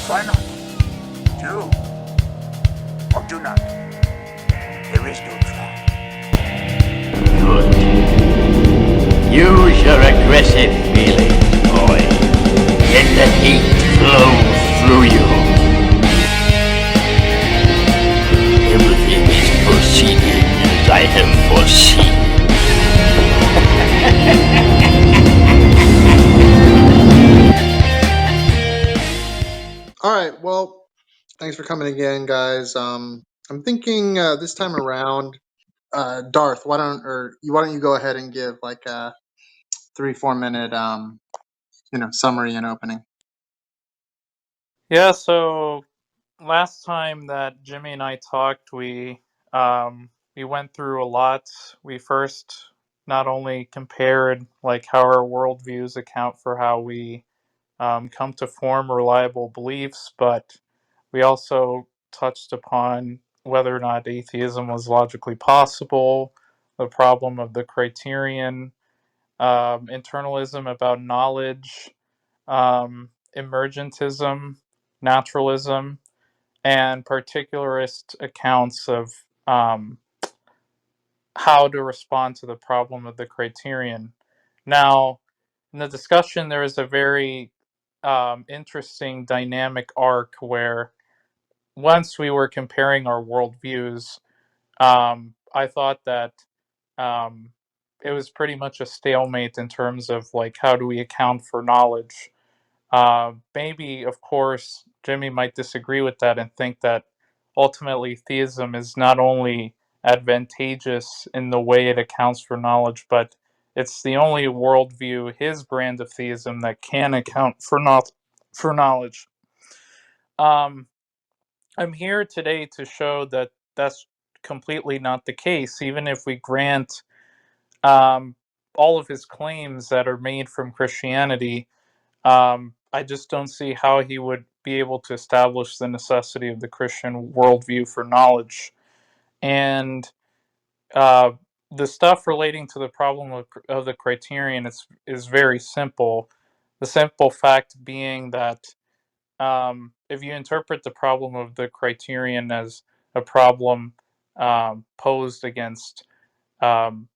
Why not? Do or do not. There is no try. Good. Use your aggressive feelings, boy. Let the heat flow through you. Everything is proceeding as I have foreseen. All right. Well, thanks for coming again, guys. I'm thinking this time around, Darth, why don't you go ahead and give like a 3-4 minute summary and opening. Yeah, so last time that Jimmy and I talked, we went through a lot. We first not only compared like how our worldviews account for how we come to form reliable beliefs, but we also touched upon whether or not atheism was logically possible, the problem of the criterion, internalism about knowledge, emergentism, naturalism, and particularist accounts of um, how to respond to the problem of the criterion. Now, in the discussion, there is a very interesting dynamic arc where once we were comparing our worldviews, I thought that um, it was pretty much a stalemate in terms of like how do we account for knowledge. Maybe, of course, Jimmy might disagree with that and think that ultimately theism is not only advantageous in the way it accounts for knowledge, but it's the only worldview, his brand of theism, that can account for for knowledge. Um, I'm here today to show that that's completely not the case, even if we grant um, all of his claims that are made from Christianity. I just don't see how he would be able to establish the necessity of the Christian worldview for knowledge. And uh, the stuff relating to the problem of the criterion is very simple. The simple fact being that if you interpret the problem of the criterion as a problem posed against um,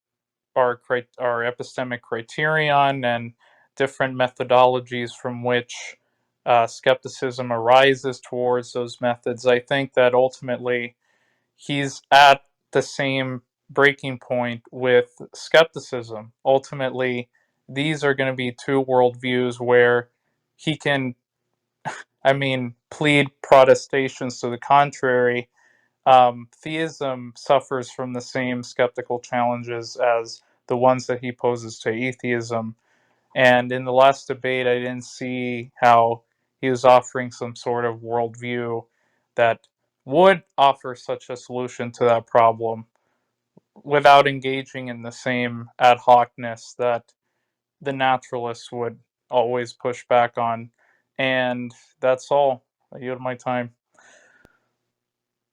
our epistemic criterion and different methodologies from which skepticism arises towards those methods, I think that ultimately he's at the same breaking point with skepticism. Ultimately, these are going to be two worldviews where he can, I mean, plead protestations to the contrary. Theism suffers from the same skeptical challenges as the ones that he poses to atheism. And in the last debate, I didn't see how he was offering some sort of worldview that would offer such a solution to that problem without engaging in the same ad hocness that the naturalists would always push back on. And that's all. I yield my time.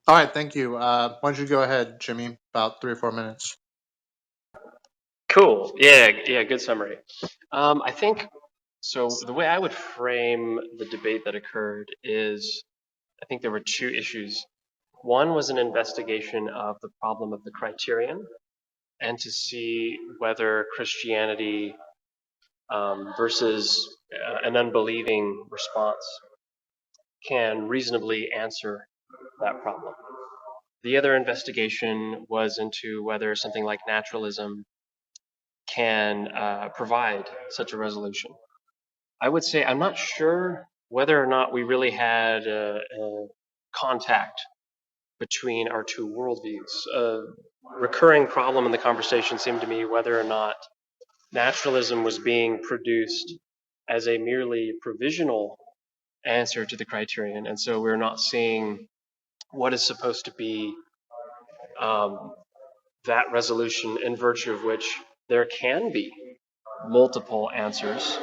All right. Thank you. Why don't you go ahead, Jimmy? About 3 or 4 minutes. Cool. Yeah, good summary. I think so. The way I would frame the debate that occurred is I think there were two issues. One was an investigation of the problem of the criterion and to see whether Christianity versus an unbelieving response can reasonably answer that problem. The other investigation was into whether something like naturalism can provide such a resolution. I would say I'm not sure whether or not we really had a contact between our two worldviews. A recurring problem in the conversation seemed to me whether or not naturalism was being produced as a merely provisional answer to the criterion, and so we're not seeing what is supposed to be um, that resolution in virtue of which there can be multiple answers.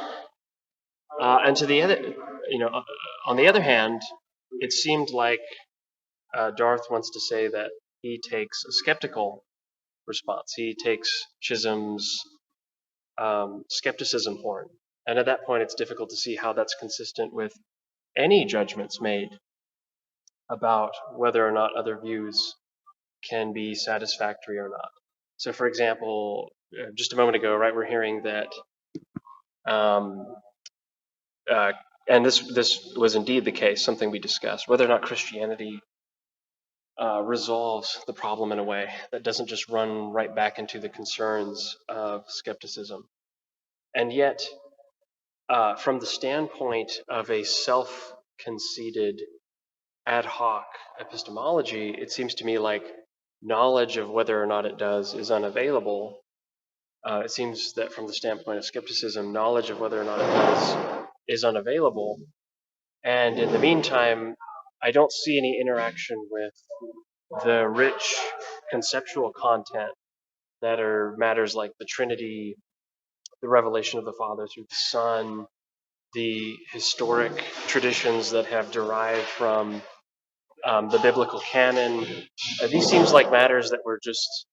And to the other, on the other hand, it seemed like Darth wants to say that he takes a skeptical response. He takes Chisholm's skepticism horn. And at that point, it's difficult to see how that's consistent with any judgments made about whether or not other views can be satisfactory or not. So, for example, just a moment ago, right, we're hearing that, um, uh, and this was indeed the case, something we discussed, whether or not Christianity resolves the problem in a way that doesn't just run right back into the concerns of skepticism. And yet, from the standpoint of a self-conceited ad hoc epistemology, it seems to me like knowledge of whether or not it does is unavailable. It seems that from the standpoint of skepticism, knowledge of whether or not it does is unavailable. And in the meantime, I don't see any interaction with the rich conceptual content that are matters like the Trinity, the revelation of the Father through the Son, the historic traditions that have derived from the biblical canon. These seems like matters that were just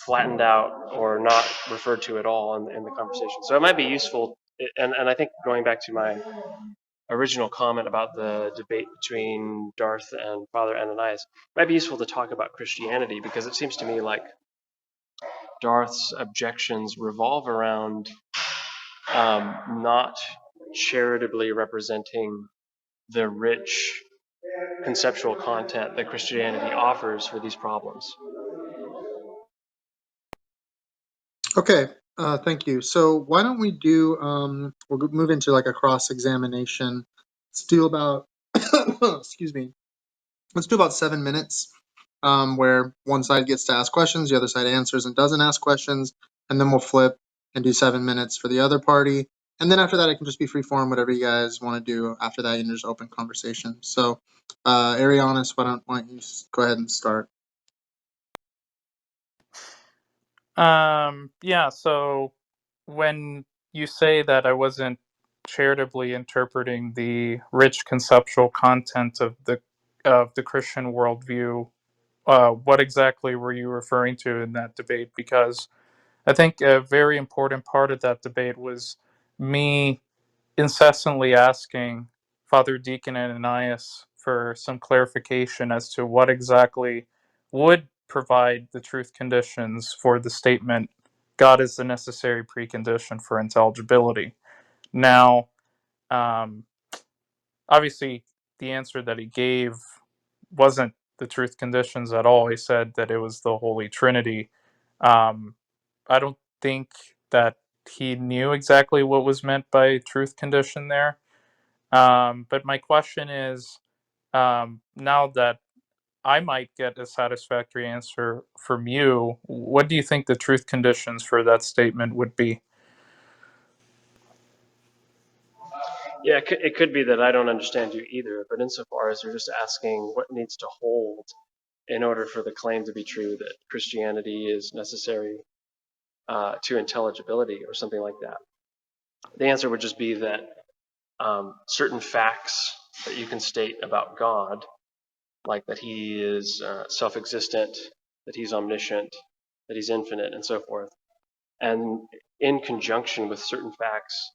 flattened out or not referred to at all in the conversation. So it might be useful, and I think going back to my original comment about the debate between Darth and Father Ananias, it might be useful to talk about Christianity, because it seems to me like Darth's objections revolve around not charitably representing the rich conceptual content that Christianity offers for these problems. Okay, thank you. So why don't we do? We'll move into like a cross examination. Let's do about excuse me. Let's do about 7 minutes, where one side gets to ask questions, the other side answers and doesn't ask questions, and then we'll flip and do 7 minutes for the other party. And then after that, it can just be free form, whatever you guys want to do. After that, you can just open conversation. So, Arianus, why don't you go ahead and start? Yeah, so when you say that I wasn't charitably interpreting the rich conceptual content of the Christian worldview, what exactly were you referring to in that debate? Because I think a very important part of that debate was me incessantly asking Father Deacon Ananias for some clarification as to what exactly would provide the truth conditions for the statement, God is the necessary precondition for intelligibility. Now, um, obviously, the answer that he gave wasn't the truth conditions at all. He said that it was the Holy Trinity. Um, I don't think that he knew exactly what was meant by truth condition there. But my question is, now that I might get a satisfactory answer from you, what do you think the truth conditions for that statement would be? Yeah, it could be that I don't understand you either, but insofar as you're just asking what needs to hold in order for the claim to be true that Christianity is necessary to intelligibility or something like that, the answer would just be that certain facts that you can state about God, like that he is self-existent, that he's omniscient, that he's infinite, and so forth, and in conjunction with certain facts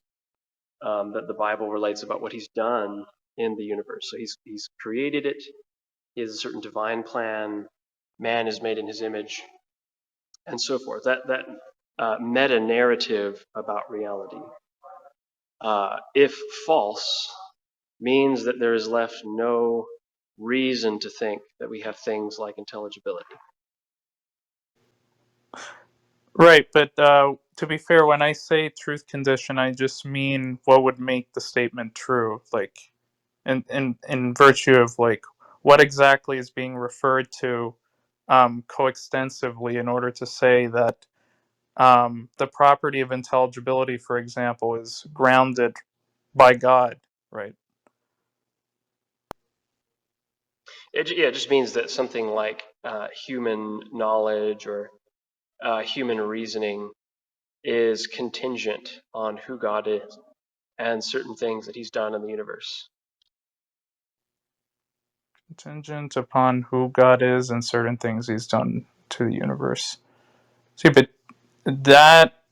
that the Bible relates about what he's done in the universe. So he's created it. He has a certain divine plan. Man is made in his image, and so forth. That meta narrative about reality, if false, means that there is left no reason to think that we have things like intelligibility. Right, but to be fair, when I say truth condition, I just mean what would make the statement true, like in virtue of like what exactly is being referred to coextensively in order to say that the property of intelligibility, for example, is grounded by God, right? It just means that something like human knowledge or human reasoning is contingent on who God is and certain things that he's done in the universe. Contingent upon who God is and certain things he's done to the universe. See, but that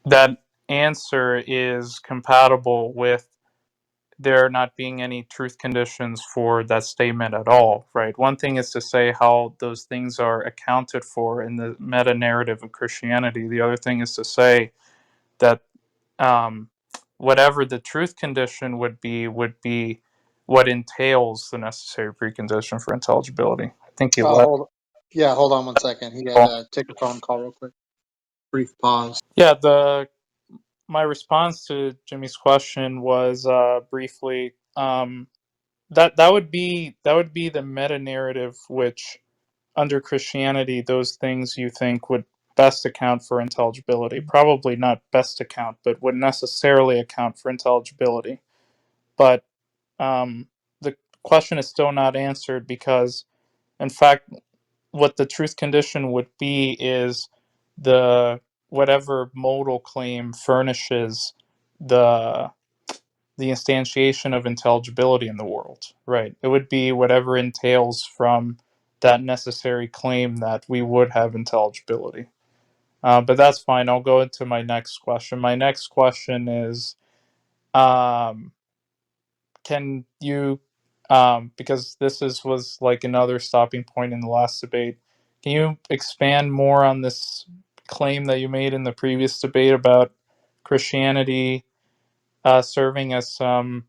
that answer is compatible with there not being any truth conditions for that statement at all, right? One thing is to say how those things are accounted for in the meta narrative of Christianity. The other thing is to say that um, whatever the truth condition would be what entails the necessary precondition for intelligibility. I think he left. Hold on 1 second. He had to take a phone call real quick. Brief pause. Yeah, my response to Jimmy's question was briefly that would be the meta narrative which under Christianity those things you think would best account for intelligibility. Probably not best account, but would necessarily account for intelligibility. But the question is still not answered because, in fact, what the truth condition would be is the whatever modal claim furnishes the instantiation of intelligibility in the world, right? It would be whatever entails from that necessary claim that we would have intelligibility. But that's fine. I'll go into my next question. My next question is, um, can you, because this was like another stopping point in the last debate, can you expand more on this claim that you made in the previous debate about Christianity serving as some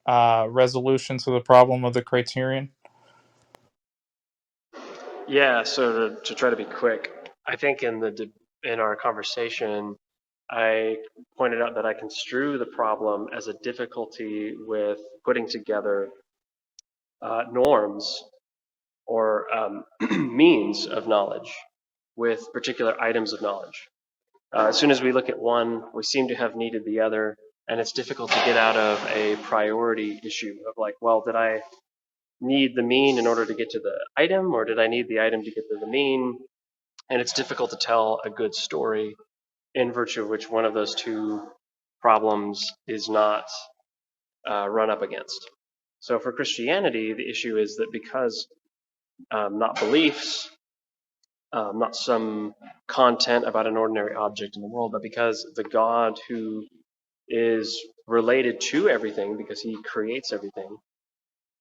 resolution to the problem of the criterion? Yeah, so to try to be quick, I think in our conversation, I pointed out that I construe the problem as a difficulty with putting together norms or means of knowledge with particular items of knowledge. As soon as we look at one, we seem to have needed the other, and it's difficult to get out of a priority issue of like, well, did I need the mean in order to get to the item, or did I need the item to get to the mean? And it's difficult to tell a good story in virtue of which one of those two problems is not run up against. So for Christianity, the issue is that because not beliefs, not some content about an ordinary object in the world, but because the God who is related to everything, because he creates everything,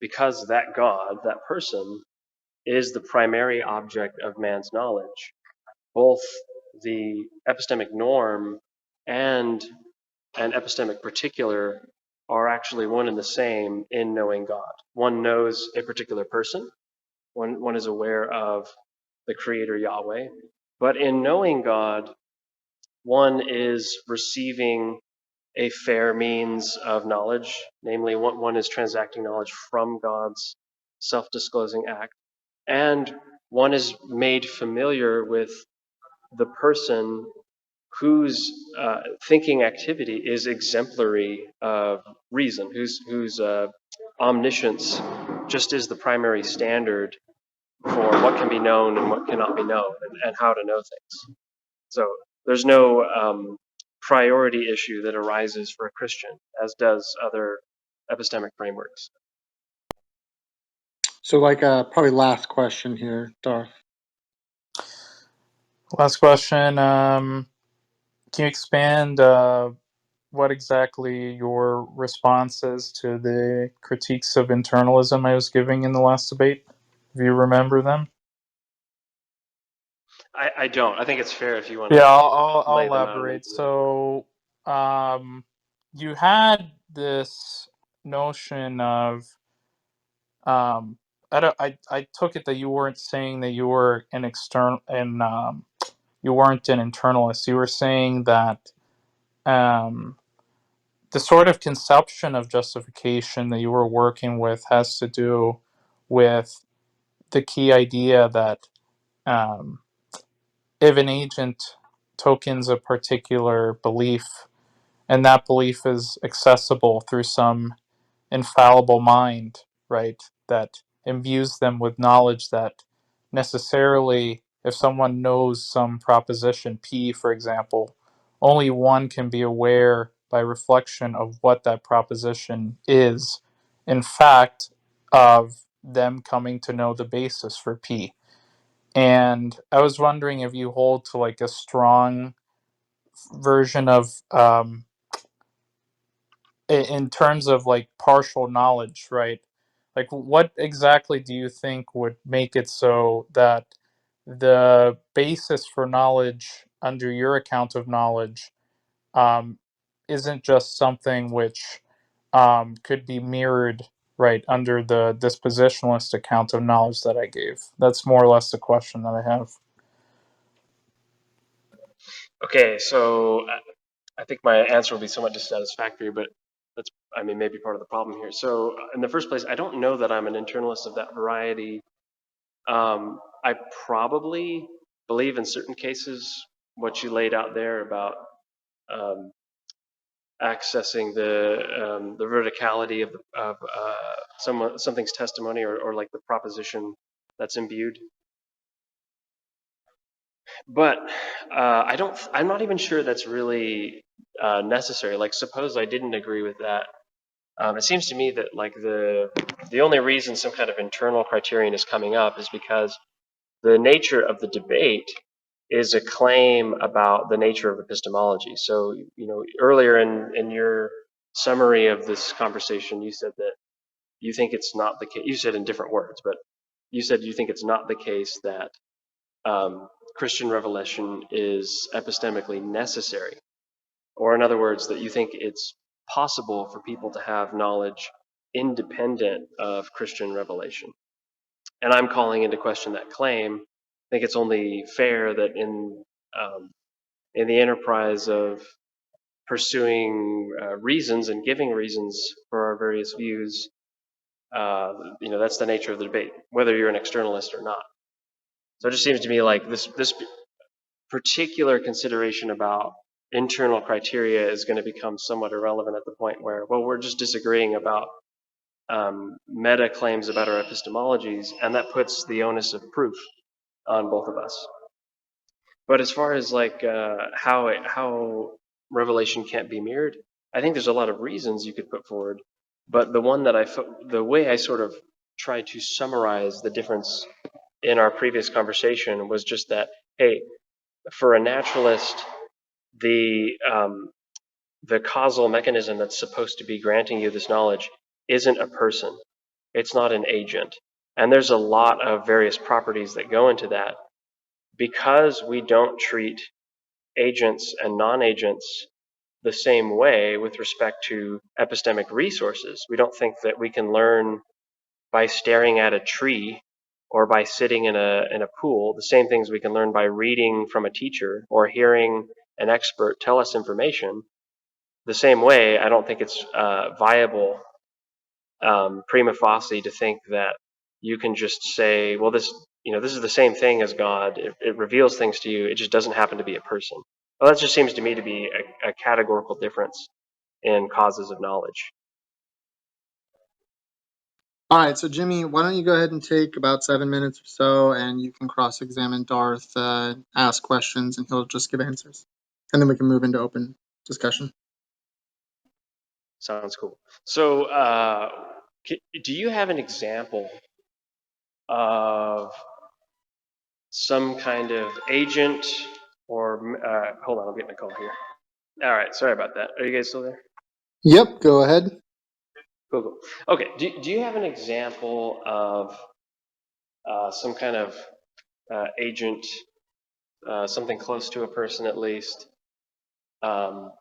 because that God, that person, is the primary object of man's knowledge, both the epistemic norm and an epistemic particular are actually one and the same in knowing God. One knows a particular person, one is aware of the Creator Yahweh, but in knowing God, one is receiving a fair means of knowledge, namely, one is transacting knowledge from God's self disclosing act, and one is made familiar with the person whose thinking activity is exemplary of reason, whose omniscience just is the primary standard for what can be known and what cannot be known, and how to know things. So there's no priority issue that arises for a Christian, as does other epistemic frameworks. So, probably last question here, Darth. Last question. Can you expand what exactly your response is to the critiques of internalism I was giving in the last debate? If you remember them? I don't. I think it's fair if you want Yeah, to I'll lay them out. elaborate. So, you had this notion of I took it that you weren't saying that you were an external and you weren't an internalist. You were saying that um, the sort of conception of justification that you were working with has to do with the key idea that um, if an agent tokens a particular belief and that belief is accessible through some infallible mind, right, that imbues them with knowledge that necessarily, if someone knows some proposition, P, for example, only one can be aware by reflection of what that proposition is, in fact, of them coming to know the basis for P. And I was wondering if you hold to like a strong version of in terms of like partial knowledge, right? Like, what exactly do you think would make it so that the basis for knowledge under your account of knowledge um, isn't just something which could be mirrored right under the dispositionalist account of knowledge that I gave? That's more or less the question that I have. Okay, so I think my answer will be somewhat dissatisfactory, but that's, I mean, maybe part of the problem here. So, in the first place, I don't know that I'm an internalist of that variety. I probably believe in certain cases what you laid out there about um, accessing the verticality of something's testimony, or like the proposition that's imbued. But I don't. I'm not even sure that's really necessary. Like, suppose I didn't agree with that. It seems to me that like the only reason some kind of internal criterion is coming up is because the nature of the debate is a claim about the nature of epistemology. So, earlier in your summary of this conversation, you said that you think it's not the case. You said in different words, but you said you think it's not the case that Christian revelation is epistemically necessary, or in other words, that you think it's possible for people to have knowledge independent of Christian revelation. And I'm calling into question that claim. I think it's only fair that in the enterprise of pursuing reasons and giving reasons for our various views, that's the nature of the debate, whether you're an externalist or not. So it just seems to me like this particular consideration about internal criteria is going to become somewhat irrelevant at the point where, well, we're just disagreeing about meta claims about our epistemologies, and that puts the onus of proof on both of us. But as far as like how revelation can't be mirrored, I think there's a lot of reasons you could put forward. But the way I sort of tried to summarize the difference in our previous conversation was just that, hey, for a naturalist, the causal mechanism that's supposed to be granting you this knowledge isn't a person. It's not an agent. And there's a lot of various properties that go into that. Because we don't treat agents and non-agents the same way with respect to epistemic resources. We don't think that we can learn by staring at a tree or by sitting in a pool, the same things we can learn by reading from a teacher or hearing an expert tell us information. The same way, I don't think it's viable prima facie to think that you can just say, well, this is the same thing as God. It reveals things to you. It just doesn't happen to be a person. Well, that just seems to me to be a categorical difference in causes of knowledge. All right, so Jimmy, why don't you go ahead and take about 7 minutes or so, and you can cross-examine Darth, ask questions, and he'll just give answers, and then we can move into open discussion. Sounds cool. So, do you have an example of some kind of agent or hold on, I'm getting a call here. All right, sorry about that. Are you guys still there? Yep, go ahead. Cool. Okay, do you have an example of some kind of agent, something close to a person at least,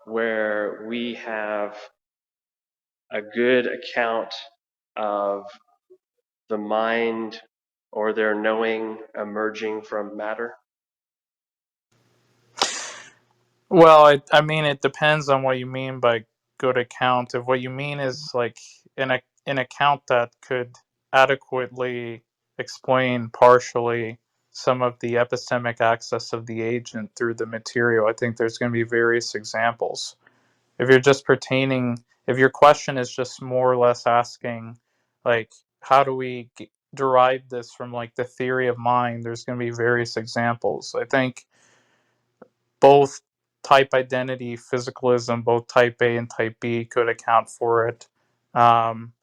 where we have a good account of the mind or their knowing emerging from matter? Well, I mean, it depends on what you mean by good account. If what you mean is like an account that could adequately explain partially some of the epistemic access of the agent through the material, I think there's going to be various examples. If you're just pertaining, if your question is just more or less asking, like, how do we derive this from like the theory of mind, there's going to be various examples. I think both type identity physicalism, both type A and type B, could account for it. Um,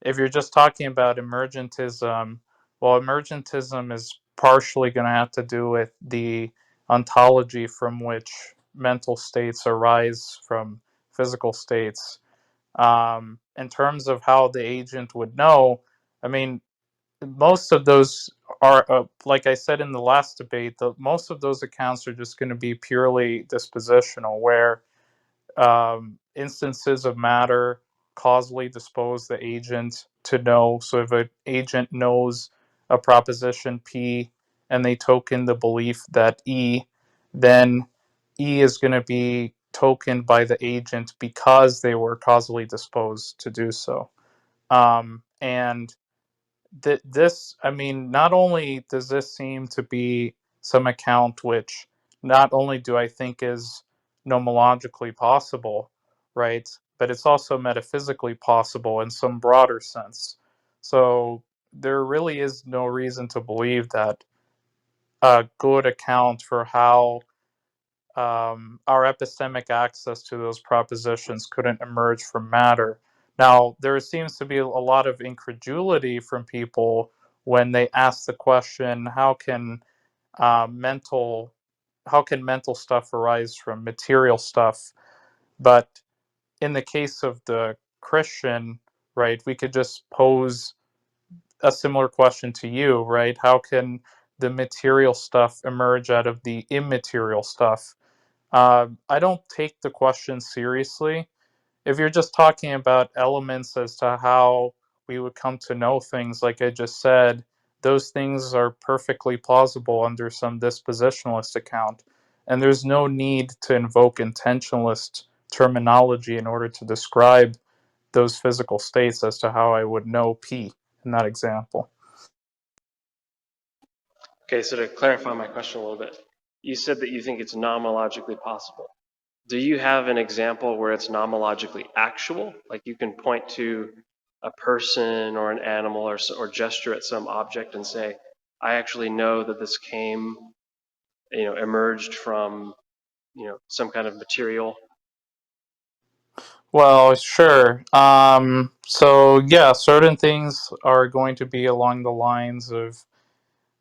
if you're just talking about emergentism, well, emergentism is partially going to have to do with the ontology from which mental states arise from physical states. In terms of how the agent would know, I mean, most of those are, like I said in the last debate, most of those accounts are just going to be purely dispositional, where instances of matter causally dispose the agent to know. So if an agent knows a proposition P and they token the belief that E, then E is going to be tokened by the agent because they were causally disposed to do so. And this, I mean, not only does this seem to be some account which not only do I think is nomologically possible, right, but it's also metaphysically possible in some broader sense. So there really is no reason to believe that a good account for how our epistemic access to those propositions couldn't emerge from matter. Now, there seems to be a lot of incredulity from people when they ask the question, uh, mental how can mental stuff arise from material stuff? But in the case of the Christian, right, we could just pose a similar question to you, right? How can the material stuff emerge out of the immaterial stuff? I don't take the question seriously. If you're just talking about elements as to how we would come to know things, like I just said, those things are perfectly plausible under some dispositionalist account. And there's no need to invoke intentionalist terminology in order to describe those physical states as to how I would know P in that example. Okay, so to clarify my question a little bit, you said that you think it's nomologically possible. Do you have an example where it's nomologically actual? Like you can point to a person or an animal or gesture at some object and say, I actually know that this came, emerged from, some kind of material. Well, sure. So yeah, certain things are going to be along the lines of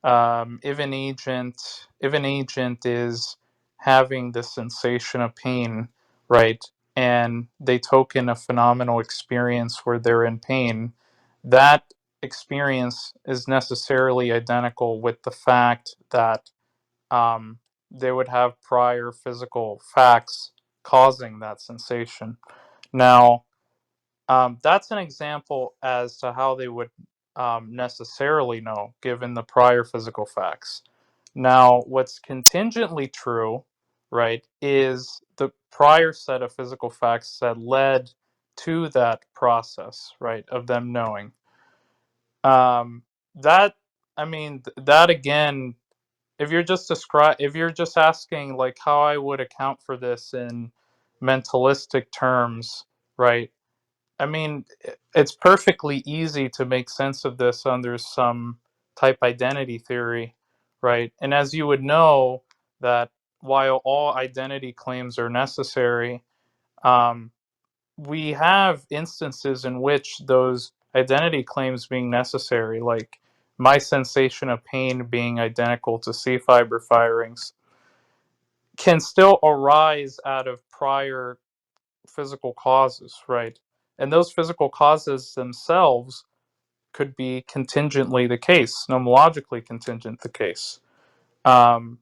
if an agent is having the sensation of pain, right, and they token a phenomenal experience where they're in pain, that experience is necessarily identical with the fact that they would have prior physical facts causing that sensation. Now, that's an example as to how they would necessarily know, given the prior physical facts. Now, what's contingently true, right, is the prior set of physical facts that led to that process, right, of them knowing. Um, that, I mean, that again, if you're just asking like how I would account for this in mentalistic terms, right? I mean, it's perfectly easy to make sense of this under some type identity theory, right? And as you would know, that while all identity claims are necessary, um, we have instances in which those identity claims being necessary, like my sensation of pain being identical to C fiber firings, can still arise out of prior physical causes, right? And those physical causes themselves could be contingently the case, nomologically contingent the case. Um,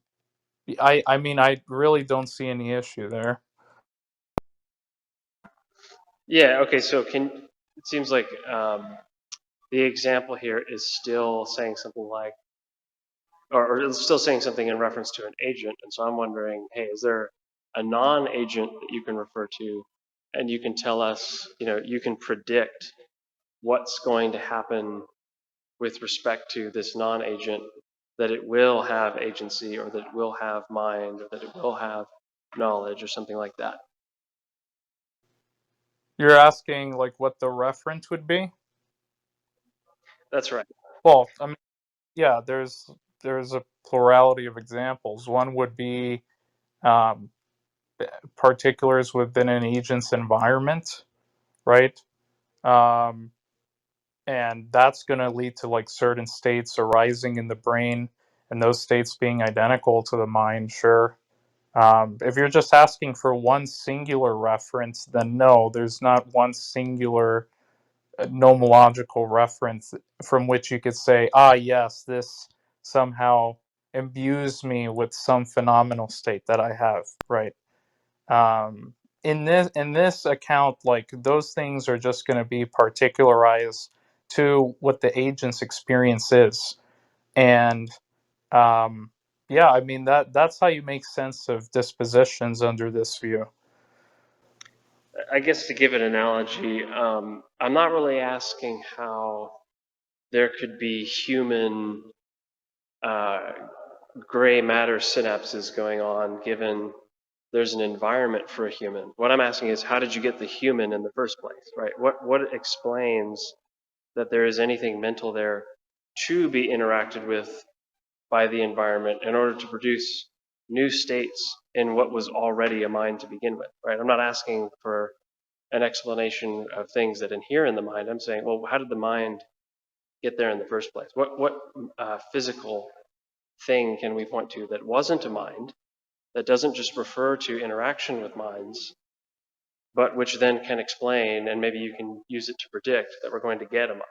I mean, I really don't see any issue there. Yeah, okay, so it seems like the example here is still saying something like, or it's still saying something in reference to an agent. And so I'm wondering, hey, is there a non-agent that you can refer to and you can tell us, you can predict what's going to happen with respect to this non-agent, that it will have agency or that it will have mind or that it will have knowledge or something like that? You're asking like what the reference would be? That's right. Well, I mean, yeah, there's a plurality of examples. One would be um, particulars within an agent's environment, right? Um, and that's going to lead to like certain states arising in the brain, and those states being identical to the mind, sure. If you're just asking for one singular reference, then no, there's not one singular nomological reference from which you could say, ah, yes, this somehow imbues me with some phenomenal state that I have, right? Um, in this account, like those things are just going to be particularized to what the agent's experience is, and um, yeah, I mean that's how you make sense of dispositions under this view. I guess to give an analogy, I'm not really asking how there could be human gray matter synapses going on given there's an environment for a human. What I'm asking is, how did you get the human in the first place, right? What explains that there is anything mental there to be interacted with by the environment in order to produce new states in what was already a mind to begin with, right? I'm not asking for an explanation of things that inhere in the mind. I'm saying, well, how did the mind get there in the first place? What physical thing can we point to that wasn't a mind, that doesn't just refer to interaction with minds, but which then can explain, and maybe you can use it to predict that we're going to get a mind?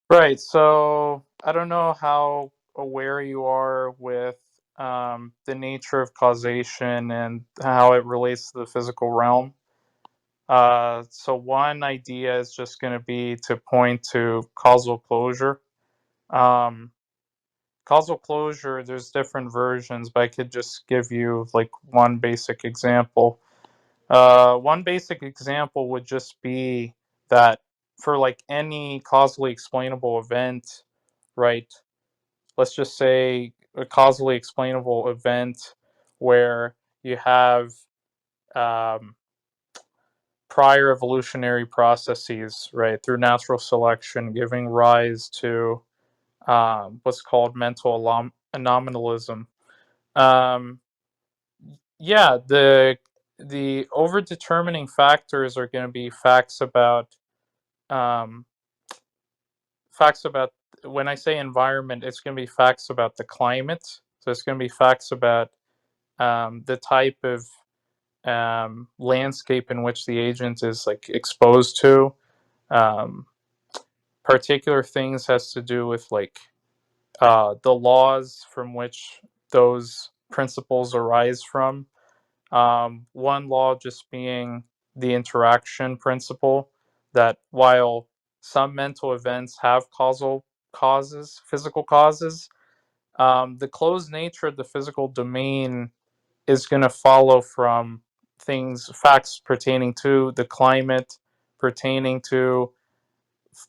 Right. So I don't know how aware you are with the nature of causation and how it relates to the physical realm. So one idea is just going to be to point to causal closure. Um, Causal closure, there's different versions, but I could just give you like one basic example. One basic example would just be that for like any causally explainable event, right? Let's just say a causally explainable event where you have um, prior evolutionary processes, right, through natural selection, giving rise to what's called mental anomalism. Um, yeah, the over determining factors are going to be um, facts about. When I say environment, it's going to be facts about the climate. So it's going to be facts about the type of landscape in which the agent is like exposed to. Um, Particular things has to do with like the laws from which those principles arise from. One law just being the interaction principle, that while some mental events have causal causes, physical causes, the closed nature of the physical domain is going to follow from facts pertaining to the climate, pertaining to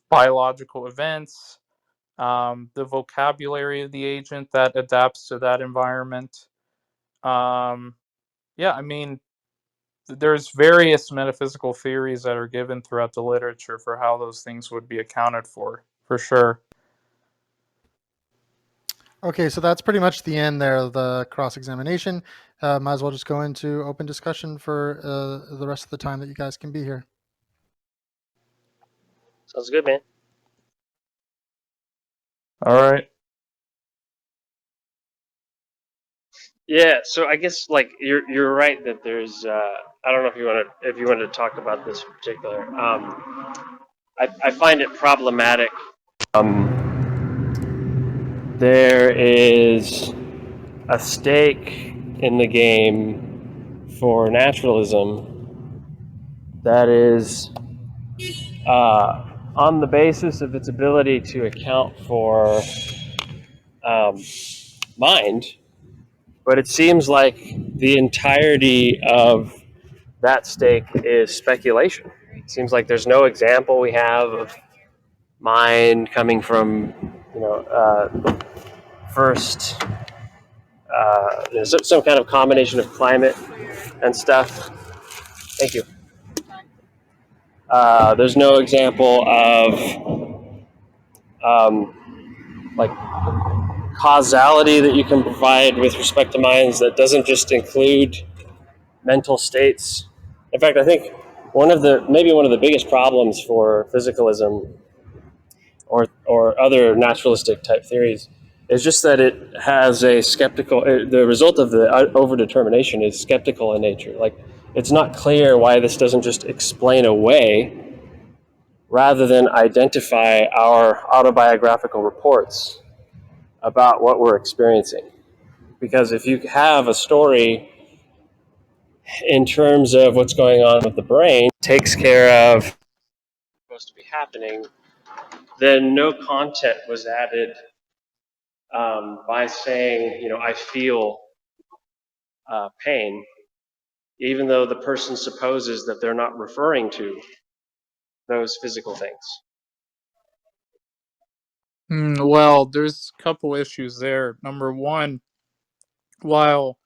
biological events, the vocabulary of the agent that adapts to that environment. Um, yeah, I mean, there's various metaphysical theories that are given throughout the literature for how those things would be accounted for sure. Okay, so that's pretty much the end there of the cross-examination. Might as well just go into open discussion for the rest of the time that you guys can be here. Sounds good, man. All right. Yeah, so I guess like you're right that there's I don't know if you want to talk about this in particular. I find it problematic. There is a stake in the game for naturalism that is on the basis of its ability to account for um, mind, but it seems like the entirety of that stake is speculation. It seems like there's no example we have of mind coming from, first, some kind of combination of climate and stuff. Thank you. There's no example of like causality that you can provide with respect to minds that doesn't just include mental states. In fact, I think maybe one of the biggest problems for physicalism or other naturalistic type theories It's just that it has a skeptical, the result of the overdetermination is skeptical in nature. Like, it's not clear why this doesn't just explain away rather than identify our autobiographical reports about what we're experiencing. Because if you have a story in terms of what's going on with the brain, takes care of what's supposed to be happening, then no content was added by saying, I feel pain, even though the person supposes that they're not referring to those physical things. Well, there's a couple issues there. Number one, while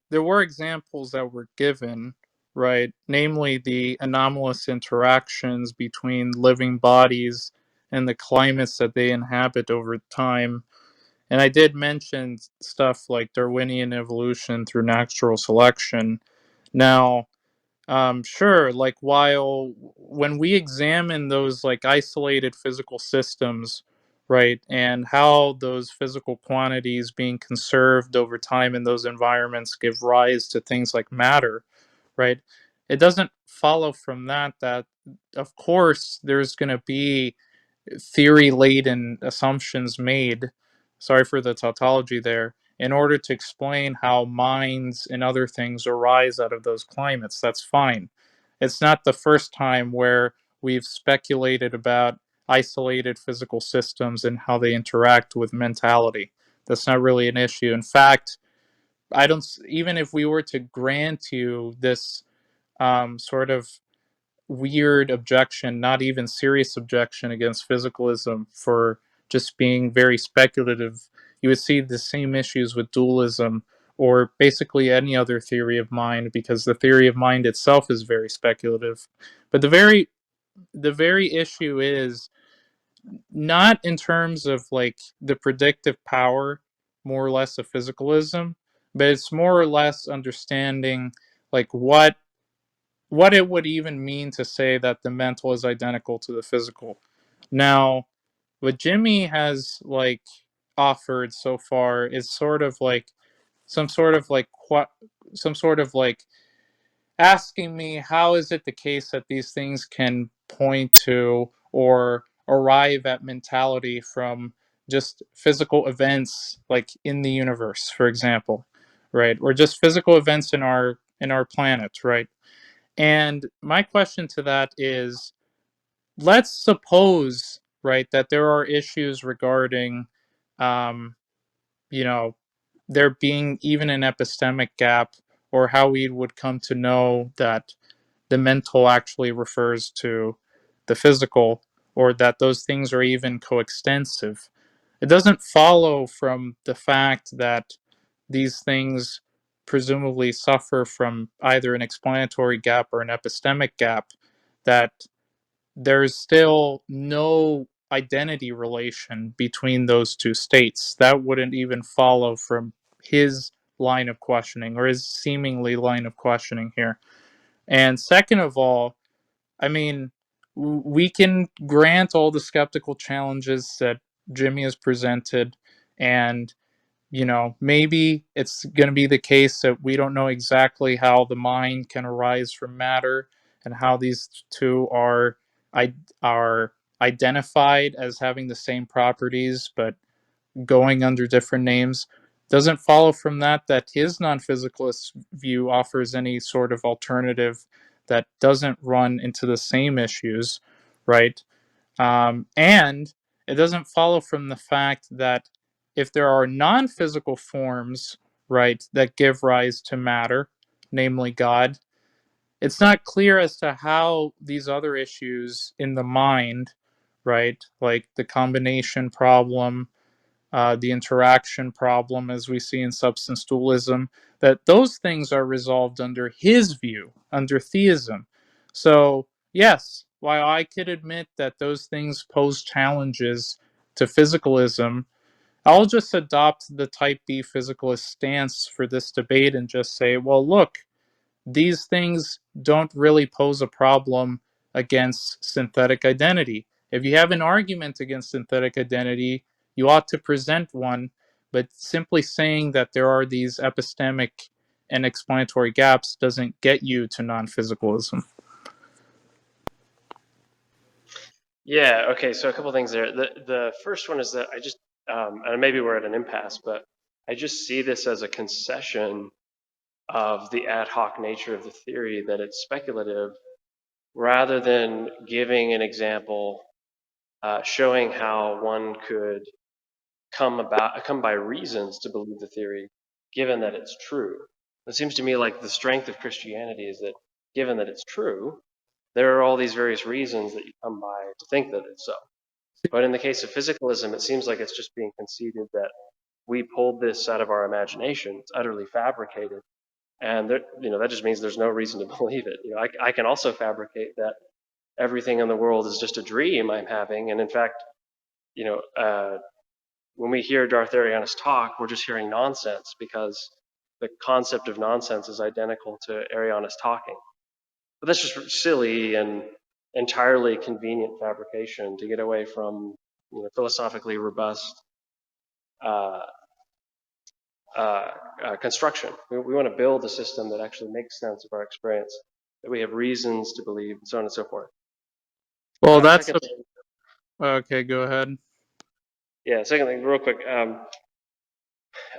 there were examples that were given, right, namely the anomalous interactions between living bodies and the climates that they inhabit over time. And I did mention stuff like Darwinian evolution through natural selection. Now, sure, like while when we examine those like isolated physical systems, right, and how those physical quantities being conserved over time in those environments give rise to things like matter, right? It doesn't follow from that that, of course, there's going to be theory laden assumptions made. Sorry for the tautology there. In order to explain how minds and other things arise out of those climates, that's fine. It's not the first time where we've speculated about isolated physical systems and how they interact with mentality. That's not really an issue. In fact, I don't, even if we were to grant you this sort of weird objection, not even serious objection against physicalism for just being very speculative, you would see the same issues with dualism or basically any other theory of mind, because the theory of mind itself is very speculative. But the very issue is not in terms of like the predictive power more or less of physicalism, but it's more or less understanding like what it would even mean to say that the mental is identical to the physical. Now, what Jimmy has like offered so far is sort of like some sort of like some sort of like asking me how is it the case that these things can point to or arrive at mentality from just physical events like in the universe, for example, right? Or just physical events in our planet, right? And my question to that is, let's suppose, right, that there are issues regarding, um, you know, there being even an epistemic gap, or how we would come to know that the mental actually refers to the physical, or that those things are even coextensive. It doesn't follow from the fact that these things presumably suffer from either an explanatory gap or an epistemic gap, that there's still no identity relation between those two states. That wouldn't even follow from his line of questioning, or his seemingly line of questioning here. And second of all, I mean, we can grant all the skeptical challenges that Jimmy has presented, and maybe it's going to be the case that we don't know exactly how the mind can arise from matter, and how these two are identified as having the same properties but going under different names. Doesn't follow from that that his non-physicalist view offers any sort of alternative that doesn't run into the same issues, right? And it doesn't follow from the fact that if there are non physical forms, right, that give rise to matter, namely God, it's not clear as to how these other issues in the mind, right, like the combination problem, the interaction problem, as we see in substance dualism, that those things are resolved under his view, under theism. So, yes, while I could admit that those things pose challenges to physicalism, I'll just adopt the type B physicalist stance for this debate and just say, well, look, these things don't really pose a problem against synthetic identity. If you have an argument against synthetic identity, you ought to present one, but simply saying that there are these epistemic and explanatory gaps doesn't get you to non-physicalism. Yeah, okay, so a couple things there. The first one is that I just, and maybe we're at an impasse, but I just see this as a concession of the ad hoc nature of the theory, that it's speculative, rather than giving an example showing how one could come by reasons to believe the theory, given that it's true. It seems to me like the strength of Christianity is that, given that it's true, there are all these various reasons that you come by to think that it's so. But in the case of physicalism, it seems like it's just being conceded that we pulled this out of our imagination. It's utterly fabricated, and there, that just means there's no reason to believe it. I can also fabricate that everything in the world is just a dream I'm having, and in fact, when we hear Darth Arianus talk, we're just hearing nonsense, because the concept of nonsense is identical to Arianus talking. But that's just silly and entirely convenient fabrication to get away from philosophically robust construction. We want to build a system that actually makes sense of our experience, that we have reasons to believe, and so on and so forth. Well, Second thing, okay, go ahead. second thing, real quick. I'm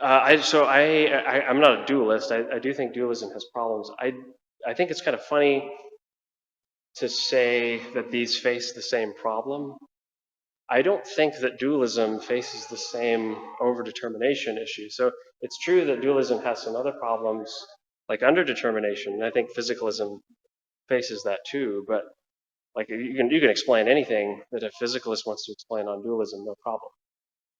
not a dualist. I do think dualism has problems. I think it's kind of funny to say that these face the same problem. I don't think that dualism faces the same overdetermination issue. So it's true that dualism has some other problems, like underdetermination, and I think physicalism faces that too. But like you can explain anything that a physicalist wants to explain on dualism, no problem,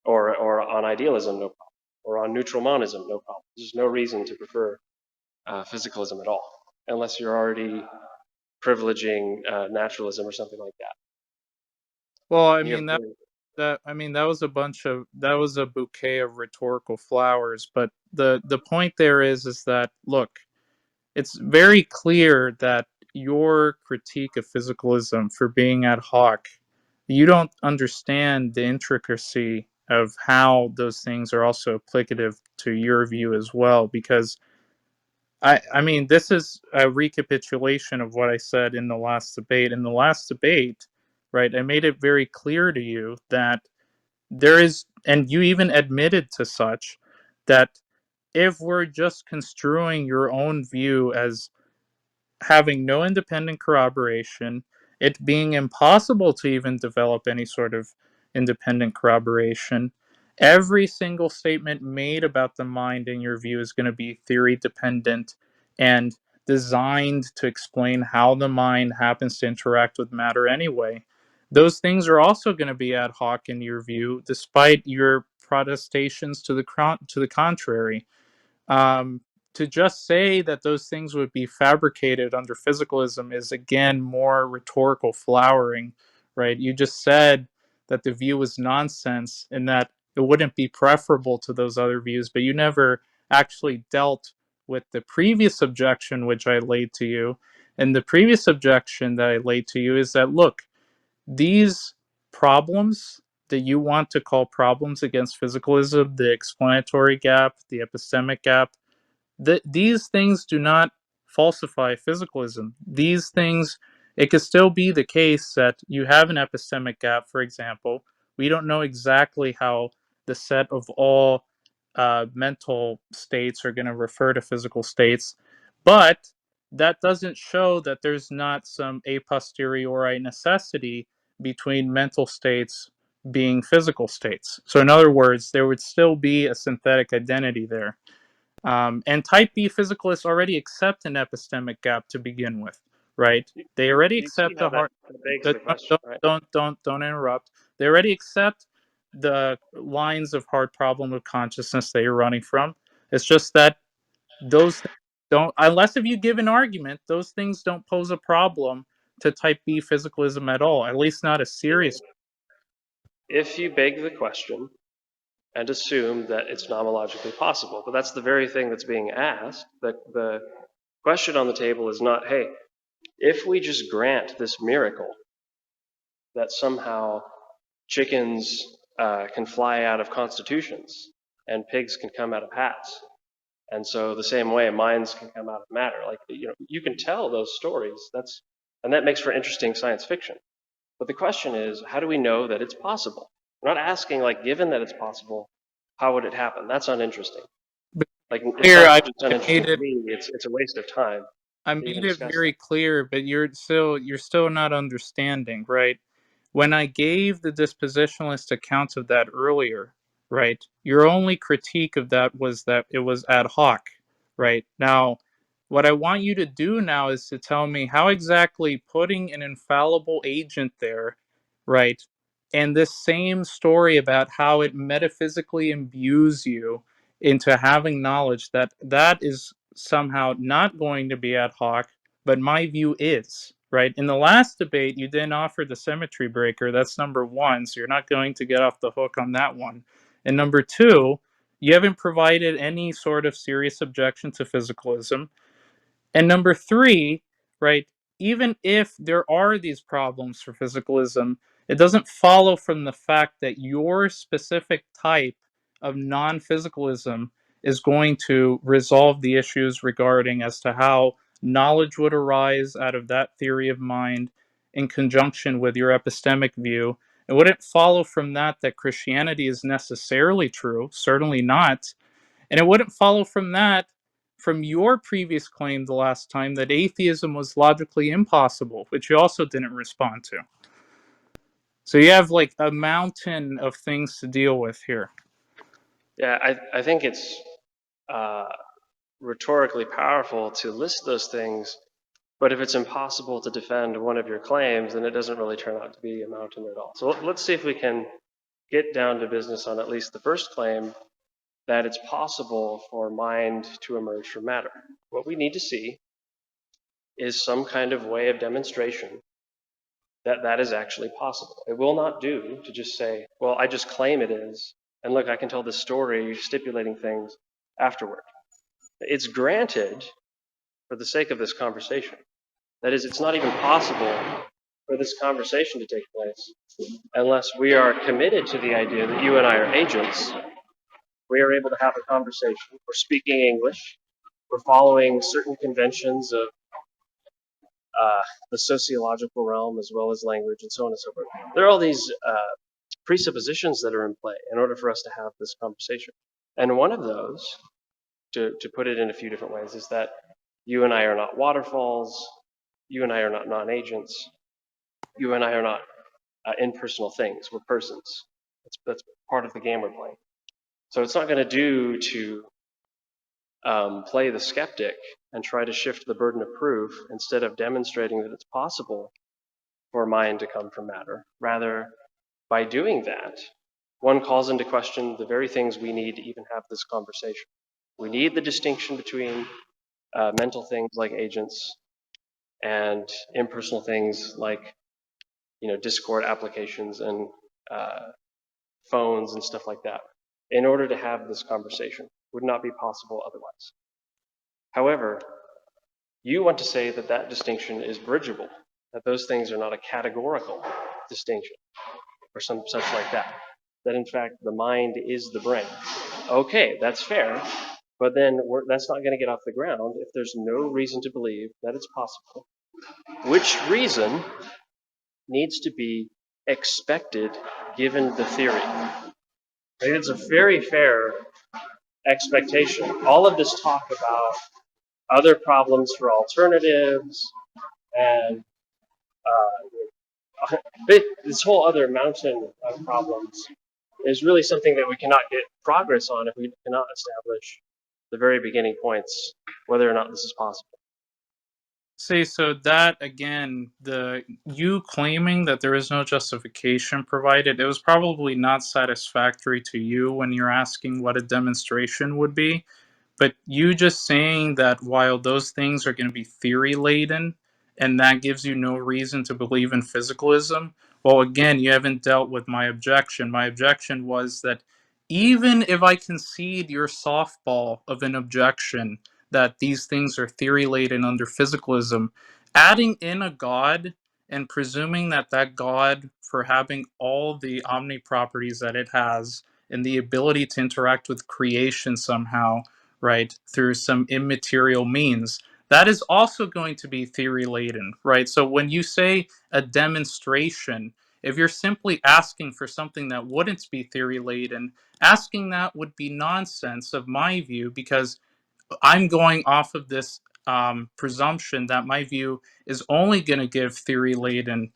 or on idealism, no problem, or on neutral monism, no problem. There's no reason to prefer physicalism at all, unless you're already privileging naturalism or something like that. Well, that was a bouquet of rhetorical flowers, but the point there is that, look, it's very clear that your critique of physicalism for being ad hoc, you don't understand the intricacy of how those things are also applicative to your view as well, because this is a recapitulation of what I said in the last debate. In the last debate, right, I made it very clear to you that there is, and you even admitted to such, that if we're just construing your own view as having no independent corroboration, it being impossible to even develop any sort of independent corroboration, every single statement made about the mind in your view is going to be theory dependent and designed to explain how the mind happens to interact with matter anyway. Those things are also going to be ad hoc in your view, despite your protestations to the contrary. Um, to just say that those things would be fabricated under physicalism is again more rhetorical flowering, right? You just said that the view was nonsense and that it wouldn't be preferable to those other views, but you never actually dealt with the previous objection which I laid to you. And the previous objection that I laid to you is that, look, these problems that you want to call problems against physicalism, the explanatory gap, the epistemic gap, these things do not falsify physicalism. These things, it could still be the case that you have an epistemic gap, for example. We don't know exactly how the set of all mental states are going to refer to physical states, but that doesn't show that there's not some a posteriori necessity between mental states being physical states. So, in other words, there would still be a synthetic identity there. And type B physicalists already accept an epistemic gap to begin with, right? They already You see accept how the that hard. begs the question, right? Don't interrupt. They already accept the lines of hard problem of consciousness that you're running from. It's just that those things don't, unless if you give an argument, those things don't pose a problem to type B physicalism at all. At least not a serious. If you beg the question and assume that it's nomologically possible, but that's the very thing that's being asked. The question on the table is not, hey, if we just grant this miracle that somehow chickens can fly out of constitutions, and pigs can come out of hats. And so the same way minds can come out of matter. Like, you can tell those stories. And that makes for interesting science fiction. But the question is, how do we know that it's possible? We're not asking, like, given that it's possible, how would it happen? That's uninteresting. But Like, it's here, not just I uninteresting made to it. me, it's a waste of time I to even made it discuss that. very clear, but you're still not understanding, right? When I gave the dispositionalist account of that earlier, right? Your only critique of that it was ad hoc, right? Now, what I want you to do now is to tell me how exactly putting an infallible agent there, right? And this same story about how it metaphysically imbues you into having knowledge that is somehow not going to be ad hoc, but my view is, right? In the last debate, you didn't offer the symmetry breaker. That's number one, so you're not going to get off the hook on that one. And number two, you haven't provided any sort of serious objection to physicalism. And number three, right, even if there are these problems for physicalism, it doesn't follow from the fact that your specific type of non physicalism is going to resolve the issues regarding as to how knowledge would arise out of that theory of mind in conjunction with your epistemic view. It wouldn't follow from that Christianity is necessarily true, certainly not. And it wouldn't follow from that, from your previous claim the last time, that atheism was logically impossible, which you also didn't respond to. So you have like a mountain of things to deal with here. Yeah, I think it's rhetorically powerful to list those things, but if it's impossible to defend one of your claims, then it doesn't really turn out to be a mountain at all. So let's see if we can get down to business on at least the first claim, that it's possible for mind to emerge from matter. What we need to see is some kind of way of demonstration that that is actually possible. It will not do to just say, well, I just claim it is, and look, I can tell this story stipulating things afterward. It's granted for the sake of this conversation. That is, it's not even possible for this conversation to take place unless we are committed to the idea that you and I are agents. We are able to have a conversation. We're speaking English. We're following certain conventions of the sociological realm as well as language and so on and so forth. There are all these presuppositions that are in play in order for us to have this conversation. And one of those, to put it in a few different ways, is that you and I are not waterfalls. You and I are not non-agents. You and I are not impersonal things. We're persons. That's part of the game we're playing. So it's not going to do to play the skeptic and try to shift the burden of proof instead of demonstrating that it's possible for mind to come from matter. Rather, by doing that, one calls into question the very things we need to even have this conversation. We need the distinction between mental things like agents and impersonal things like, Discord applications and phones and stuff like that in order to have this conversation. Would not be possible otherwise. However, you want to say that that distinction is bridgeable, that those things are not a categorical distinction or some such like that, that in fact the mind is the brain. Okay, that's fair, but then that's not going to get off the ground if there's no reason to believe that it's possible. Which reason needs to be expected given the theory? It's a very fair expectation. All of this talk about other problems for alternatives and this whole other mountain of problems is really something that we cannot get progress on if we cannot establish the very beginning points, whether or not this is possible. See, so that again, you claiming that there is no justification provided, it was probably not satisfactory to you when you're asking what a demonstration would be. But you just saying that while those things are going to be theory laden and that gives you no reason to believe in physicalism, well, again, you haven't dealt with my objection. My objection was that even if I concede your softball of an objection that these things are theory laden under physicalism, adding in a God and presuming that God, for having all the omni properties that it has, and the ability to interact with creation somehow, right, through some immaterial means, that is also going to be theory laden, right? So when you say a demonstration, if you're simply asking for something that wouldn't be theory laden, asking that would be nonsense of my view, because I'm going off of this presumption that my view is only going to give theory laden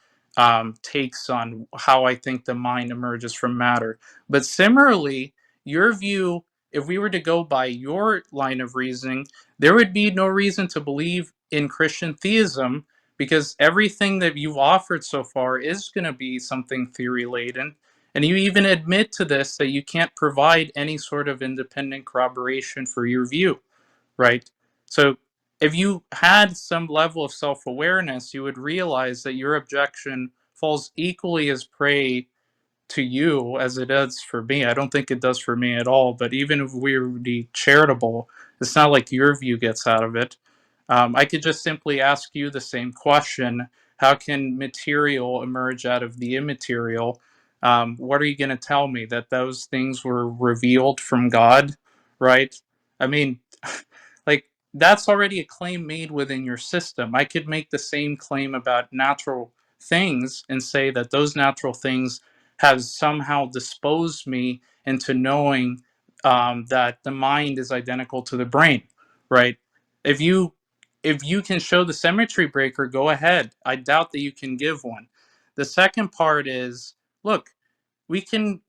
takes on how I think the mind emerges from matter. But similarly, your view, if we were to go by your line of reasoning, there would be no reason to believe in Christian theism, because everything that you've offered so far is going to be something theory laden. And you even admit to this, that you can't provide any sort of independent corroboration for your view, right? So if you had some level of self-awareness, you would realize that your objection falls equally as prey to you as it does for me. I don't think it does for me at all, but even if we were to be charitable, it's not like your view gets out of it. I could just simply ask you the same question: how can material emerge out of the immaterial? What are you going to tell me? That those things were revealed from God, right? I mean, like, that's already a claim made within your system. I could make the same claim about natural things and say that those natural things have somehow disposed me into knowing that the mind is identical to the brain, right? If you can show the symmetry breaker, go ahead. I doubt that you can give one. The second part is, look, we can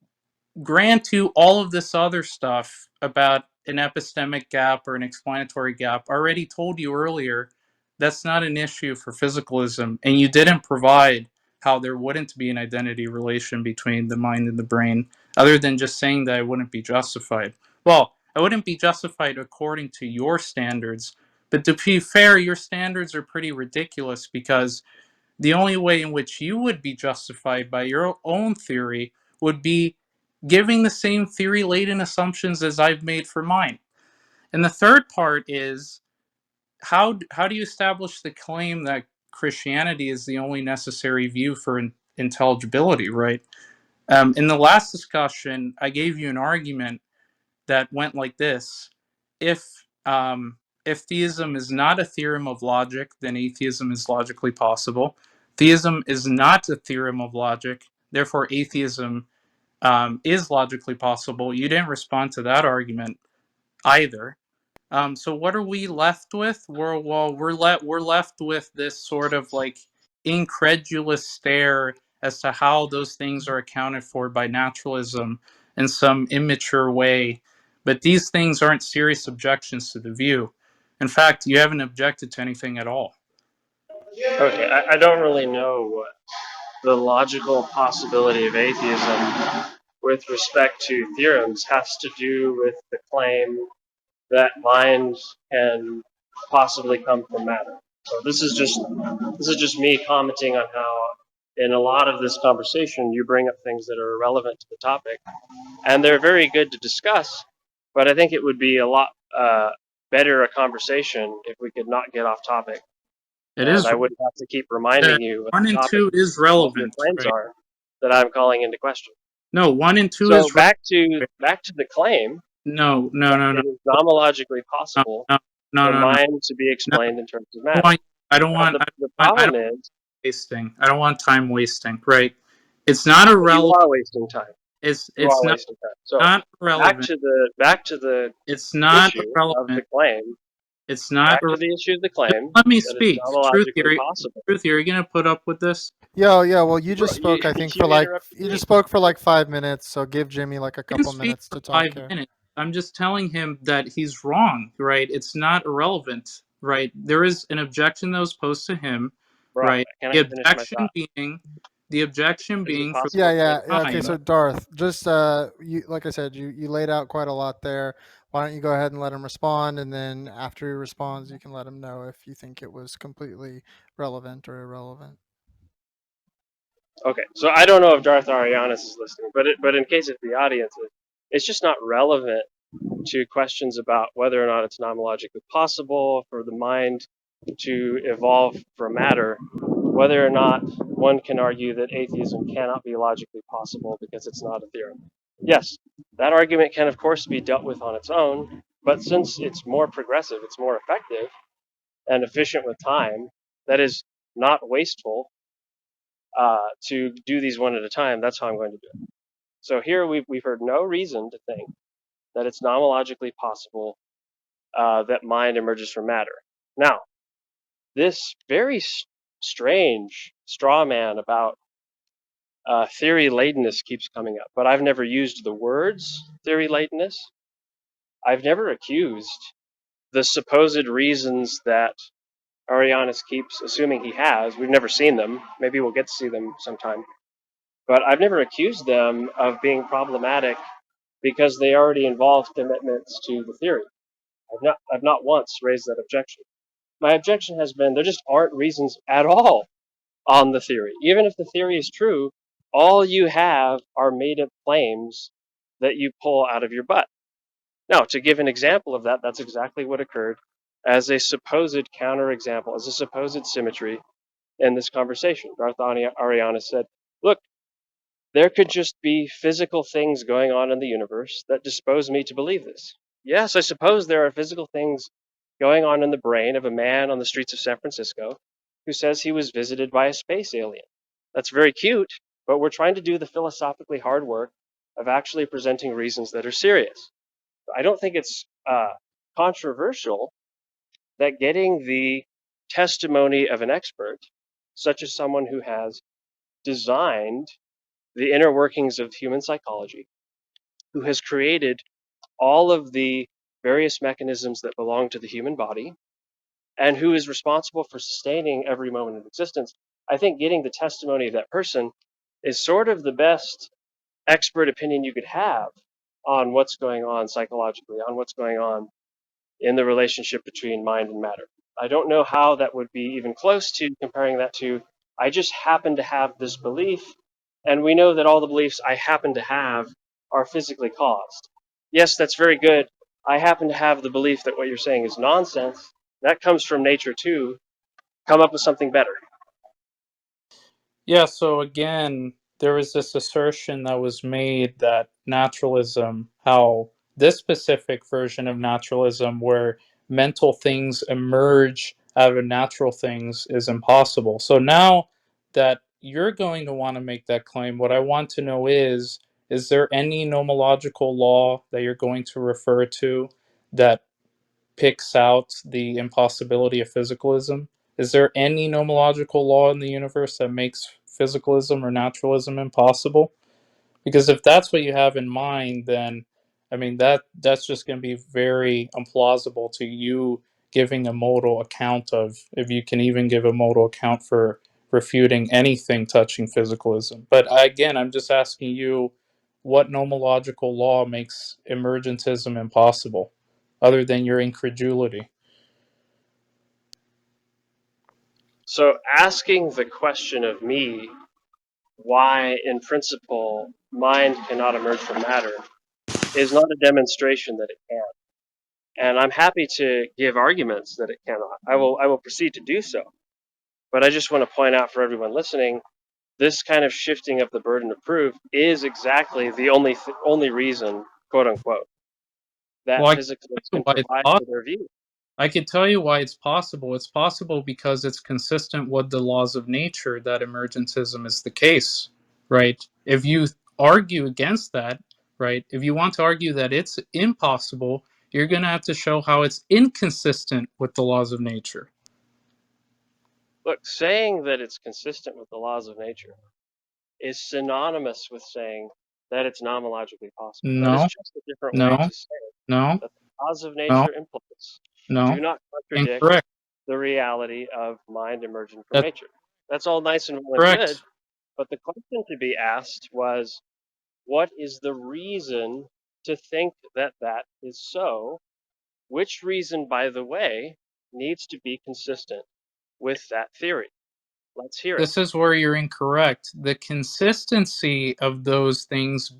grant you all of this other stuff about an epistemic gap or an explanatory gap. I already told you earlier that's not an issue for physicalism, and you didn't provide how there wouldn't be an identity relation between the mind and the brain, other than just saying that it wouldn't be justified. Well, it wouldn't be justified according to your standards, but to be fair, your standards are pretty ridiculous, because the only way in which you would be justified by your own theory would be giving the same theory laden assumptions as I've made for mine. And the third part is, how do you establish the claim that Christianity is the only necessary view for intelligibility, right? In the last discussion, I gave you an argument that went like this: if if theism is not a theorem of logic, then atheism is logically possible. Theism is not a theorem of logic, therefore atheism is logically possible. You didn't respond to that argument either. So what are we left with? We're left with this sort of like incredulous stare as to how those things are accounted for by naturalism in some immature way. But these things aren't serious objections to the view. In fact, you haven't objected to anything at all. Okay, I don't really know what the logical possibility of atheism with respect to theorems has to do with the claim that mind can possibly come from matter. So this is just me commenting on how in a lot of this conversation you bring up things that are irrelevant to the topic, and they're very good to discuss, but I think it would be a lot better a conversation if we could not get off topic, It and is I wouldn't have to keep reminding you what one the and topic two is of your relevant, claims right? are that I'm calling into question. No, 1 and 2 So is back to the claim no, no, that no, no, it is nomologically no, possible no, no, for no, no. mind to be No, explained in terms of I don't matter. want. I don't Now, want. the I problem don't is wasting. I don't want time wasting. Right? It's not you irrelevant. are wasting time. You It's are wasting time. So not irrelevant. back to the It's not issue of the irrelevant. claim. It's not. Back to the issue of the Just claim let me that it's speak. Truth nomologically theory. possible. Truth theory. Are you gonna put up with this? Yeah. Well, you Bro, just spoke. I think for you like interrupted you just me. spoke for like 5 minutes. So give Jimmy like a I didn't couple speak minutes for to talk 5 here. minutes. I'm just telling him that he's wrong. Right? It's not irrelevant. Right? There is an objection that was posed to him. Bro, Right? can I The finish my objection thought? being, the objection Is it being for possible Yeah, for me yeah, to yeah. finish Okay, my time. so thought? Darth, just you like I said, you laid out quite a lot there. Why don't you go ahead and let him respond, and then after he responds, you can let him know if you think it was completely relevant or irrelevant. Okay, so I don't know if Darth Arianus is listening, but in case of the audience, it's just not relevant to questions about whether or not it's nomologically possible for the mind to evolve from matter, whether or not one can argue that atheism cannot be logically possible because it's not a theorem. Yes, that argument can, of course, be dealt with on its own, but since it's more progressive, it's more effective and efficient with time, that is not wasteful to do these one at a time, that's how I'm going to do it. So here we've heard no reason to think that it's nomologically possible that mind emerges from matter. Now, this very strange straw man about theory latentness keeps coming up, but I've never used the words theory latentness. I've never accused the supposed reasons that Arianus keeps assuming he has. We've never seen them. Maybe we'll get to see them sometime. But I've never accused them of being problematic because they already involve commitments to the theory. I've not once raised that objection. My objection has been there just aren't reasons at all on the theory. Even if the theory is true, all you have are made up claims that you pull out of your butt. Now, to give an example of that, that's exactly what occurred as a supposed counterexample, as a supposed symmetry in this conversation. Darth Arianus said, look, there could just be physical things going on in the universe that dispose me to believe this. Yes, I suppose there are physical things going on in the brain of a man on the streets of San Francisco who says he was visited by a space alien. That's very cute, but we're trying to do the philosophically hard work of actually presenting reasons that are serious. I don't think it's controversial that getting the testimony of an expert, such as someone who has designed the inner workings of human psychology, who has created all of the various mechanisms that belong to the human body, and who is responsible for sustaining every moment of existence, I think getting the testimony of that person is sort of the best expert opinion you could have on what's going on psychologically, on what's going on in the relationship between mind and matter. I don't know how that would be even close to comparing that to, I just happen to have this belief, and we know that all the beliefs I happen to have are physically caused. Yes, that's very good. I happen to have the belief that what you're saying is nonsense. That comes from nature too. Come up with something better. Yeah, so again, there was this assertion that was made that naturalism, how this specific version of naturalism, where mental things emerge out of natural things, is impossible. So now that you're going to want to make that claim, what I want to know is there any nomological law that you're going to refer to that picks out the impossibility of physicalism? Is there any nomological law in the universe that makes physicalism or naturalism impossible? Because if that's what you have in mind, then I mean that's just going to be very implausible to you giving a modal account of, if you can even give a modal account for refuting anything touching physicalism. But again, I'm just asking you, what nomological law makes emergentism impossible, other than your incredulity? So, asking the question of me why, in principle, mind cannot emerge from matter is not a demonstration that it can. And I'm happy to give arguments that it cannot. I will proceed to do so. But I just want to point out for everyone listening, this kind of shifting of the burden of proof is exactly the only reason, quote unquote, Well, that I can physicists tell you can why it's provide possible. for their view. I can tell you why it's possible. It's possible because it's consistent with the laws of nature that emergentism is the case, right? If you argue against that, right, if you want to argue that it's impossible, you're going to have to show how it's inconsistent with the laws of nature. Look, saying that it's consistent with the laws of nature is synonymous with saying that it's nomologically possible. That is No, just a different way no, to say no, that the laws of no, nature implicits do no. not contradict Incorrect. the reality of mind emerging from That's nature. That's all nice and well and good, correct. but the question to be asked was, what is the reason to think that that is so? Which reason, by the way, needs to be consistent with that theory? Let's hear it. This is where you're incorrect. The consistency of those things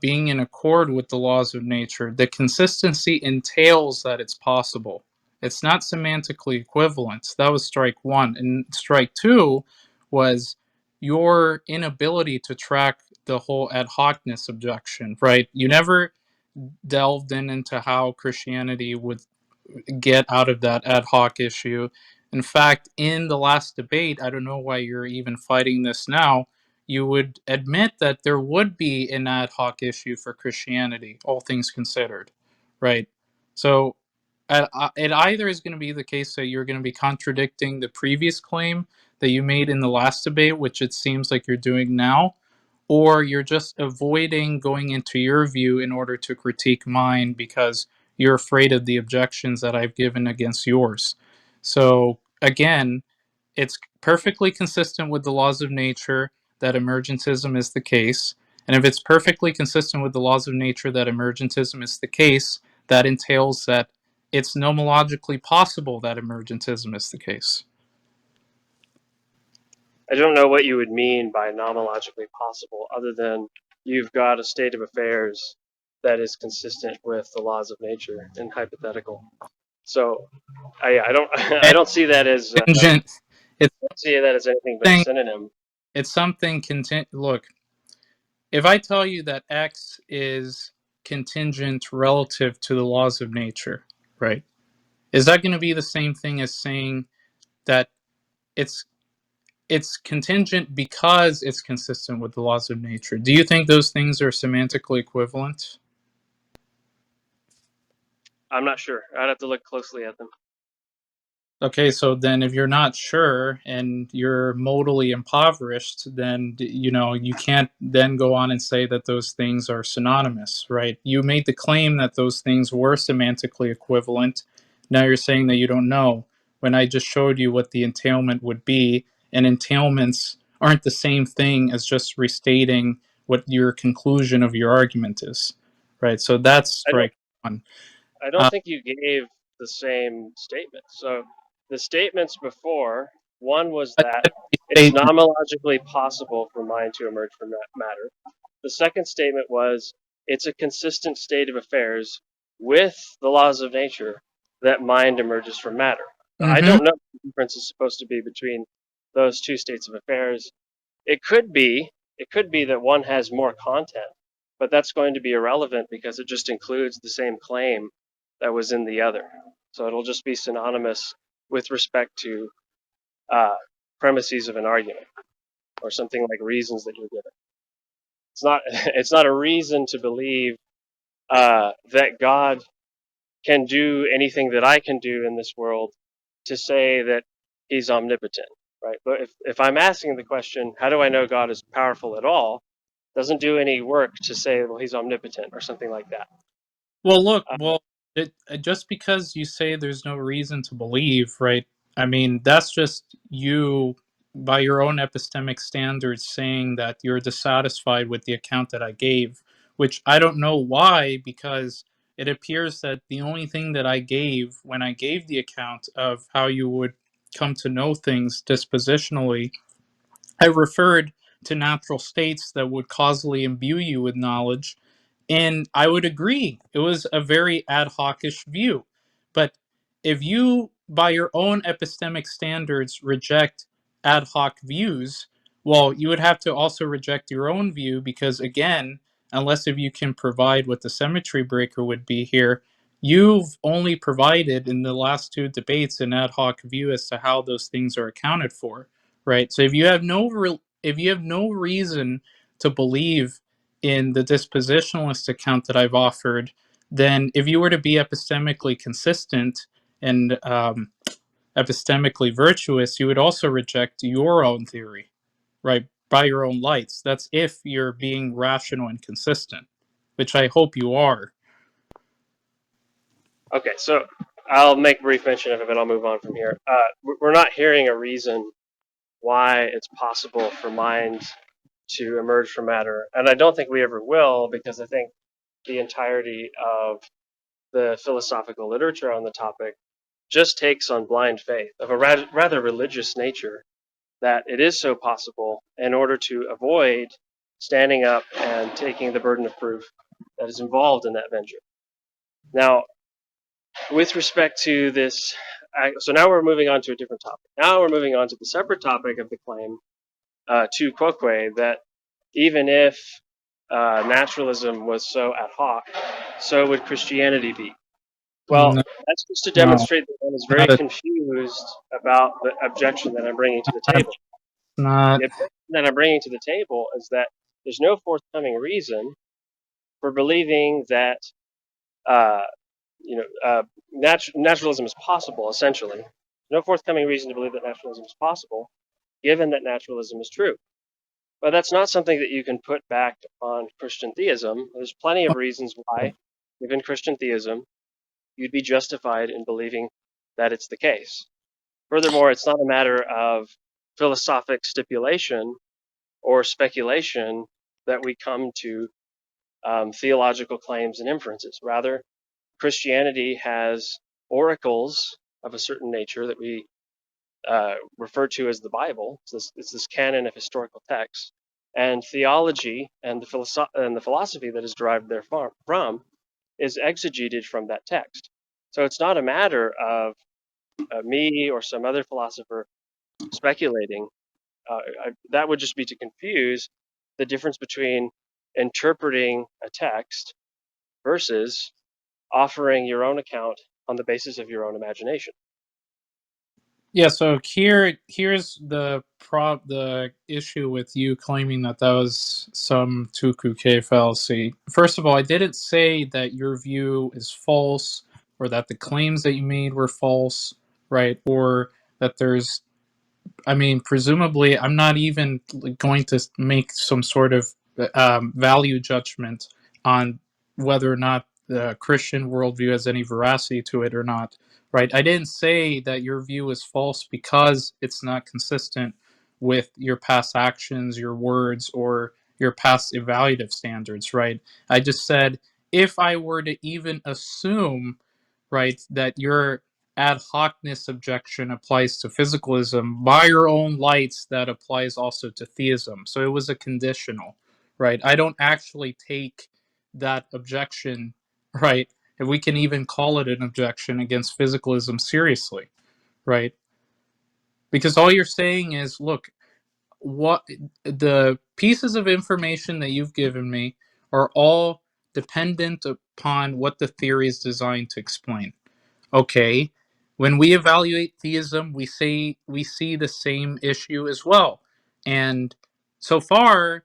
being in accord with the laws of nature, the consistency entails that it's possible. It's not semantically equivalent. That was strike one. And strike two was your inability to track the whole ad hocness objection, right? You never delved into how Christianity would get out of that ad hoc issue. In fact, in the last debate, I don't know why you're even fighting this now, you would admit that there would be an ad hoc issue for Christianity, all things considered, right? So it either is going to be the case that you're going to be contradicting the previous claim that you made in the last debate, which it seems like you're doing now, or you're just avoiding going into your view in order to critique mine because you're afraid of the objections that I've given against yours. So, again, it's perfectly consistent with the laws of nature that emergentism is the case. And if it's perfectly consistent with the laws of nature that emergentism is the case, that entails that it's nomologically possible that emergentism is the case. I don't know what you would mean by nomologically possible, other than you've got a state of affairs that is consistent with the laws of nature and hypothetical. So I don't I And don't see that as contingent, it's see that as anything but a something, synonym. it's something contingent. Look, if I tell you that X is contingent relative to the laws of nature, right? Is that going to be the same thing as saying that it's it's contingent because it's consistent with the laws of nature? Do you think those things are semantically equivalent? I'm not sure. I'd have to look closely at them. Okay, so then if you're not sure and you're modally impoverished, then you can't then go on and say that those things are synonymous, right? You made the claim that those things were semantically equivalent. Now you're saying that you don't know when I just showed you what the entailment would be, and entailments aren't the same thing as just restating what your conclusion of your argument is, right? So that's I don't strike one. I don't Uh, think you gave the same statement. So the statements before, one was that it's statement. nomologically possible for mind to emerge from matter. The second statement was it's a consistent state of affairs with the laws of nature that mind emerges from matter. Now, I Mm-hmm. don't know what the difference is supposed to be between those two states of affairs. It could be that one has more content, but that's going to be irrelevant because it just includes the same claim that was in the other. So it'll just be synonymous with respect to uh, premises of an argument or something like reasons that you're given. It's not it's not a reason to believe that God can do anything that I can do in this world to say that He's omnipotent, right? But if I'm asking the question, how do I know God is powerful at all? Doesn't do any work to say, well, He's omnipotent or something like that. Well, look, Uh, just because you say there's no reason to believe, right? I mean, that's just you, by your own epistemic standards, saying that you're dissatisfied with the account that I gave, which I don't know why, because it appears that the only thing that I gave when I gave the account of how you would come to know things dispositionally, I referred to natural states that would causally imbue you with knowledge, and I would agree, it was a very ad hocish view. But if you, by your own epistemic standards, reject ad hoc views, well, you would have to also reject your own view because, again, unless if you can provide what the symmetry breaker would be here, you've only provided in the last two debates an ad hoc view as to how those things are accounted for, right? So if you have no reason to believe in the dispositionalist account that I've offered, then if you were to be epistemically consistent and epistemically virtuous, you would also reject your own theory, right? By your own lights. That's if you're being rational and consistent, which I hope you are. okay, so I'll make brief mention of it, but I'll move on from here. We're not hearing a reason why it's possible for mind to emerge from matter, and I don't think we ever will, because I think the entirety of the philosophical literature on the topic just takes on blind faith of a rather religious nature that it is so possible in order to avoid standing up and taking the burden of proof that is involved in that venture. Now, with respect to this, so now we're moving on to a different topic. Now we're moving on to the separate topic of the claim to Quoque that even if naturalism was so ad hoc, so would Christianity be. Well, No, that's just to no, demonstrate that one is very not a, confused about the objection that I'm bringing to the not, table. not. The objection that I'm bringing to the table is that there's no forthcoming reason for believing that uh, naturalism is possible. Essentially, no forthcoming reason to believe that naturalism is possible, given that naturalism is true. But that's not something that you can put back on Christian theism. There's plenty of reasons why, given Christian theism, you'd be justified in believing that it's the case. Furthermore, it's not a matter of philosophic stipulation or speculation that we come to theological claims and inferences. Rather, Christianity has oracles of a certain nature that we refer to as the Bible. It's this canon of historical texts, and theology and the philosophy that is derived therefrom is exegeted from that text. So it's not a matter of me or some other philosopher speculating. That would just be to confuse the difference between interpreting a text versus offering your own account on the basis of your own imagination. Yeah, so here's the issue with you claiming that that was some Tuku fallacy. First of all, I didn't say that your view is false or that the claims that you made were false, right? Or that there's, I mean, presumably, I'm not even going to make some sort of value judgment on whether or not the Christian worldview has any veracity to it or not, right? I didn't say that your view is false because it's not consistent with your past actions, your words, or your past evaluative standards, right? I just said if I were to even assume, right, that your ad hocness objection applies to physicalism, by your own lights, that applies also to theism. So it was a conditional, right? I don't actually take that objection, right? If we can even call it an objection against physicalism seriously, right? Because all you're saying is, look, what the pieces of information that you've given me are all dependent upon what the theory is designed to explain. Okay, when we evaluate theism, we see the same issue as well. And so far,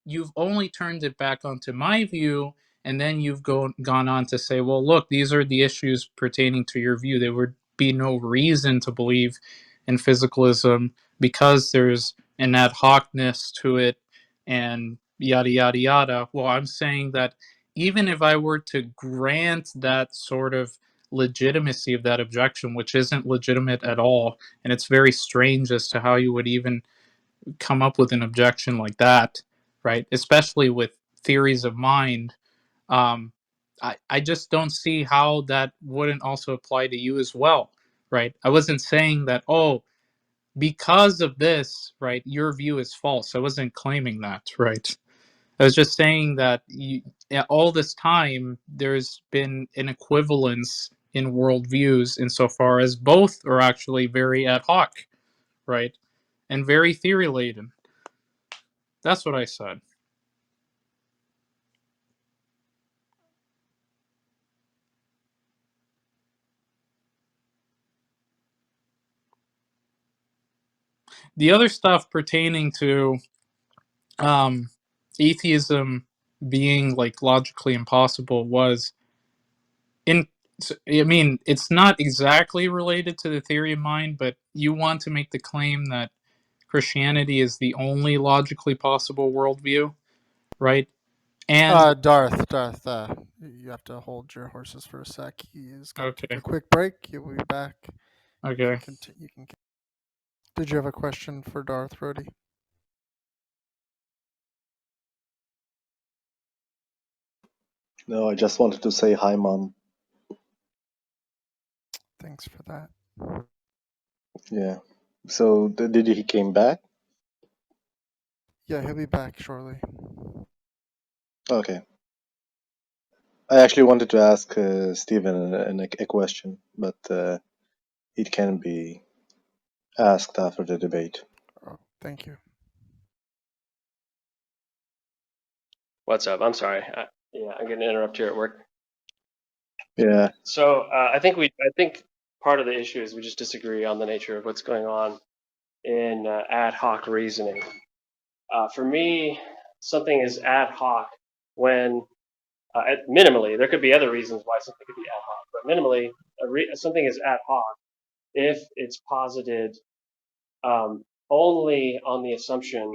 you've only turned it back onto my view, and then you've gone on to say, well, look, these are the issues pertaining to your view. There would be no reason to believe in physicalism because there's an ad hocness to it and yada, yada, yada. Well, I'm saying that even if I were to grant that sort of legitimacy of that objection, which isn't legitimate at all, and it's very strange as to how you would even come up with an objection like that, right? Especially with theories of mind. Um, I just don't see how that wouldn't also apply to you as well, right? I wasn't saying that, oh, because of this, right, your view is false. I wasn't claiming that, right? I was just saying that all this time there's been an equivalence in worldviews insofar as both are actually very ad hoc, right? And very theory laden. That's what I said. The other stuff pertaining to um, atheism being like logically impossible was in. I mean, it's not exactly related to the theory of mind, but you want to make the claim that Christianity is the only logically possible worldview, right? And Darth, you have to hold your horses for a sec. He is going to take a okay, quick break. He will be back. You okay. can continue. Did you have a question for Darth, Rhodey? No, I just wanted to say hi, Mom. Thanks for that. Yeah. So did he came back? Yeah, he'll be back shortly. Okay. I actually wanted to ask Stephen a question, but it can be asked after the debate. Oh, thank you. What's up? I'm sorry. I'm getting interrupted here at work. Yeah. So I think part of the issue is we just disagree on the nature of what's going on in ad hoc reasoning. For me, something is ad hoc when, minimally, there could be other reasons why something could be ad hoc, but minimally, something is ad hoc if it's posited only on the assumption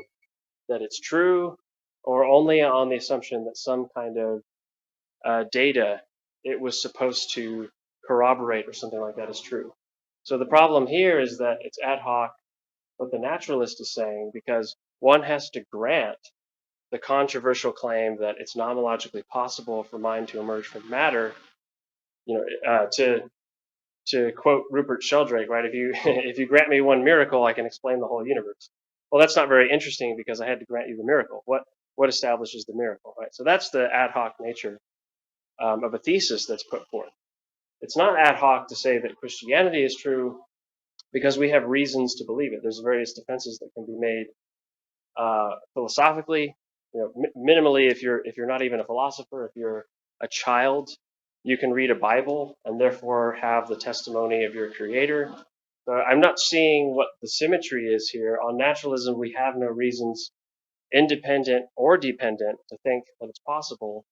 that it's true, or only on the assumption that some kind of data it was supposed to corroborate or something like that is true. So the problem here is that it's ad hoc what the naturalist is saying, because one has to grant the controversial claim that it's nomologically possible for mind to emerge from matter. To quote Rupert Sheldrake, right? If you if you grant me one miracle, I can explain the whole universe. Well, that's not very interesting because I had to grant you the miracle. What establishes the miracle, right? So that's the ad hoc nature of a thesis that's put forth. It's not ad hoc to say that Christianity is true because we have reasons to believe it. There's various defenses that can be made philosophically. Minimally, if you're not even a philosopher, if you're a child, you can read a Bible and therefore have the testimony of your Creator. So I'm not seeing what the symmetry is here. On naturalism, we have no reasons, independent or dependent, to think that it's possible.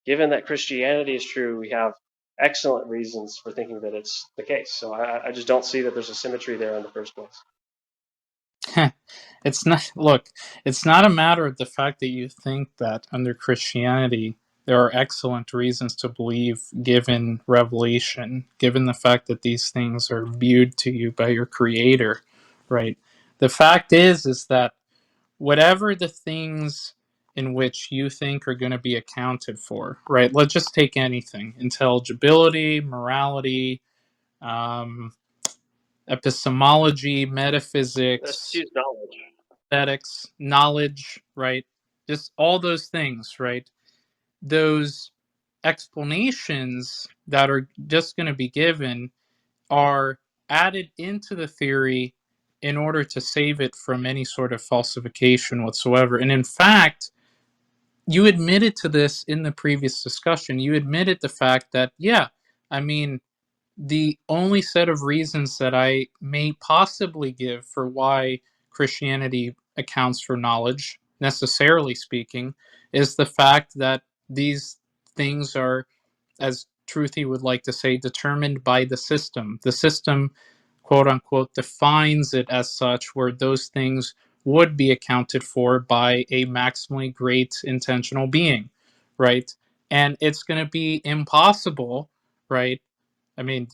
Given that Christianity is true, we have excellent reasons for thinking that it's the case. So I just don't see that there's a symmetry there in the first place. It's not, look, it's not a matter of the fact that you think that under Christianity there are excellent reasons to believe, given revelation, given the fact that these things are viewed to you by your Creator, right? The fact is that whatever the things in which you think are going to be accounted for, right? Let's just take anything: intelligibility, morality, um, epistemology, Let's metaphysics, use knowledge. aesthetics, knowledge, right? Just all those things, right? Those explanations that are just going to be given are added into the theory in order to save it from any sort of falsification whatsoever. And in fact, you admitted to this in the previous discussion. You admitted the fact that, yeah, I mean, the only set of reasons that I may possibly give for why Christianity accounts for knowledge, necessarily speaking, is the fact that these things are, as Truthy would like to say, determined by the system. The system, quote unquote, defines it as such, where those things would be accounted for by a maximally great intentional being, right? And it's going to be impossible, right? I mean,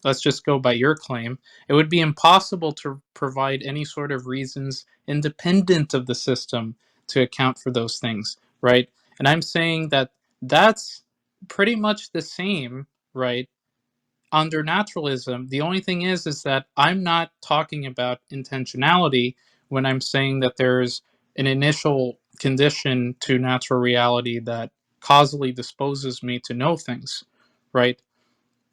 let's just go by your claim. It would be impossible to provide any sort of reasons independent of the system to account for those things, right? And I'm saying that that's pretty much the same, right? Under naturalism, the only thing is that I'm not talking about intentionality when I'm saying that there's an initial condition to natural reality that causally disposes me to know things, right?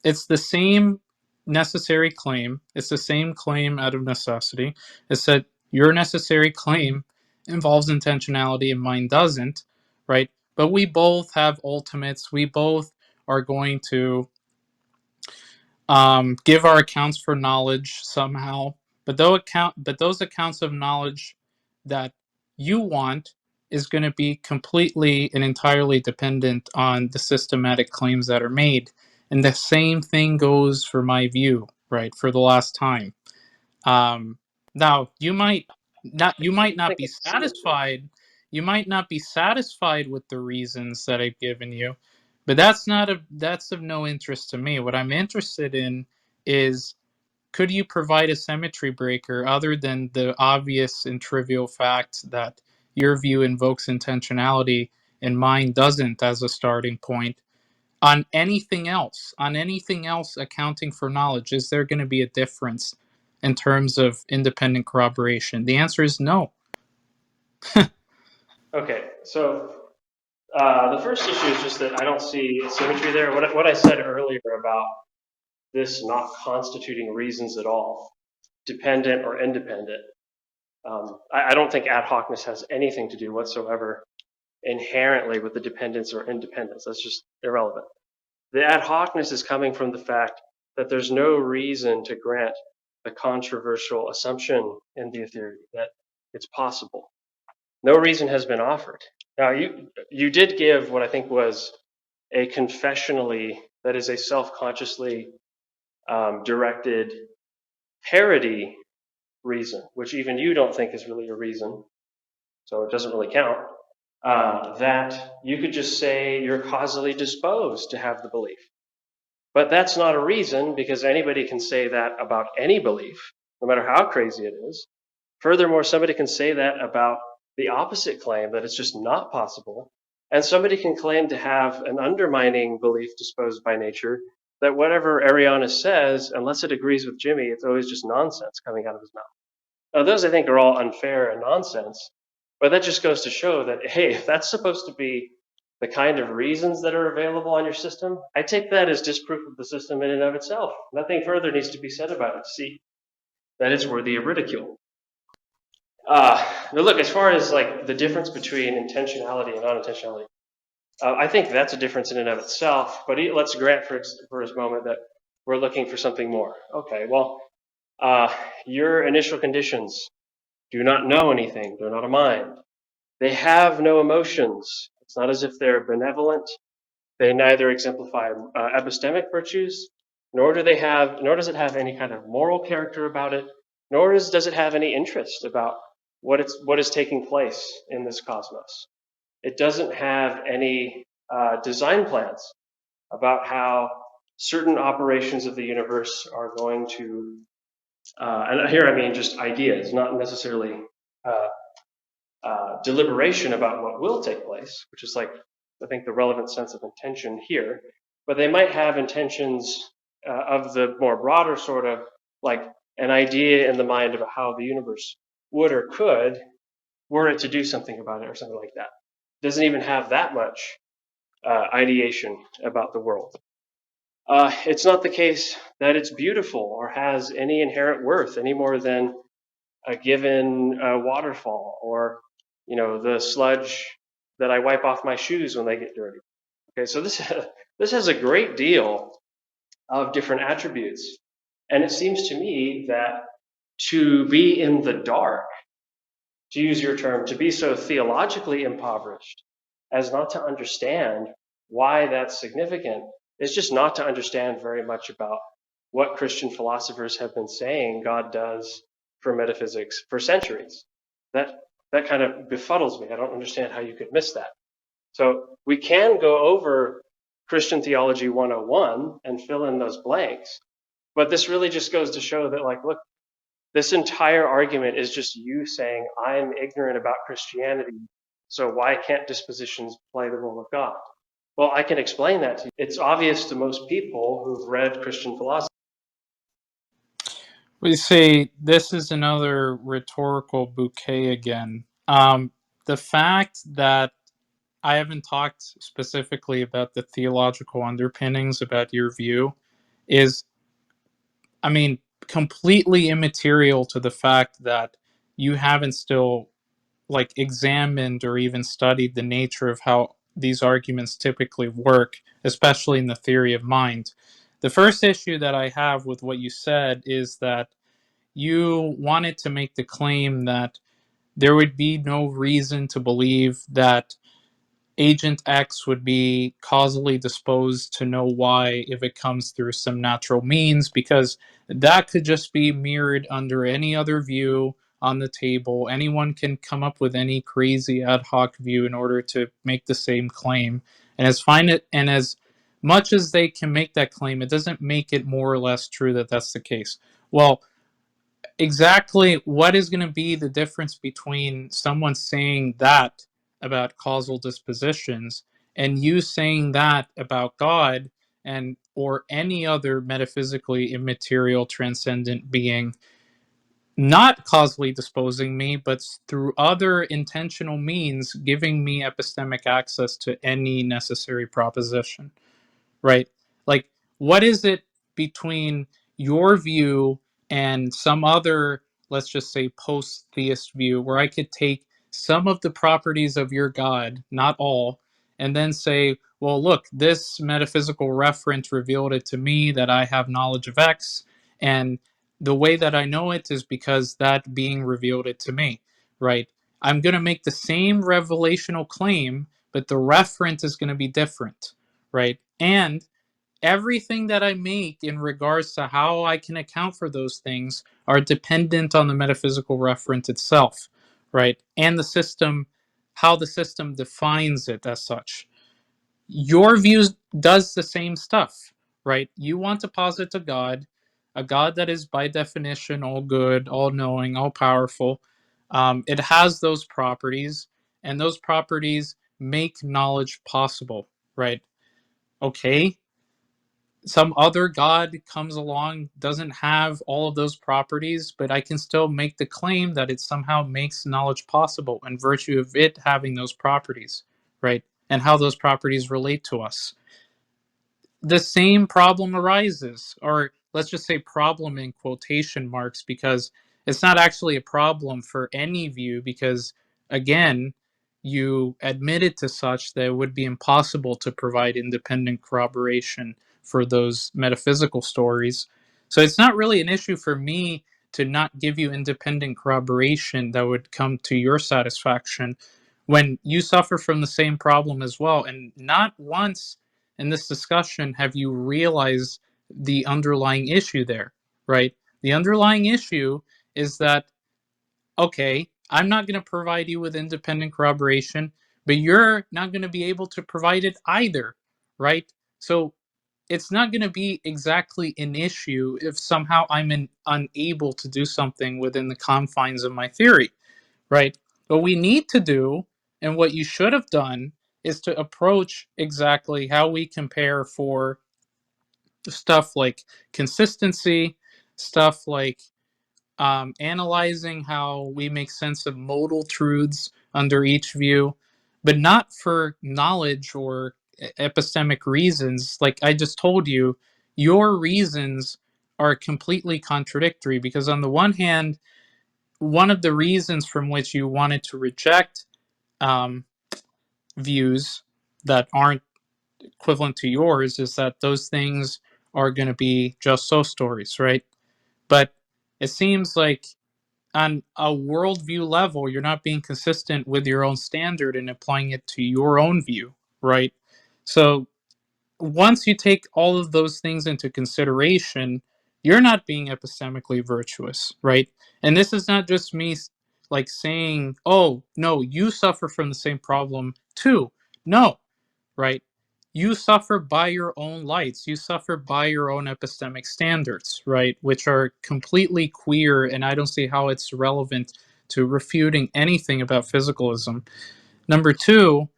It's the same necessary claim. It's the same claim out of necessity. It's that your necessary claim involves intentionality and mine doesn't, right? But we both have ultimates. We both are going to give our accounts for knowledge somehow. But those accounts of knowledge that you want is going to be completely and entirely dependent on the systematic claims that are made. And the same thing goes for my view, right? For the last time. Now you I might just not think be it's symmetry. satisfied. You might not be satisfied with the reasons that I've given you, but that's of no interest to me. What I'm interested in is, could you provide a symmetry breaker other than the obvious and trivial fact that your view invokes intentionality and mine doesn't as a starting point? On anything else accounting for knowledge, is there going to be a difference in terms of independent corroboration? The answer is no. Okay, so the first issue is just that I don't see a symmetry there. What I said earlier about this not constituting reasons at all, dependent or independent, I don't think ad hocness has anything to do whatsoever inherently with the dependence or independence. That's just irrelevant. The ad hocness is coming from the fact that there's no reason to grant the controversial assumption in the theory that it's possible. No reason has been offered. Now, you did give what I think was a confessionally, that is a self-consciously directed parody reason, which even you don't think is really a reason, so it doesn't really count, that you could just say you're causally disposed to have the belief. But that's not a reason, because anybody can say that about any belief, no matter how crazy it is. Furthermore, somebody can say that about the opposite claim, that it's just not possible. And somebody can claim to have an undermining belief disposed by nature, that whatever Arianus says, unless it agrees with Jimmy, it's always just nonsense coming out of his mouth. Now, those I think are all unfair and nonsense, but that just goes to show that, hey, if that's supposed to be the kind of reasons that are available on your system, I take that as disproof of the system in and of itself. Nothing further needs to be said about it to see that it's worthy of ridicule. Now look, as far as like the difference between intentionality and non-intentionality, I think that's a difference in and of itself, but let's grant for a moment that we're looking for something more. Okay, well, your initial conditions do not know anything. They're not a mind. They have no emotions. It's not as if they're benevolent. They neither exemplify epistemic virtues, nor does it have any kind of moral character about it, nor does it have any interest about what is taking place in this cosmos. It doesn't have any design plans about how certain operations of the universe are going to, and here I mean just ideas, not necessarily deliberation about what will take place, which is like, I think, the relevant sense of intention here. But they might have intentions of the more broader sort of like an idea in the mind about how the universe would or could were it to do something about it or something like that. It doesn't even have that much ideation about the world. It's not the case that it's beautiful or has any inherent worth any more than a given waterfall or the sludge that I wipe off my shoes when they get dirty. Okay, so this has a great deal of different attributes, and it seems to me that to be in the dark, to use your term, to be so theologically impoverished as not to understand why that's significant is just not to understand very much about what Christian philosophers have been saying God does for metaphysics for centuries. That kind of befuddles me. I don't understand how you could miss that. So we can go over Christian Theology 101 and fill in those blanks, but this really just goes to show that, like, look, this entire argument is just you saying, I'm ignorant about Christianity, so why can't dispositions play the role of God? Well, I can explain that to you. It's obvious to most people who've read Christian philosophy. We see this is another rhetorical bouquet again. The fact that I haven't talked specifically about the theological underpinnings about your view is, I mean, completely immaterial to the fact that you haven't still like examined or even studied the nature of how these arguments typically work, especially in the theory of mind. The first issue that I have with what you said is that you wanted to make the claim that there would be no reason to believe that Agent X would be causally disposed to know Y if it comes through some natural means, because that could just be mirrored under any other view on the table. Anyone can come up with any crazy ad hoc view in order to make the same claim. And as much as they can make that claim, it doesn't make it more or less true that that's the case. Well, exactly what is going to be the difference between someone saying that about causal dispositions and you saying that about God and or any other metaphysically immaterial transcendent being not causally disposing me, but through other intentional means giving me epistemic access to any necessary proposition, right? Like, what is it between your view and some other, let's just say, post-theist view, where I could take some of the properties of your God, not all, and then say, well, look, this metaphysical reference revealed it to me that I have knowledge of X, and the way that I know it is because that being revealed it to me, right? I'm going to make the same revelational claim, but the reference is going to be different, right? And everything that I make in regards to how I can account for those things are dependent on the metaphysical reference itself, right? And the system, how the system defines it as such. Your view does the same stuff, right? You want to posit a God that is by definition all good, all knowing, all powerful. It has those properties, and those properties make knowledge possible, right? Okay, some other god comes along, doesn't have all of those properties, but I can still make the claim that it somehow makes knowledge possible in virtue of it having those properties, right? And how those properties relate to us. The same problem arises, or let's just say problem in quotation marks, because it's not actually a problem for any view, because again, you admitted to such that it would be impossible to provide independent corroboration for those metaphysical stories. So it's not really an issue for me to not give you independent corroboration that would come to your satisfaction when you suffer from the same problem as well. And not once in this discussion have you realized the underlying issue there, right? The underlying issue is that, okay, I'm not going to provide you with independent corroboration, but you're not going to be able to provide it either, right? So it's not going to be exactly an issue if somehow unable to do something within the confines of my theory, right? What we need to do, and what you should have done, is to approach exactly how we compare for stuff like consistency, stuff like analyzing how we make sense of modal truths under each view, but not for knowledge or epistemic reasons. Like I just told you, your reasons are completely contradictory, because on the one hand, one of the reasons from which you wanted to reject um, views that aren't equivalent to yours is that those things are going to be just so stories, right? But it seems like on a worldview level, you're not being consistent with your own standard and applying it to your own view, right? So once you take all of those things into consideration, you're not being epistemically virtuous, right? And this is not just me like saying, oh, no, you suffer from the same problem too. No, right? You suffer by your own lights. You suffer by your own epistemic standards, right? Which are completely queer, and I don't see how it's relevant to refuting anything about physicalism. Number two,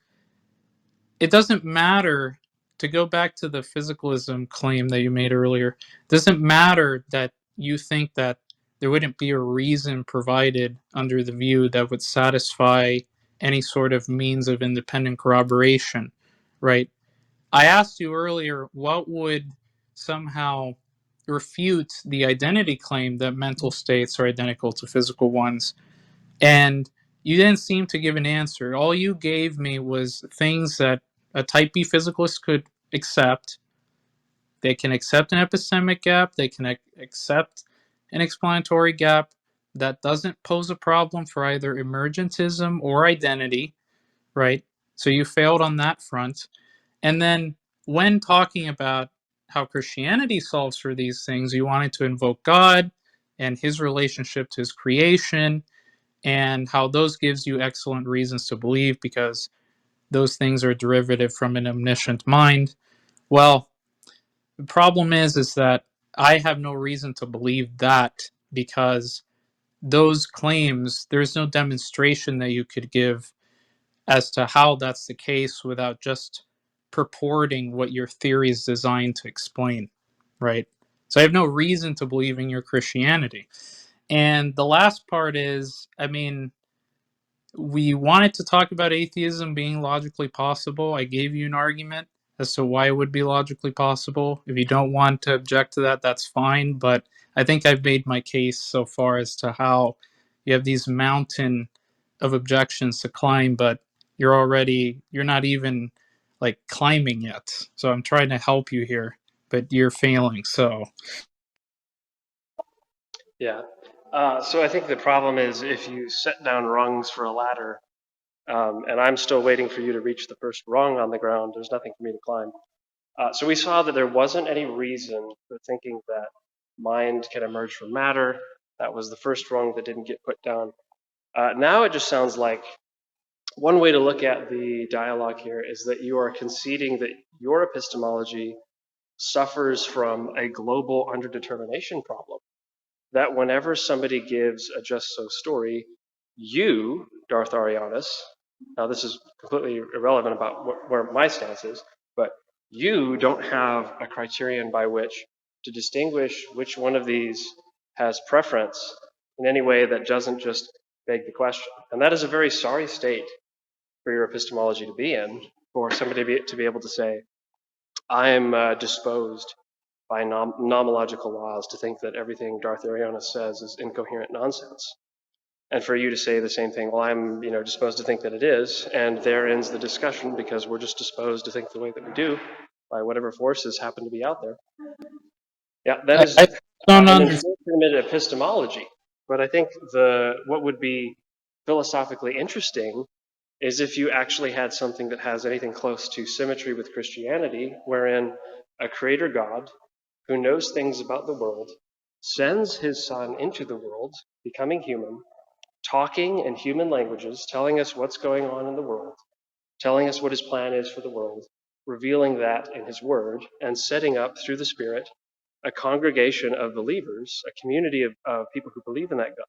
it doesn't matter, to go back to the physicalism claim that you made earlier, it doesn't matter that you think that there wouldn't be a reason provided under the view that would satisfy any sort of means of independent corroboration, right? I asked you earlier what would somehow refute the identity claim that mental states are identical to physical ones. And you didn't seem to give an answer. All you gave me was things that a type B physicalist could accept. They can accept an epistemic gap, they can accept an explanatory gap that doesn't pose a problem for either emergentism or identity, right? So you failed on that front. And then when talking about how Christianity solves for these things, you wanted to invoke God and his relationship to his creation, and how those gives you excellent reasons to believe because those things are derivative from an omniscient mind. Well, the problem is that I have no reason to believe that, because those claims, there's no demonstration that you could give as to how that's the case without just purporting what your theory is designed to explain, right? So I have no reason to believe in your Christianity. And the last part is, I mean, we wanted to talk about atheism being logically possible. I gave you an argument as to why it would be logically possible. If you don't want to object to that, that's fine. But I think I've made my case so far as to how you have these mountain of objections to climb, but you're not even like climbing yet. So I'm trying to help you here, but you're failing. So Yeah. So I think the problem is if you set down rungs for a ladder, and I'm still waiting for you to reach the first rung on the ground, there's nothing for me to climb. So we saw that there wasn't any reason for thinking that mind can emerge from matter. That was the first rung that didn't get put down. Now it just sounds like one way to look at the dialogue here is that you are conceding that your epistemology suffers from a global underdetermination problem. That whenever somebody gives a just so story, you, Darth Arianus, now this is completely irrelevant about where my stance is, but you don't have a criterion by which to distinguish which one of these has preference in any way that doesn't just beg the question. And that is a very sorry state for your epistemology to be in, for somebody to be able to say, I am disposed by nomological laws to think that everything Darth Arianus says is incoherent nonsense. And for you to say the same thing, well, I'm disposed to think that it is, and there ends the discussion because we're just disposed to think the way that we do by whatever forces happen to be out there. Yeah, that is I don't an understand. unfortunate epistemology. But I think what would be philosophically interesting is if you actually had something that has anything close to symmetry with Christianity, wherein a creator God who knows things about the world sends his son into the world, becoming human, talking in human languages, telling us what's going on in the world, telling us what his plan is for the world, revealing that in his word, and setting up through the Spirit a congregation of believers, a community of people who believe in that God,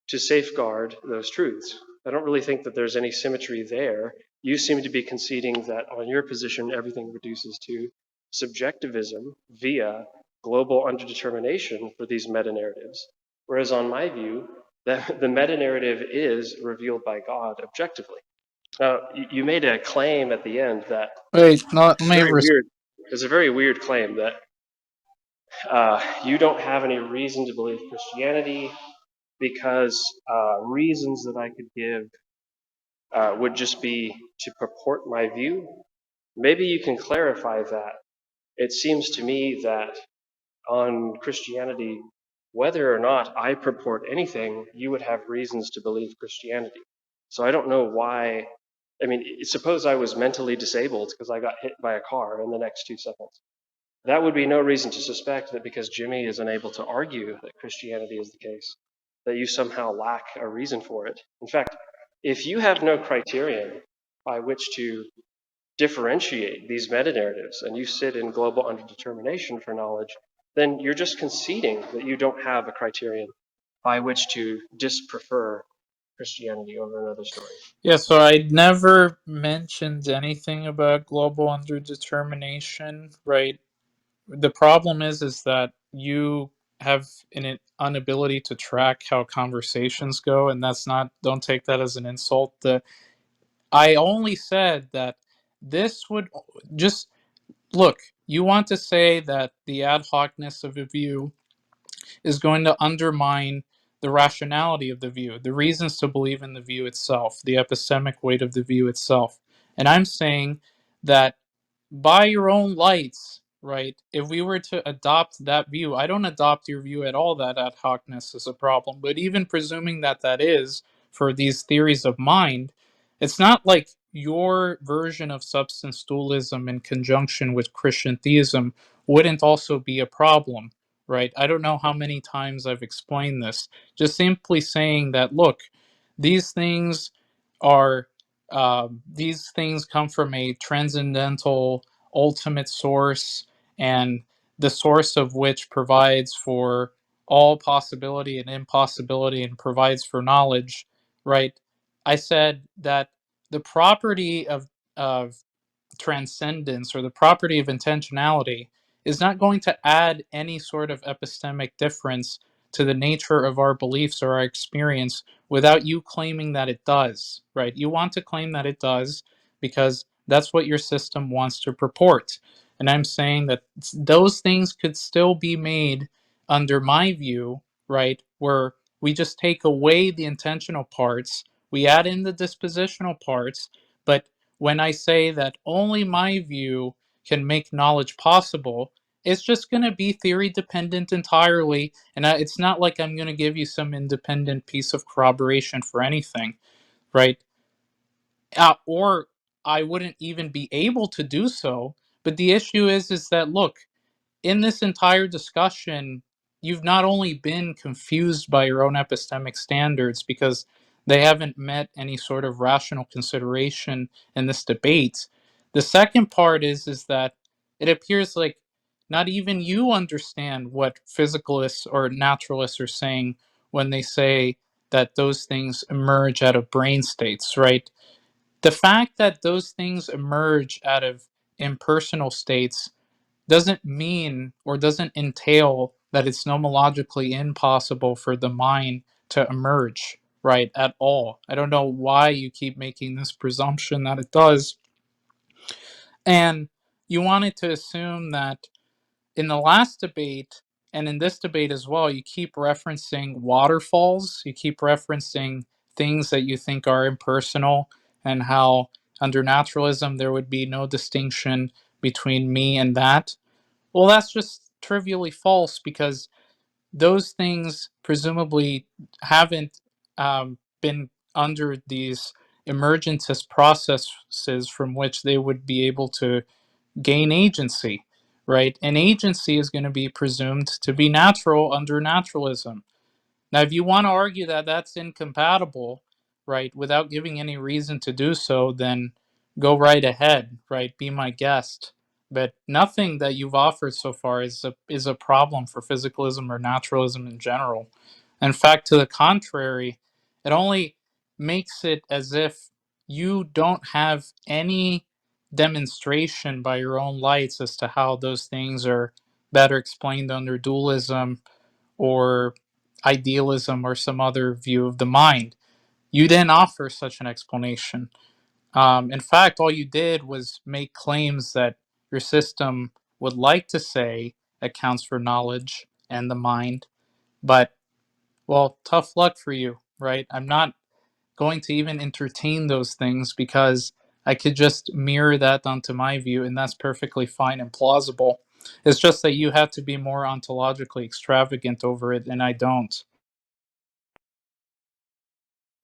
to safeguard those truths. I don't really think that there's any symmetry there. You seem to be conceding that on your position, everything reduces to subjectivism via global underdetermination for these meta narratives. Whereas on my view, the meta narrative is revealed by God objectively. Now, you made a claim at the end that Wait, not it's may very weird. It's a very weird claim that you don't have any reason to believe Christianity because reasons that I could give would just be to purport my view. Maybe you can clarify that. It seems to me that on Christianity, whether or not I purport anything, you would have reasons to believe Christianity. So I don't know why. I mean, suppose I was mentally disabled because I got hit by a car in the next 2 seconds. That would be no reason to suspect that because Jimmy is unable to argue that Christianity is the case, that you somehow lack a reason for it. In fact, if you have no criterion by which to differentiate these meta narratives and you sit in global underdetermination for knowledge, then you're just conceding that you don't have a criterion by which to disprefer Christianity over another story. Yeah, so I never mentioned anything about global underdetermination, right? The problem is that you have an inability to track how conversations go, and that's not. Don't take that as an insult. I only said that this would just look. You want to say that the ad hocness of a view is going to undermine the rationality of the view, the reasons to believe in the view itself, the epistemic weight of the view itself. And I'm saying that by your own lights, right? If we were to adopt that view, I don't adopt your view at all that ad hocness is a problem, but even presuming that that is for these theories of mind, it's not like your version of substance dualism in conjunction with Christian theism wouldn't also be a problem, right? I don't know how many times I've explained this. Just simply saying that, look, these things are these things come from a transcendental ultimate source, and the source of which provides for all possibility and impossibility and provides for knowledge, right? I said that the property of transcendence or the property of intentionality is not going to add any sort of epistemic difference to the nature of our beliefs or our experience without you claiming that it does, right? You want to claim that it does because that's what your system wants to purport. And I'm saying that those things could still be made under my view, right? Where we just take away the intentional parts, We add in the dispositional parts, but when I say that only my view can make knowledge possible, it's just going to be theory dependent entirely. And it's not like I'm going to give you some independent piece of corroboration for anything, right? Or I wouldn't even be able to do so. But the issue is that, look, in this entire discussion, you've not only been confused by your own epistemic standards because they haven't met any sort of rational consideration in this debate. The second part is that it appears like not even you understand what physicalists or naturalists are saying when they say that those things emerge out of brain states, right? The fact that those things emerge out of impersonal states doesn't mean or doesn't entail that it's nomologically impossible for the mind to emerge, right, at all. I don't know why you keep making this presumption that it does. And you wanted to assume that in the last debate and in this debate as well, you keep referencing waterfalls, you keep referencing things that you think are impersonal, and how under naturalism there would be no distinction between me and that. Well, that's just trivially false because those things presumably haven't been under these emergentist processes from which they would be able to gain agency, right? And agency is going to be presumed to be natural under naturalism. Now, if you want to argue that that's incompatible, right, without giving any reason to do so, then go right ahead, right? Be my guest. But nothing that you've offered so far is a problem for physicalism or naturalism in general. In fact, to the contrary, it only makes it as if you don't have any demonstration by your own lights as to how those things are better explained under dualism or idealism or some other view of the mind. You didn't offer such an explanation. In fact, all you did was make claims that your system would like to say accounts for knowledge and the mind, but, well, tough luck for you, right? I'm not going to even entertain those things because I could just mirror that onto my view, and that's perfectly fine and plausible. It's just that you have to be more ontologically extravagant over it, and I don't.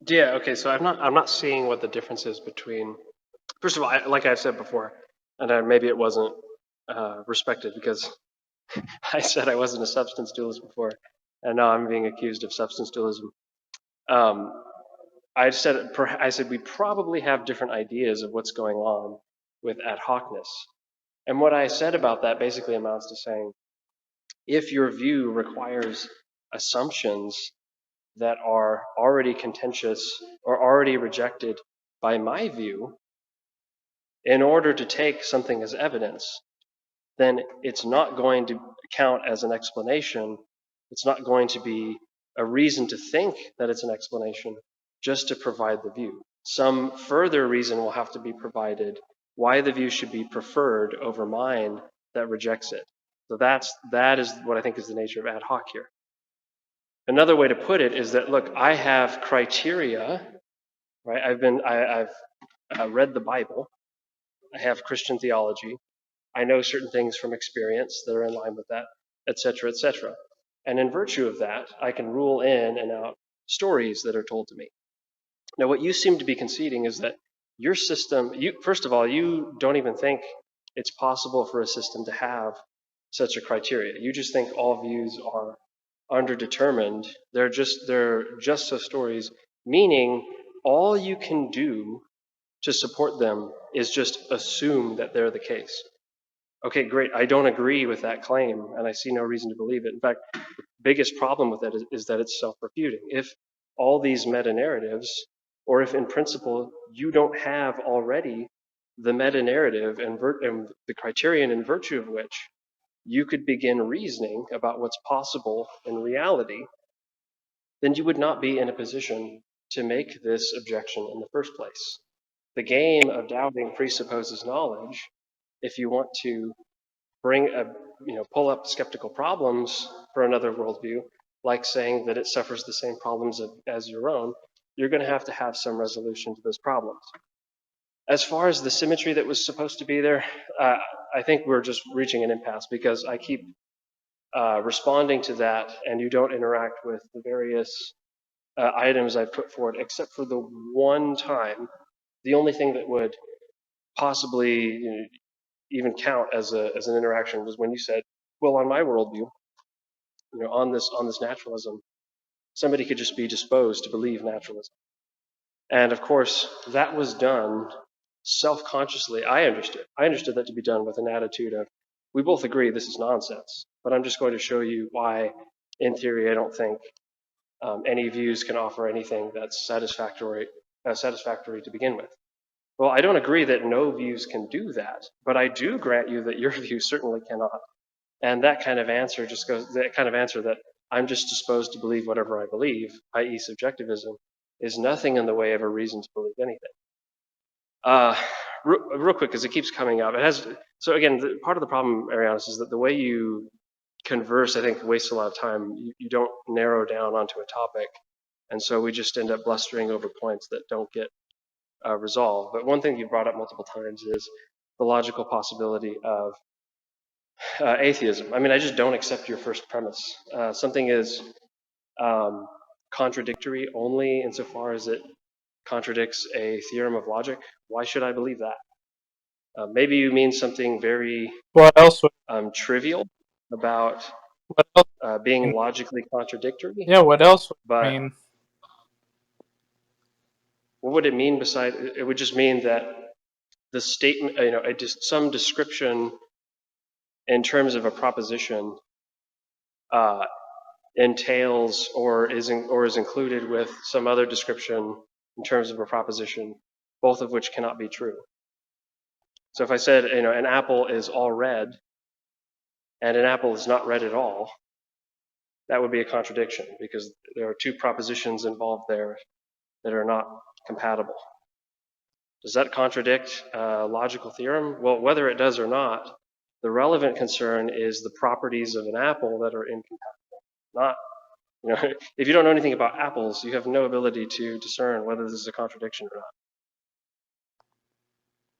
Yeah. Okay. So I'm not seeing what the difference is between. First of all, like I've said before, and maybe it wasn't respected because I said I wasn't a substance dualist before, and now I'm being accused of substance dualism. Um, I said we probably have different ideas of what's going on with ad hocness, and what I said about that basically amounts to saying if your view requires assumptions that are already contentious or already rejected by my view in order to take something as evidence, then it's not going to count as an explanation. It's not going to be a reason to think that it's an explanation just to provide the view. Some further reason will have to be provided why the view should be preferred over mine that rejects it. So that is what I think is the nature of ad hoc here. Another way to put it is that, look, I have criteria, right? I've read the Bible. I have Christian theology. I know certain things from experience that are in line with that, et cetera, et cetera. And in virtue of that, I can rule in and out stories that are told to me. Now, what you seem to be conceding is that your system, first of all, you don't even think it's possible for a system to have such a criteria. You just think all views are underdetermined. They're just so stories, meaning all you can do to support them is just assume that they're the case. Okay, great. I don't agree with that claim, and I see no reason to believe it. In fact, the biggest problem with it is that it's self-refuting. If all these meta-narratives, or if in principle you don't have already the meta-narrative and the criterion in virtue of which you could begin reasoning about what's possible in reality, then you would not be in a position to make this objection in the first place. The game of doubting presupposes knowledge. If you want to pull up skeptical problems for another worldview, like saying that it suffers the same problems as your own, you're going to have some resolution to those problems. As far as the symmetry that was supposed to be there, I think we're just reaching an impasse because I keep responding to that, and you don't interact with the various items I put forward, except for the one time. The only thing that would possibly even count as an interaction was when you said, "Well, on my worldview, on this naturalism, somebody could just be disposed to believe naturalism." And of course, that was done self-consciously. I understood that to be done with an attitude of, we both agree this is nonsense, but I'm just going to show you why, in theory, I don't think any views can offer anything that's satisfactory to begin with. Well, I don't agree that no views can do that, but I do grant you that your view certainly cannot. And that kind of answer that I'm just disposed to believe whatever I believe, i.e. subjectivism, is nothing in the way of a reason to believe anything. Real quick, because it keeps coming up. So again, part of the problem, Arianus, is that the way you converse, I think, wastes a lot of time. You don't narrow down onto a topic, and so we just end up blustering over points that don't get resolved. But one thing you brought up multiple times is the logical possibility of atheism. I mean, I just don't accept your first premise. Something is contradictory only insofar as it contradicts a theorem of logic. Why should I believe that? Maybe you mean something very What else would trivial about what else being mean? logically contradictory, Yeah, what else would it but mean? what would it mean beside? It would just mean that the statement, some description in terms of a proposition entails or is included with some other description in terms of a proposition, both of which cannot be true. So if I said, an apple is all red and an apple is not red at all, that would be a contradiction because there are two propositions involved there that are not compatible. Does that contradict a logical theorem? Well, whether it does or not, the relevant concern is the properties of an apple that are incompatible. Not, if you don't know anything about apples, you have no ability to discern whether this is a contradiction or not.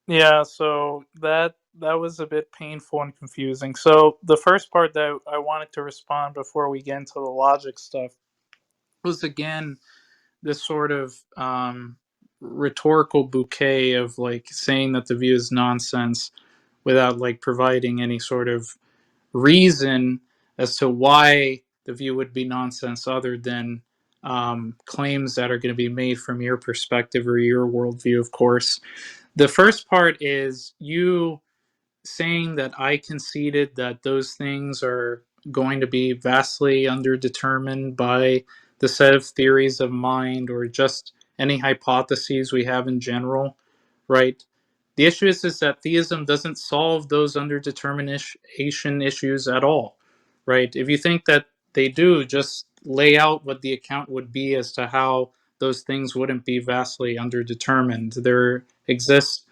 Yeah, so that was a bit painful and confusing. So the first part that I wanted to respond before we get into the logic stuff was again this sort of rhetorical bouquet of like saying that the view is nonsense without like providing any sort of reason as to why the view would be nonsense other than claims that are going to be made from your perspective or your worldview, of course. The first part is you saying that I conceded that those things are going to be vastly underdetermined by the set of theories of mind or just any hypotheses we have in general, right? The issue is that theism doesn't solve those underdetermination issues at all, right? If you think that they do, just lay out what the account would be as to how those things wouldn't be vastly underdetermined. There exists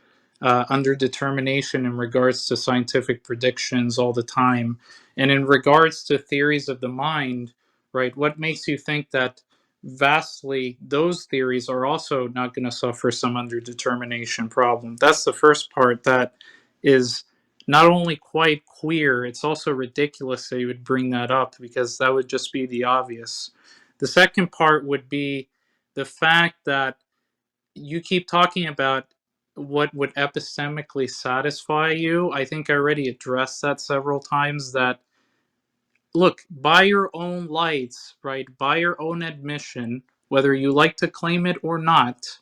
underdetermination in regards to scientific predictions all the time. And in regards to theories of the mind, right, what makes you think that vastly those theories are also not going to suffer some underdetermination problem? That's the first part that is not only quite queer, it's also ridiculous that you would bring that up because that would just be the obvious. The second part would be the fact that you keep talking about what would epistemically satisfy you. I think I already addressed that several times that look, by your own lights, right, by your own admission, whether you like to claim it or not,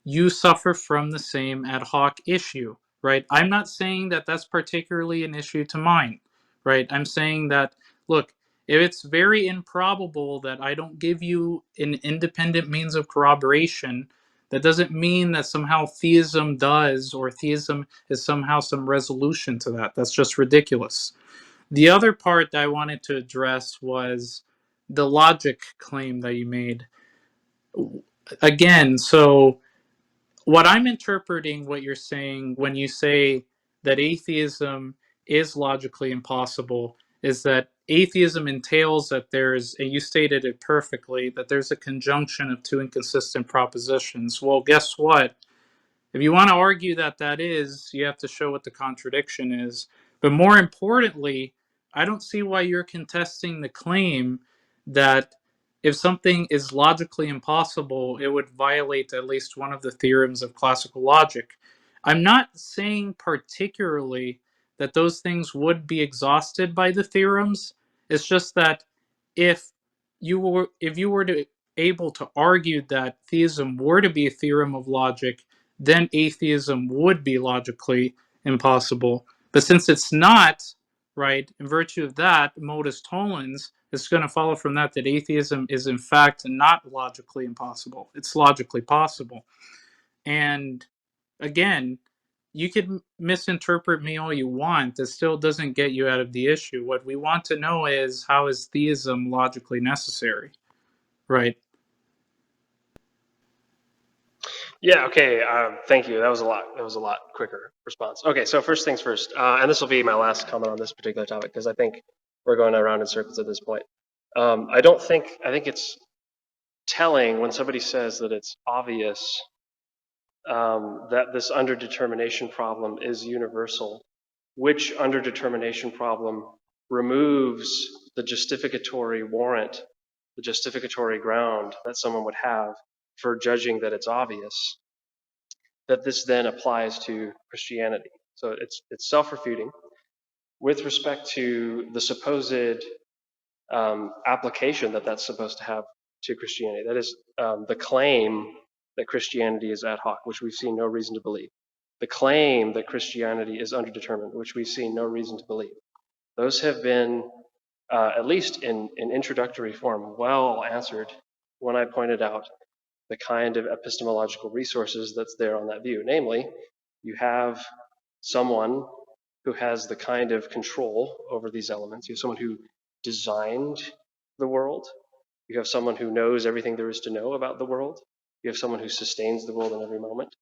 you suffer from the same ad hoc issue, right? I'm not saying that that's particularly an issue to mine, right? I'm saying that, look, if it's very improbable that I don't give you an independent means of corroboration, that doesn't mean that somehow theism does or theism is somehow some resolution to that. That's just ridiculous. The other part that I wanted to address was the logic claim that you made. Again, so what I'm interpreting what you're saying when you say that atheism is logically impossible is that atheism entails that there's, and you stated it perfectly, that there's a conjunction of two inconsistent propositions. Well, guess what? If you want to argue that that is, you have to show what the contradiction is. But more importantly, I don't see why you're contesting the claim that if something is logically impossible, it would violate at least one of the theorems of classical logic. I'm not saying particularly that those things would be exhausted by the theorems. It's just that if you were to able to argue that theism were to be a theorem of logic, then atheism would be logically impossible. But since it's not, right, in virtue of that, modus tollens, it's going to follow from that that atheism is in fact not logically impossible. It's logically possible. And again, you could misinterpret me all you want. That still doesn't get you out of the issue. What we want to know is, how is theism logically necessary, right? Yeah. Okay. Thank you. That was a lot. That was a lot quicker response. Okay. So first things first, and this will be my last comment on this particular topic because I think we're going around in circles at this point. I don't think. I think it's telling when somebody says that it's obvious that this underdetermination problem is universal, which underdetermination problem removes the justificatory warrant, the justificatory ground that someone would have for judging that it's obvious, that this then applies to Christianity. So it's self-refuting with respect to the supposed application that that's supposed to have to Christianity. That is the claim that Christianity is ad hoc, which we've seen no reason to believe. The claim that Christianity is underdetermined, which we've seen no reason to believe. Those have been, at least in introductory form, well answered when I pointed out the kind of epistemological resources that's there on that view. Namely, you have someone who has the kind of control over these elements. You have someone who designed the world. You have someone who knows everything there is to know about the world. You have someone who sustains the world in every moment.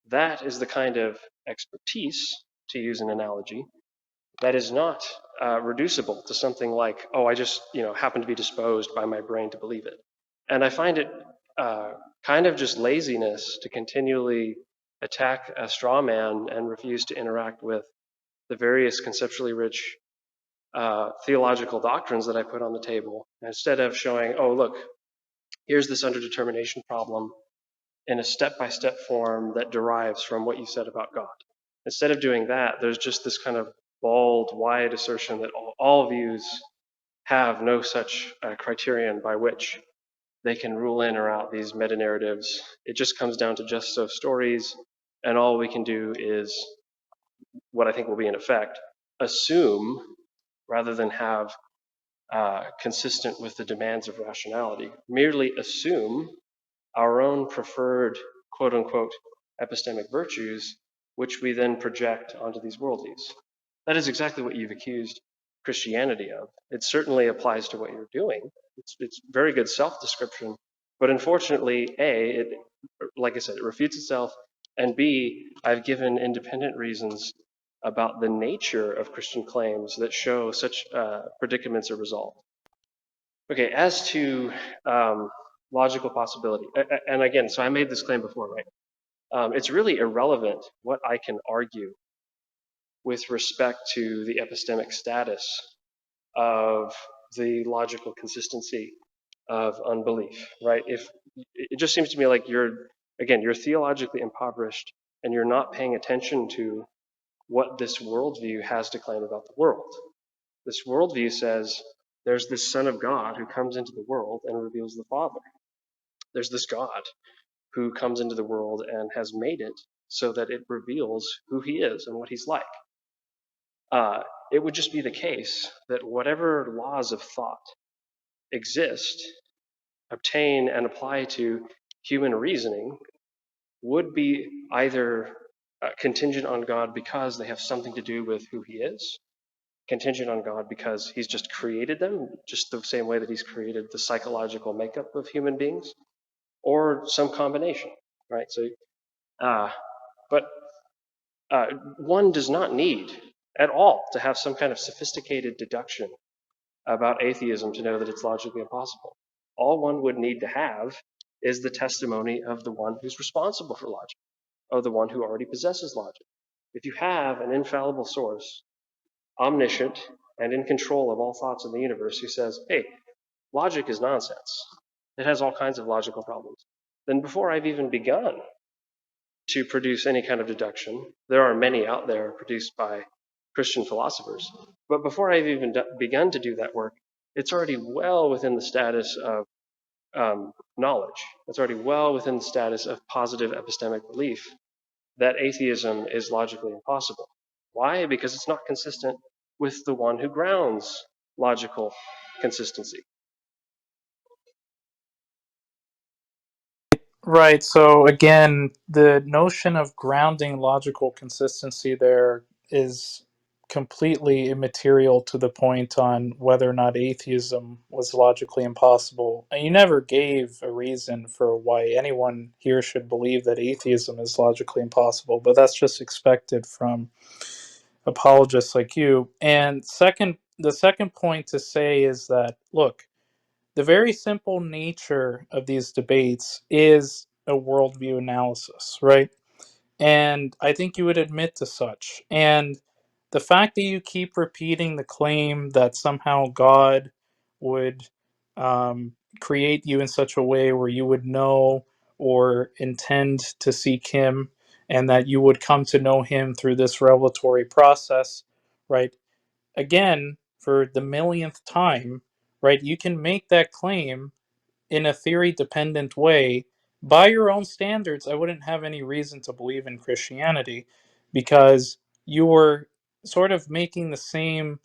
That is the kind of expertise, to use an analogy, that is not reducible to something like, oh, I just happen to be disposed by my brain to believe it. And I find it kind of just laziness to continually attack a straw man and refuse to interact with the various conceptually rich theological doctrines that I put on the table, instead of showing, oh, look, here's this underdetermination problem in a step-by-step form that derives from what you said about God. Instead of doing that, there's just this kind of bald, wide assertion that all views have no such criterion by which they can rule in or out these meta-narratives. It just comes down to just so stories, and all we can do is, what I think will be in effect, assume rather than have consistent with the demands of rationality, merely assume our own preferred quote unquote epistemic virtues, which we then project onto these worldviews. That is exactly what you've accused Christianity of. It certainly applies to what you're doing. It's very good self-description, but unfortunately, A, like I said, it refutes itself, and B, I've given independent reasons about the nature of Christian claims that show such predicaments are resolved. Okay, as to logical possibility, and again, so I made this claim before, right? It's really irrelevant what I can argue with respect to the epistemic status of the logical consistency of unbelief, right? If it just seems to me like you're theologically impoverished and you're not paying attention to what this worldview has to claim about the world. This worldview says there's this Son of God who comes into the world and reveals the Father. There's this God who comes into the world and has made it so that it reveals who he is and what he's like. It would just be the case that whatever laws of thought exist, obtain, and apply to human reasoning would be either contingent on God because they have something to do with who he is, contingent on God because he's just created them, just the same way that he's created the psychological makeup of human beings, or some combination, right? So, but one does not need at all to have some kind of sophisticated deduction about atheism to know that it's logically impossible. All one would need to have is the testimony of the one who's responsible for logic, of the one who already possesses logic. If you have an infallible source, omniscient and in control of all thoughts in the universe, who says, hey, logic is nonsense, it has all kinds of logical problems, then before I've even begun to produce any kind of deduction, there are many out there produced by Christian philosophers, but before I've even begun to do that work, it's already well within the status of knowledge. It's already well within the status of positive epistemic belief that atheism is logically impossible. Why? Because it's not consistent with the one who grounds logical consistency. Right. So again, the notion of grounding logical consistency there is completely immaterial to the point on whether or not atheism was logically impossible. And you never gave a reason for why anyone here should believe that atheism is logically impossible, but that's just expected from apologists like you. And the second point to say is that, look, the very simple nature of these debates is a worldview analysis, right? And I think you would admit to such. And the fact that you keep repeating the claim that somehow God would um, create you in such a way where you would know or intend to seek Him, and that you would come to know Him through this revelatory process, right? Again, for the millionth time, right, you can make that claim in a theory dependent way by your own standards. I wouldn't have any reason to believe in Christianity, because you were sort of making the same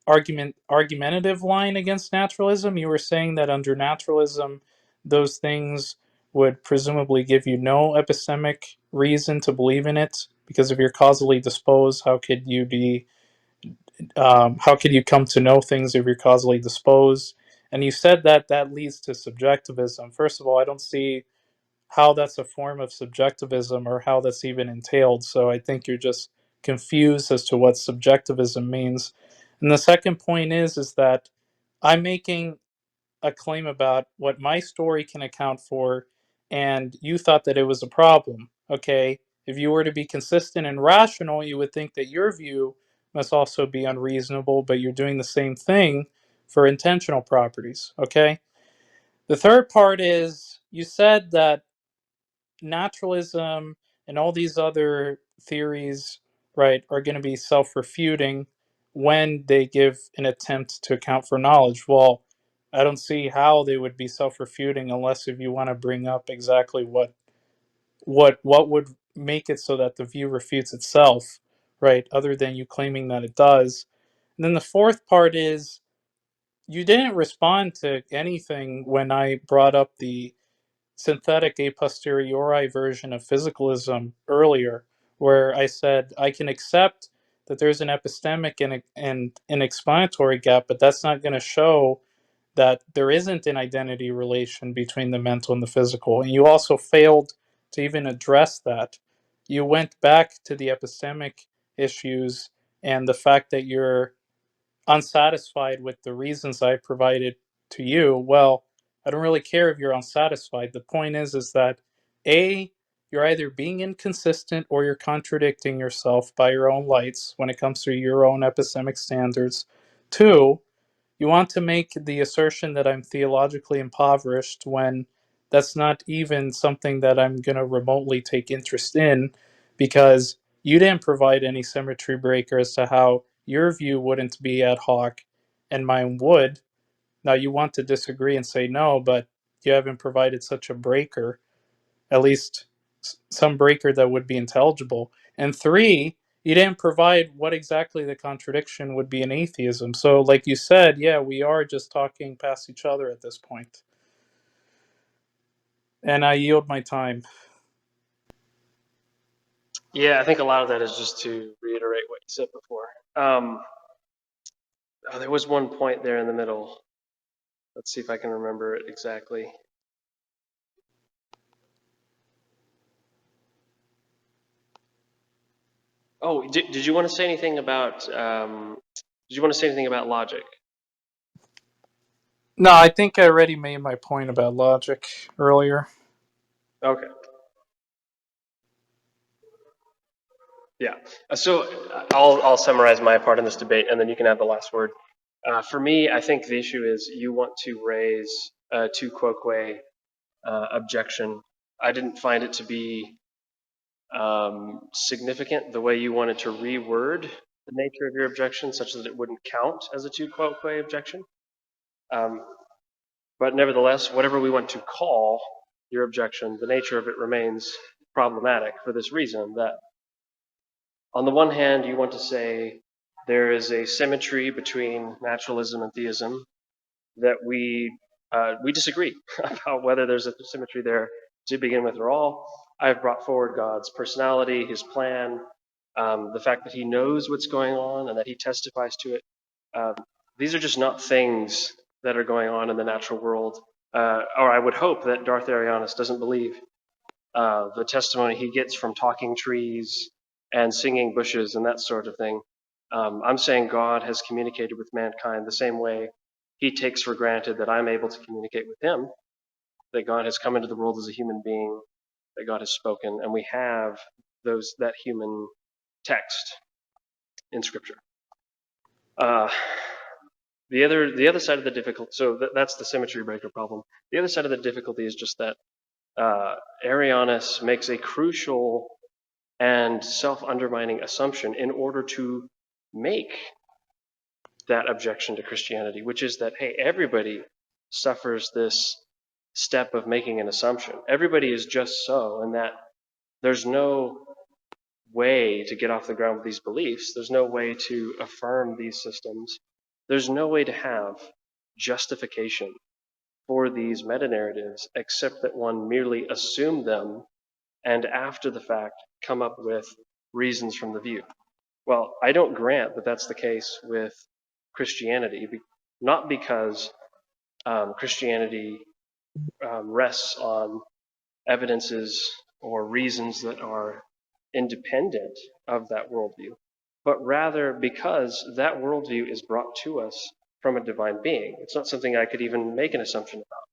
argumentative line against naturalism. You were saying that under naturalism, those things would presumably give you no epistemic reason to believe in it, because if you're causally disposed, how could you come to know things if you're causally disposed? And you said that that leads to subjectivism. First of all, I don't see how that's a form of subjectivism or how that's even entailed. So I think you're just confused as to what subjectivism means. And the second point is that I'm making a claim about what my story can account for, and you thought that it was a problem. Okay, if you were to be consistent and rational, you would think that your view must also be unreasonable, but you're doing the same thing for intentional properties. Okay, the third part is you said that naturalism and all these other theories, right, are going to be self-refuting when they give an attempt to account for knowledge. Well, I don't see how they would be self-refuting unless if you want to bring up exactly what would make it so that the view refutes itself, right, other than you claiming that it does. And then the fourth part is you didn't respond to anything when I brought up the synthetic a posteriori version of physicalism earlier, where I said I can accept that there's an epistemic and an explanatory gap, but that's not going to show that there isn't an identity relation between the mental and the physical. And you also failed to even address that. You went back to the epistemic issues and the fact that you're unsatisfied with the reasons I provided to you. Well, I don't really care if you're unsatisfied. The point is that A, you're either being inconsistent or you're contradicting yourself by your own lights when it comes to your own epistemic standards. Two, you want to make the assertion that I'm theologically impoverished when that's not even something that I'm going to remotely take interest in, because you didn't provide any symmetry breaker as to how your view wouldn't be ad hoc and mine would. Now you want to disagree and say no, but you haven't provided such a breaker, at least some breaker that would be intelligible. And three, you didn't provide what exactly the contradiction would be in atheism. So, like you said, yeah, we are just talking past each other at this point. And I yield my time. Yeah, I think a lot of that is just to reiterate what you said before. There was one point there in the middle. Let's see if I can remember it exactly. Oh, did you want to say anything about did you want to say anything about logic? No, I think I already made my point about logic earlier. Okay. Yeah. So I'll summarize my part in this debate, and then you can have the last word. For me, I think the issue is you want to raise a tu quoque objection. I didn't find it to be significant the way you wanted to reword the nature of your objection, such that it wouldn't count as a tu quoque objection. But nevertheless, whatever we want to call your objection, the nature of it remains problematic for this reason that on the one hand, you want to say there is a symmetry between naturalism and theism that we disagree about whether there's a symmetry there to begin with or all. I've brought forward God's personality, His plan, the fact that He knows what's going on and that He testifies to it. These are just not things that are going on in the natural world, or I would hope that Darth Arianus doesn't believe the testimony he gets from talking trees and singing bushes and that sort of thing. I'm saying God has communicated with mankind the same way He takes for granted that I'm able to communicate with Him, that God has come into the world as a human being, that God has spoken, and we have that human text in Scripture. The other side of the difficulty, so that's the symmetry breaker problem. The other side of the difficulty is just that Arianus makes a crucial and self-undermining assumption in order to make that objection to Christianity, which is that, hey, everybody suffers this step of making an assumption. Everybody is just so, and that there's no way to get off the ground with these beliefs. There's no way to affirm these systems. There's no way to have justification for these meta-narratives except that one merely assume them and after the fact come up with reasons from the view. Well, I don't grant that that's the case with Christianity, not because Christianity rests on evidences or reasons that are independent of that worldview, but rather because that worldview is brought to us from a divine being. It's not something I could even make an assumption about.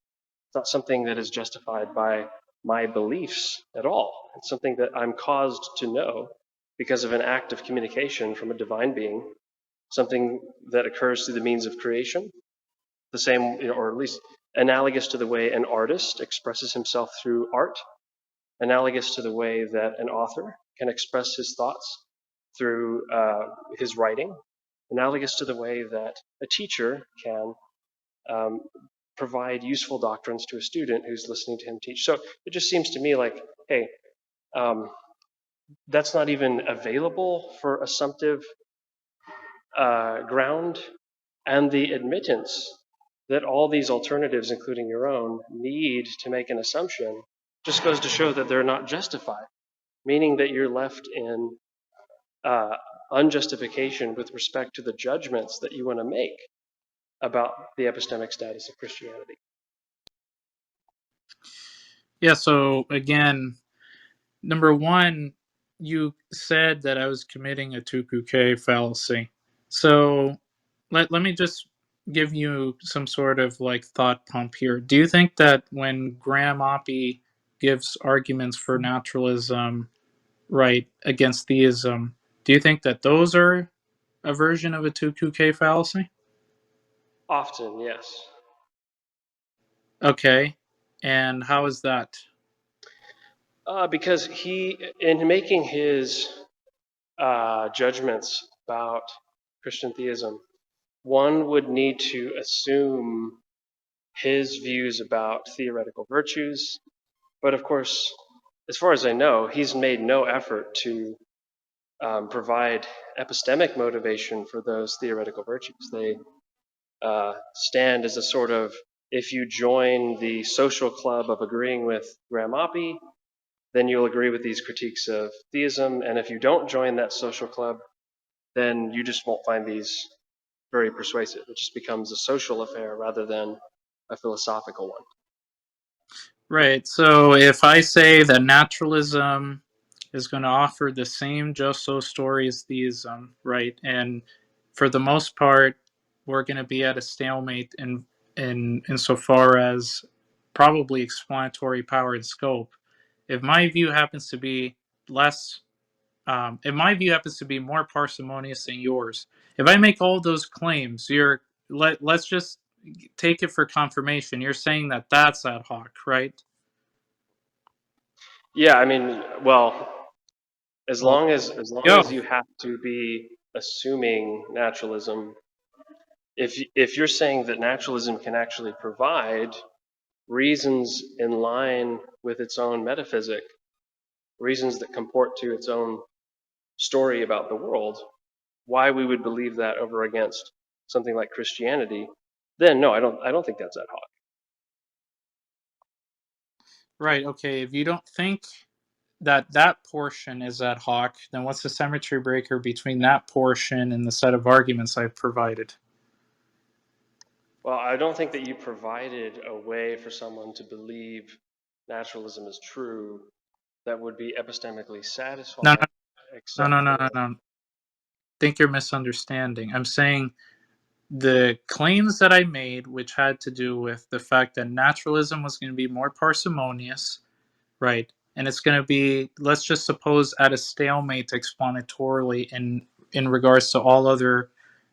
It's not something that is justified by my beliefs at all. It's something that I'm caused to know because of an act of communication from a divine being, something that occurs through the means of creation, the same, or at least analogous to the way an artist expresses himself through art, analogous to the way that an author can express his thoughts through his writing, analogous to the way that a teacher can provide useful doctrines to a student who's listening to him teach. So it just seems to me like, hey, that's not even available for assumptive ground, and the admittance that all these alternatives, including your own, need to make an assumption just goes to show that they're not justified, meaning that you're left in unjustification with respect to the judgments that you want to make about the epistemic status of Christianity. Yeah, so again, number one, you said that I was committing a tukuke fallacy. So let me just give you some sort of like thought pump here. Do you think that when Graham Oppy gives arguments for naturalism, right, against theism, do you think that those are a version of a tukuke fallacy? Often, yes. Okay. And how is that? Because he, in making his judgments about Christian theism, one would need to assume his views about theoretical virtues. But of course, as far as I know, he's made no effort to provide epistemic motivation for those theoretical virtues. They stand as a sort of, if you join the social club of agreeing with Graham Oppy, then you'll agree with these critiques of theism. And if you don't join that social club, then you just won't find these very persuasive. It just becomes a social affair rather than a philosophical one. Right. So if I say that naturalism is going to offer the same just so story as theism, right? And for the most part, we're going to be at a stalemate in insofar as probably explanatory power and scope. If my view happens to be less, if my view happens to be more parsimonious than yours, if I make all those claims, let's just take it for confirmation. You're saying that that's ad hoc, right? Yeah, I mean, well, as Well, long as yo, you have to be assuming naturalism, if you're saying that naturalism can actually provide reasons in line with its own metaphysic, reasons that comport to its own story about the world, why we would believe that over against something like Christianity, then no, I don't think that's ad hoc. right, okay. If you don't think that that portion is ad hoc, then what's the symmetry breaker between that portion and the set of arguments I've provided? Well, I don't think that you provided a way for someone to believe naturalism is true that would be epistemically No, satisfying, no, except no, no, no, for, no. I think you're misunderstanding. I'm saying the claims that I made, which had to do with the fact that naturalism was going to be more parsimonious, right? And it's going to be, let's just suppose, at a stalemate explanatorily in regards to all other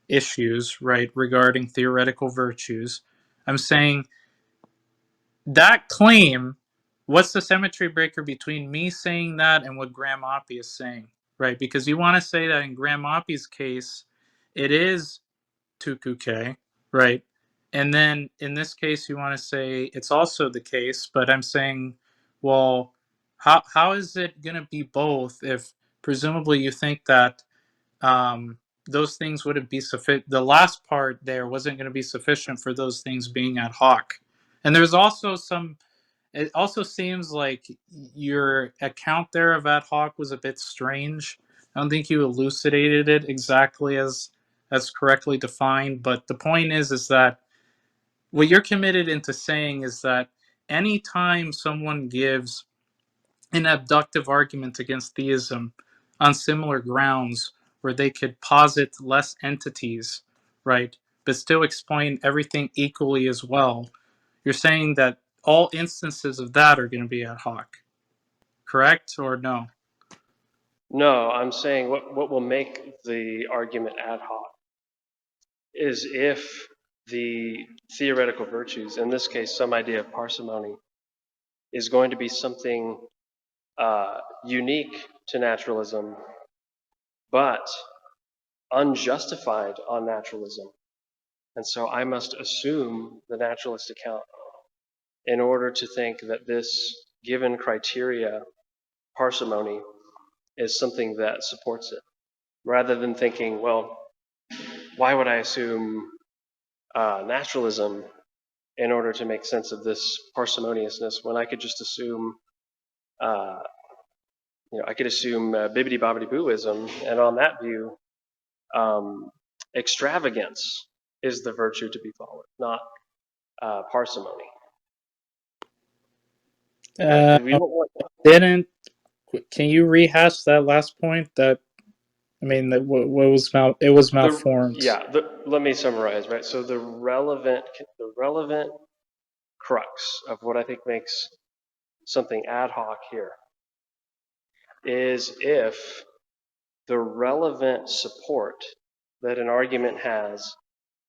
issues, right, regarding theoretical virtues. I'm saying that claim, what's the symmetry breaker between me saying that and what Graham Oppie is saying, right? Because you want to say that in Graham Oppie's case, it is Tukuke, right? And then in this case, you want to say it's also the case, but I'm saying, well, how is it going to be both if presumably you think that those things wouldn't be sufficient? The last part there wasn't going to be sufficient for those things being ad hoc. And there's also some, it also seems like your account there of ad hoc was a bit strange. I don't think you elucidated it exactly as correctly defined, but the point is that what you're committed into saying is that anytime someone gives an abductive argument against theism on similar grounds where they could posit less entities, right, but still explain everything equally as well, you're saying that all instances of that are going to be ad hoc, correct or no? no, I'm saying what will make the argument ad hoc is if the theoretical virtues, in this case, some idea of parsimony, is going to be something unique to naturalism, but unjustified on naturalism. And so I must assume the naturalist account in order to think that this given criteria, parsimony, is something that supports it, rather than thinking, well, why would I assume naturalism in order to make sense of this parsimoniousness when I could just assume, I could assume bibbidi bobbidi booism, and on that view, extravagance is the virtue to be followed, not parsimony, right? Uh, Because we don't want didn't Can you rehash that last point? That I mean, that what was it was malformed. let me summarize, right? So the relevant crux of what I think makes something ad hoc here is if the relevant support that an argument has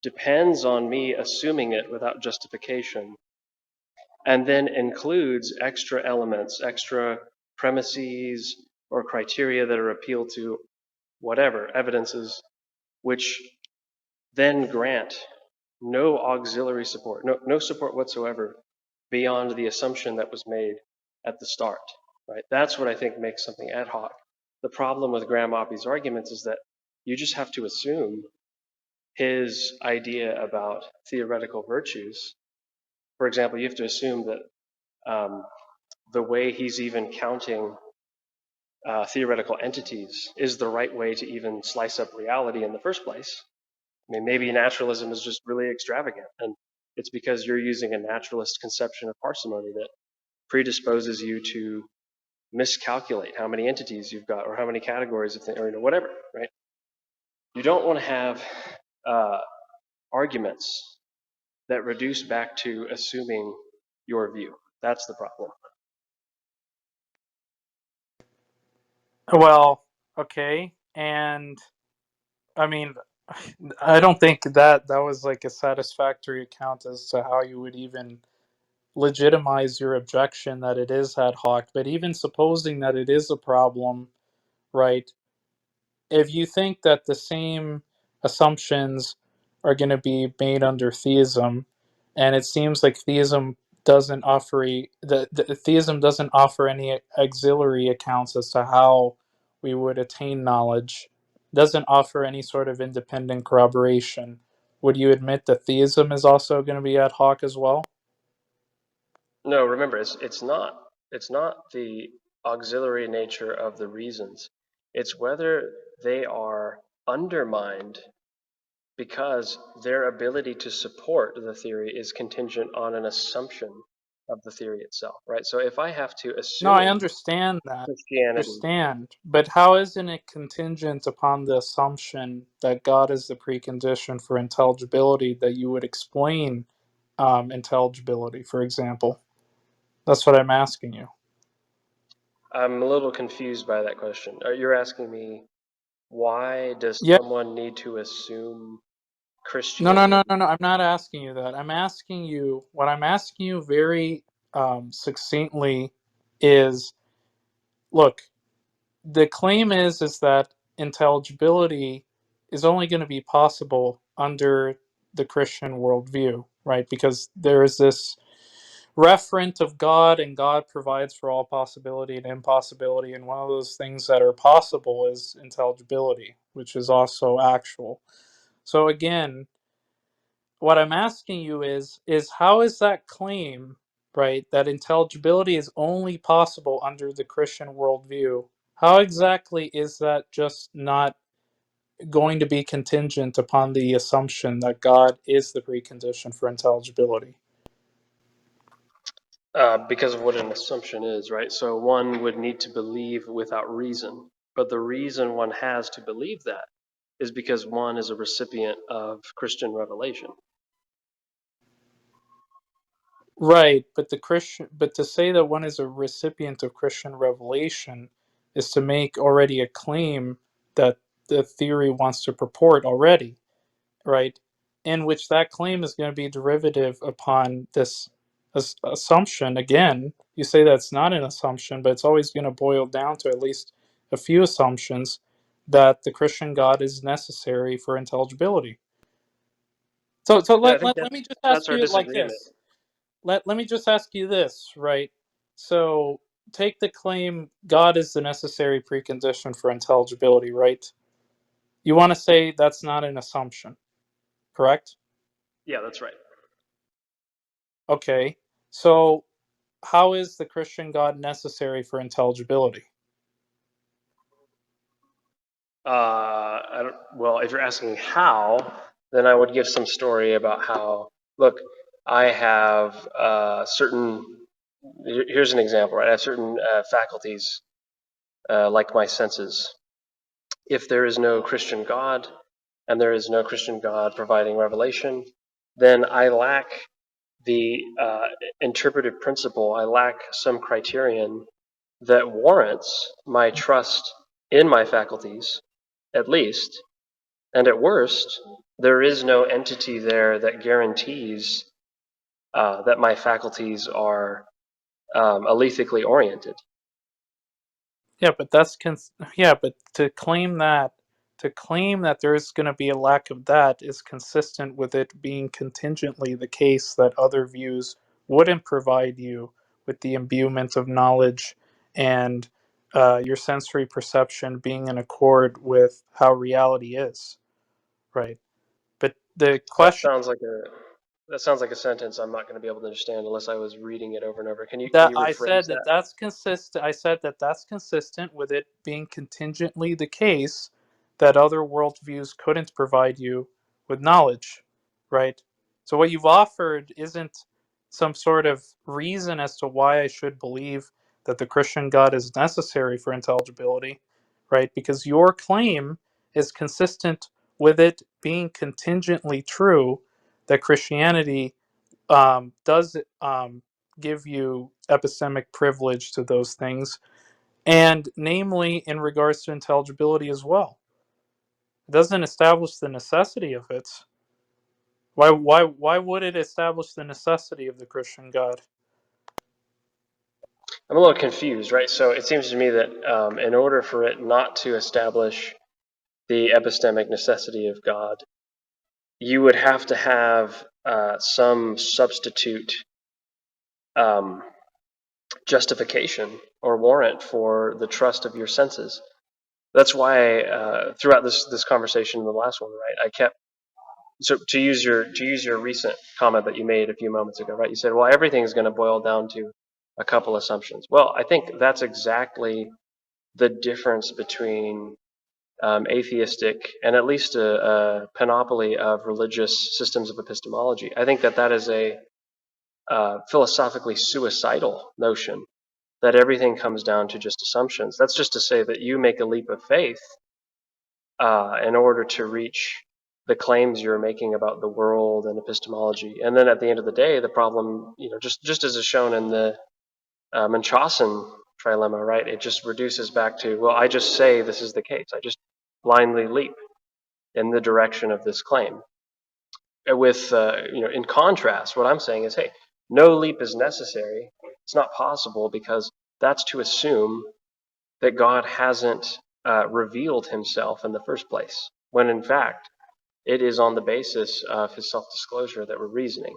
depends on me assuming it without justification, and then includes extra elements, extra premises or criteria that are appealed to, whatever, evidences, which then grant no auxiliary support, no support whatsoever beyond the assumption that was made at the start, right? That's what I think makes something ad hoc. The problem with Graham Oppie's arguments is that you just have to assume his idea about theoretical virtues. For example, you have to assume that the way he's even counting theoretical entities is the right way to even slice up reality in the first place. I mean, maybe naturalism is just really extravagant, and it's because you're using a naturalist conception of parsimony that predisposes you to miscalculate how many entities you've got or how many categories of things, or whatever, right? You don't want to have arguments that reduce back to assuming your view. That's the problem. Well, okay, and I mean, I don't think that was like a satisfactory account as to how you would even legitimize your objection that it is ad hoc. But even supposing that it is a problem, right? If you think that the same assumptions are going to be made under theism, and it seems like theism doesn't offer the theism doesn't offer any auxiliary accounts as to how we would attain knowledge, doesn't offer any sort of independent corroboration. Would you admit that theism is also going to be ad hoc as well? No, remember, it's not the auxiliary nature of the reasons. It's whether they are undermined because their ability to support the theory is contingent on an assumption of the theory itself, right? So if I have to No, I assume understand that. Christianity, Understand, but how isn't it contingent upon the assumption that God is the precondition for intelligibility that you would explain intelligibility, for example? That's what I'm asking you. I'm a little confused by that question. You're asking me, why does Yeah. someone need to assume No, no, no, Christianity? no, no. I'm not asking you that. I'm asking you, what I'm asking you very succinctly is, look, the claim is that intelligibility is only going to be possible under the Christian worldview, right? Because there is this referent of God, and God provides for all possibility and impossibility, and one of those things that are possible is intelligibility, which is also actual. So again, what I'm asking you is how is that claim, right, that intelligibility is only possible under the Christian worldview, how exactly is that just not going to be contingent upon the assumption that God is the precondition for intelligibility? Because of what an assumption is, right? So one would need to believe without reason. But the reason one has to believe that is because one is a recipient of Christian revelation. Right, but but to say that one is a recipient of Christian revelation is to make already a claim that the theory wants to purport already, right? In which that claim is going to be derivative upon this assumption. Again, you say that's not an assumption, but it's always going to boil down to at least a few assumptions that the Christian God is necessary for intelligibility. So Yeah, I think let me just that's ask our you it like disagreement. this. Let me just ask you this, right? So take the claim God is the necessary precondition for intelligibility, right? You want to say that's not an assumption, correct? Yeah, that's right. Okay. So how is the Christian God necessary for intelligibility? I don't, well, if you're asking how, then I would give some story about how, look, I have certain, here's an example, right? I have certain faculties, like my senses. If there is no Christian God and there is no Christian God providing revelation, then I lack the interpretive principle. I lack some criterion that warrants my trust in my faculties, at least. And at worst, there is no entity there that guarantees that my faculties are alethically oriented. Yeah, but yeah, but to claim that there is going to be a lack of that is consistent with it being contingently the case that other views wouldn't provide you with the imbuement of knowledge and your sensory perception being in accord with how reality is, right? But the That question sounds like a sentence I'm not going to be able to understand unless I was reading it over and over. Can that you I said rephrase that that? that's consistent. I said that that's consistent with it being contingently the case that other worldviews couldn't provide you with knowledge, right? So what you've offered isn't some sort of reason as to why I should believe that the Christian God is necessary for intelligibility, right? Because your claim is consistent with it being contingently true that Christianity does give you epistemic privilege to those things, and namely in regards to intelligibility as well. It doesn't establish the necessity of it. Why would it establish the necessity of the Christian God? I'm a little confused, right? So it seems to me that in order for it not to establish the epistemic necessity of God, you would have to have some substitute justification or warrant for the trust of your senses. That's why throughout this conversation, the last one, right, I kept to use your recent comment that you made a few moments ago, right? You said, well, everything's going to boil down to a couple assumptions. Well, I think that's exactly the difference between atheistic and at least a panoply of religious systems of epistemology. I think that is a philosophically suicidal notion that everything comes down to just assumptions. That's just to say that you make a leap of faith in order to reach the claims you're making about the world and epistemology. And then at the end of the day, the problem, just as is shown in the Munchausen trilemma, right? It just reduces back to, well, I just say this is the case. I just blindly leap in the direction of this claim. With, in contrast, what I'm saying is, hey, no leap is necessary. It's not possible because that's to assume that God hasn't revealed himself in the first place, when in fact, it is on the basis of his self-disclosure that we're reasoning.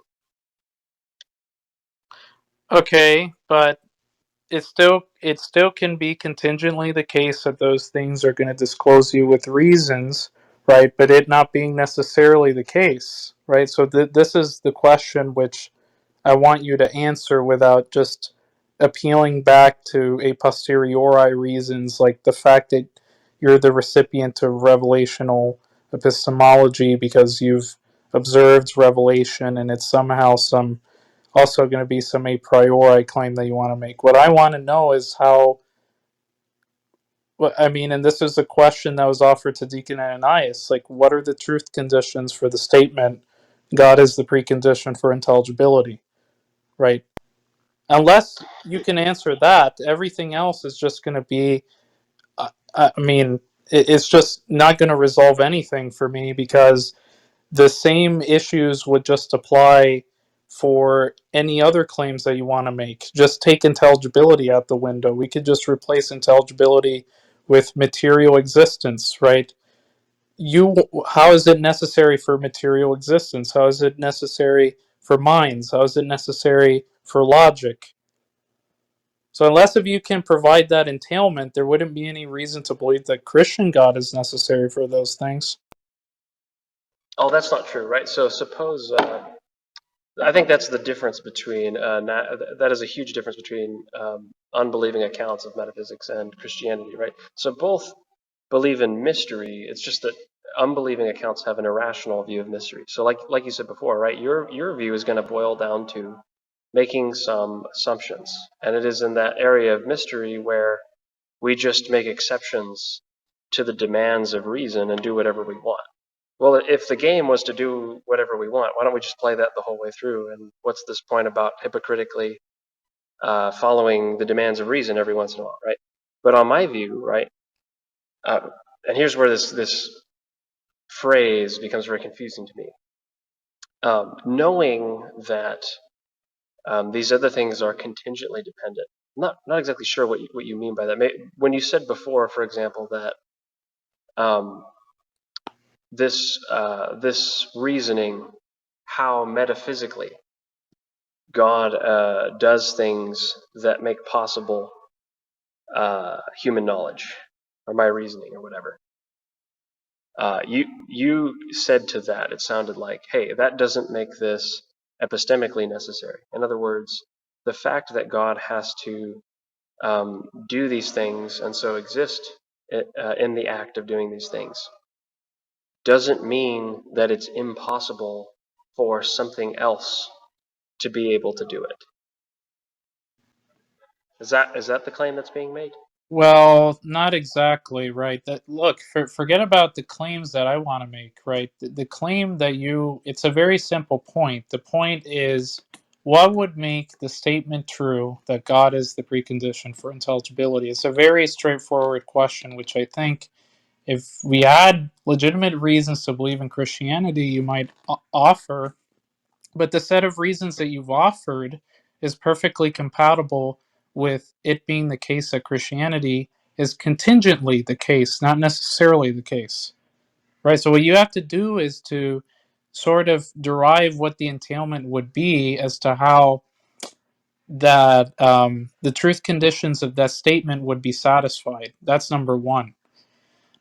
Okay, but it still can be contingently the case that those things are going to disclose you with reasons, right? But it not being necessarily the case, right? So this is the question which I want you to answer without just appealing back to a posteriori reasons, like the fact that you're the recipient of revelational epistemology because you've observed revelation and it's somehow some also going to be some a priori claim that you want to make. What I want to know is how, I mean, and this is a question that was offered to Deacon Ananias, like, what are the truth conditions for the statement, God is the precondition for intelligibility, right? Unless you can answer that, everything else is just going to be, I mean, it's just not going to resolve anything for me because the same issues would just apply for any other claims that you want to make. Just take intelligibility out the window. We could just replace intelligibility with material existence, right? How is it necessary for material existence? How is it necessary for minds? How is it necessary for logic? So unless if you can provide that entailment, there wouldn't be any reason to believe that Christian God is necessary for those things. Oh, that's not true, right? So suppose, I think that's the difference between, that is a huge difference between unbelieving accounts of metaphysics and Christianity, right? So both believe in mystery. It's just that unbelieving accounts have an irrational view of mystery. So like you said before, right? Your view is going to boil down to making some assumptions. And it is in that area of mystery where we just make exceptions to the demands of reason and do whatever we want. Well, if the game was to do whatever we want, why don't we just play that the whole way through? And what's this point about hypocritically following the demands of reason every once in a while, right? But on my view, right, and here's where this phrase becomes very confusing to me. Knowing that these other things are contingently dependent. I'm not exactly sure what you mean by that. When you said before, for example, that this reasoning, how metaphysically God does things that make possible human knowledge, or my reasoning, or whatever. You said to that, it sounded like, hey, that doesn't make this epistemically necessary. In other words, the fact that God has to do these things and so exist in the act of doing these things doesn't mean that it's impossible for something else to be able to do it. Is that the claim that's being made? Well, not exactly, right? That look, forget about the claims that I want to make, right? The claim that it's a very simple point. The point is, what would make the statement true that God is the precondition for intelligibility? It's a very straightforward question, which I think if we had legitimate reasons to believe in Christianity, you might offer. But the set of reasons that you've offered is perfectly compatible with it being the case that Christianity is contingently the case, not necessarily the case. Right? So, what you have to do is to sort of derive what the entailment would be as to how that the truth conditions of that statement would be satisfied. That's number one.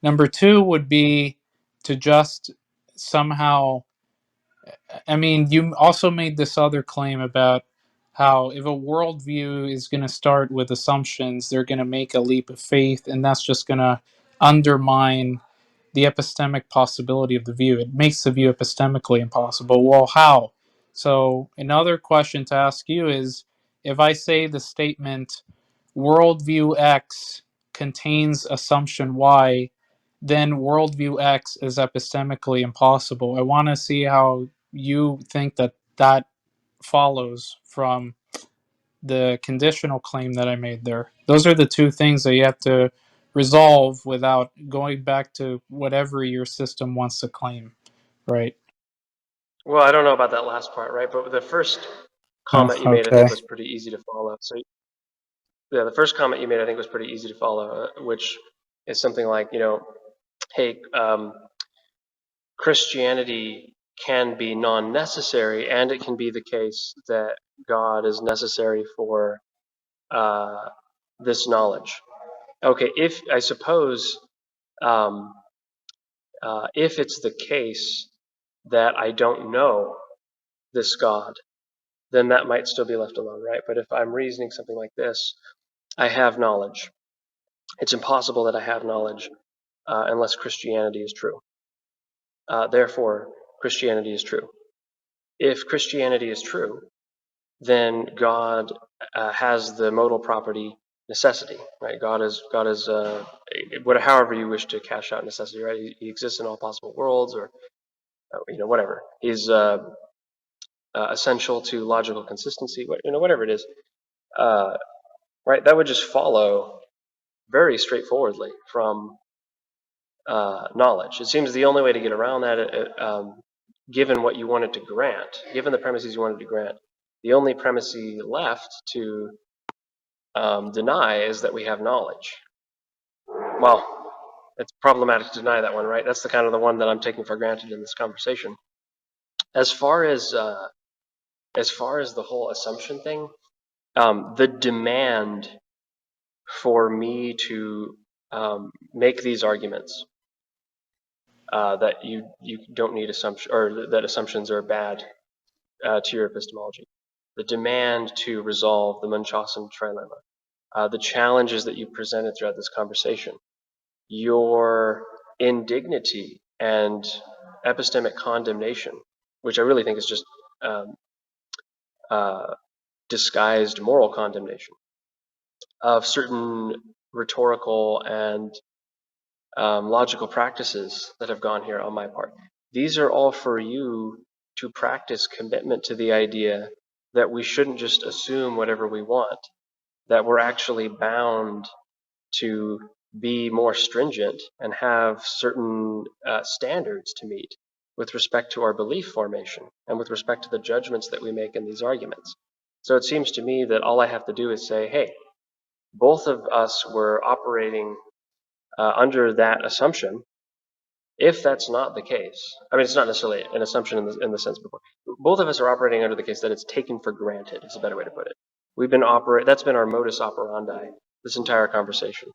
Number two would be to just somehow, I mean, you also made this other claim about how if a worldview is going to start with assumptions, they're going to make a leap of faith, and that's just going to undermine the epistemic possibility of the view. It makes the view epistemically impossible. Well, how? So, another question to ask you is if I say the statement worldview X contains assumption Y, then worldview X is epistemically impossible. I want to see how you think that that follows from the conditional claim that I made there. Those are the two things that you have to resolve without going back to whatever your system wants to claim, right? Well, I don't know about that last part, right? But the first Oh, comment you made, I okay. think, was pretty easy to follow. So, yeah, the first comment you made, I think, was pretty easy to follow, which is something like, hey, Christianity can be non-necessary, and it can be the case that God is necessary for this knowledge. Okay, if I suppose um, if it's the case that I don't know this God, then that might still be left alone, right? But if I'm reasoning something like this, I have knowledge. It's impossible that I have knowledge unless Christianity is true. Therefore, Christianity is true. If Christianity is true, then God has the modal property necessity, right? God is however you wish to cash out necessity, right? He exists in all possible worlds, or whatever. He's essential to logical consistency, whatever it is, right? That would just follow very straightforwardly from knowledge. It seems the only way to get around that, given what you wanted to grant, given the premises you wanted to grant, the only premise left to deny is that we have knowledge. Well, it's problematic to deny that one, right? That's the kind of the one that I'm taking for granted in this conversation. As far as the whole assumption thing, the demand for me to make these arguments that you don't need assumption, or that assumptions are bad to your epistemology, the demand to resolve the Munchausen trilemma, the challenges that you presented throughout this conversation, your indignity and epistemic condemnation, which I really think is just disguised moral condemnation of certain rhetorical and logical practices that have gone here on my part. These are all for you to practice commitment to the idea that we shouldn't just assume whatever we want, that we're actually bound to be more stringent and have certain standards to meet with respect to our belief formation and with respect to the judgments that we make in these arguments. So it seems to me that all I have to do is say, hey, both of us were operating under that assumption. If that's not the case, I mean, it's not necessarily an assumption in the sense before. Both of us are operating under the case that it's taken for granted, is a better way to put it. That's been our modus operandi this entire conversation.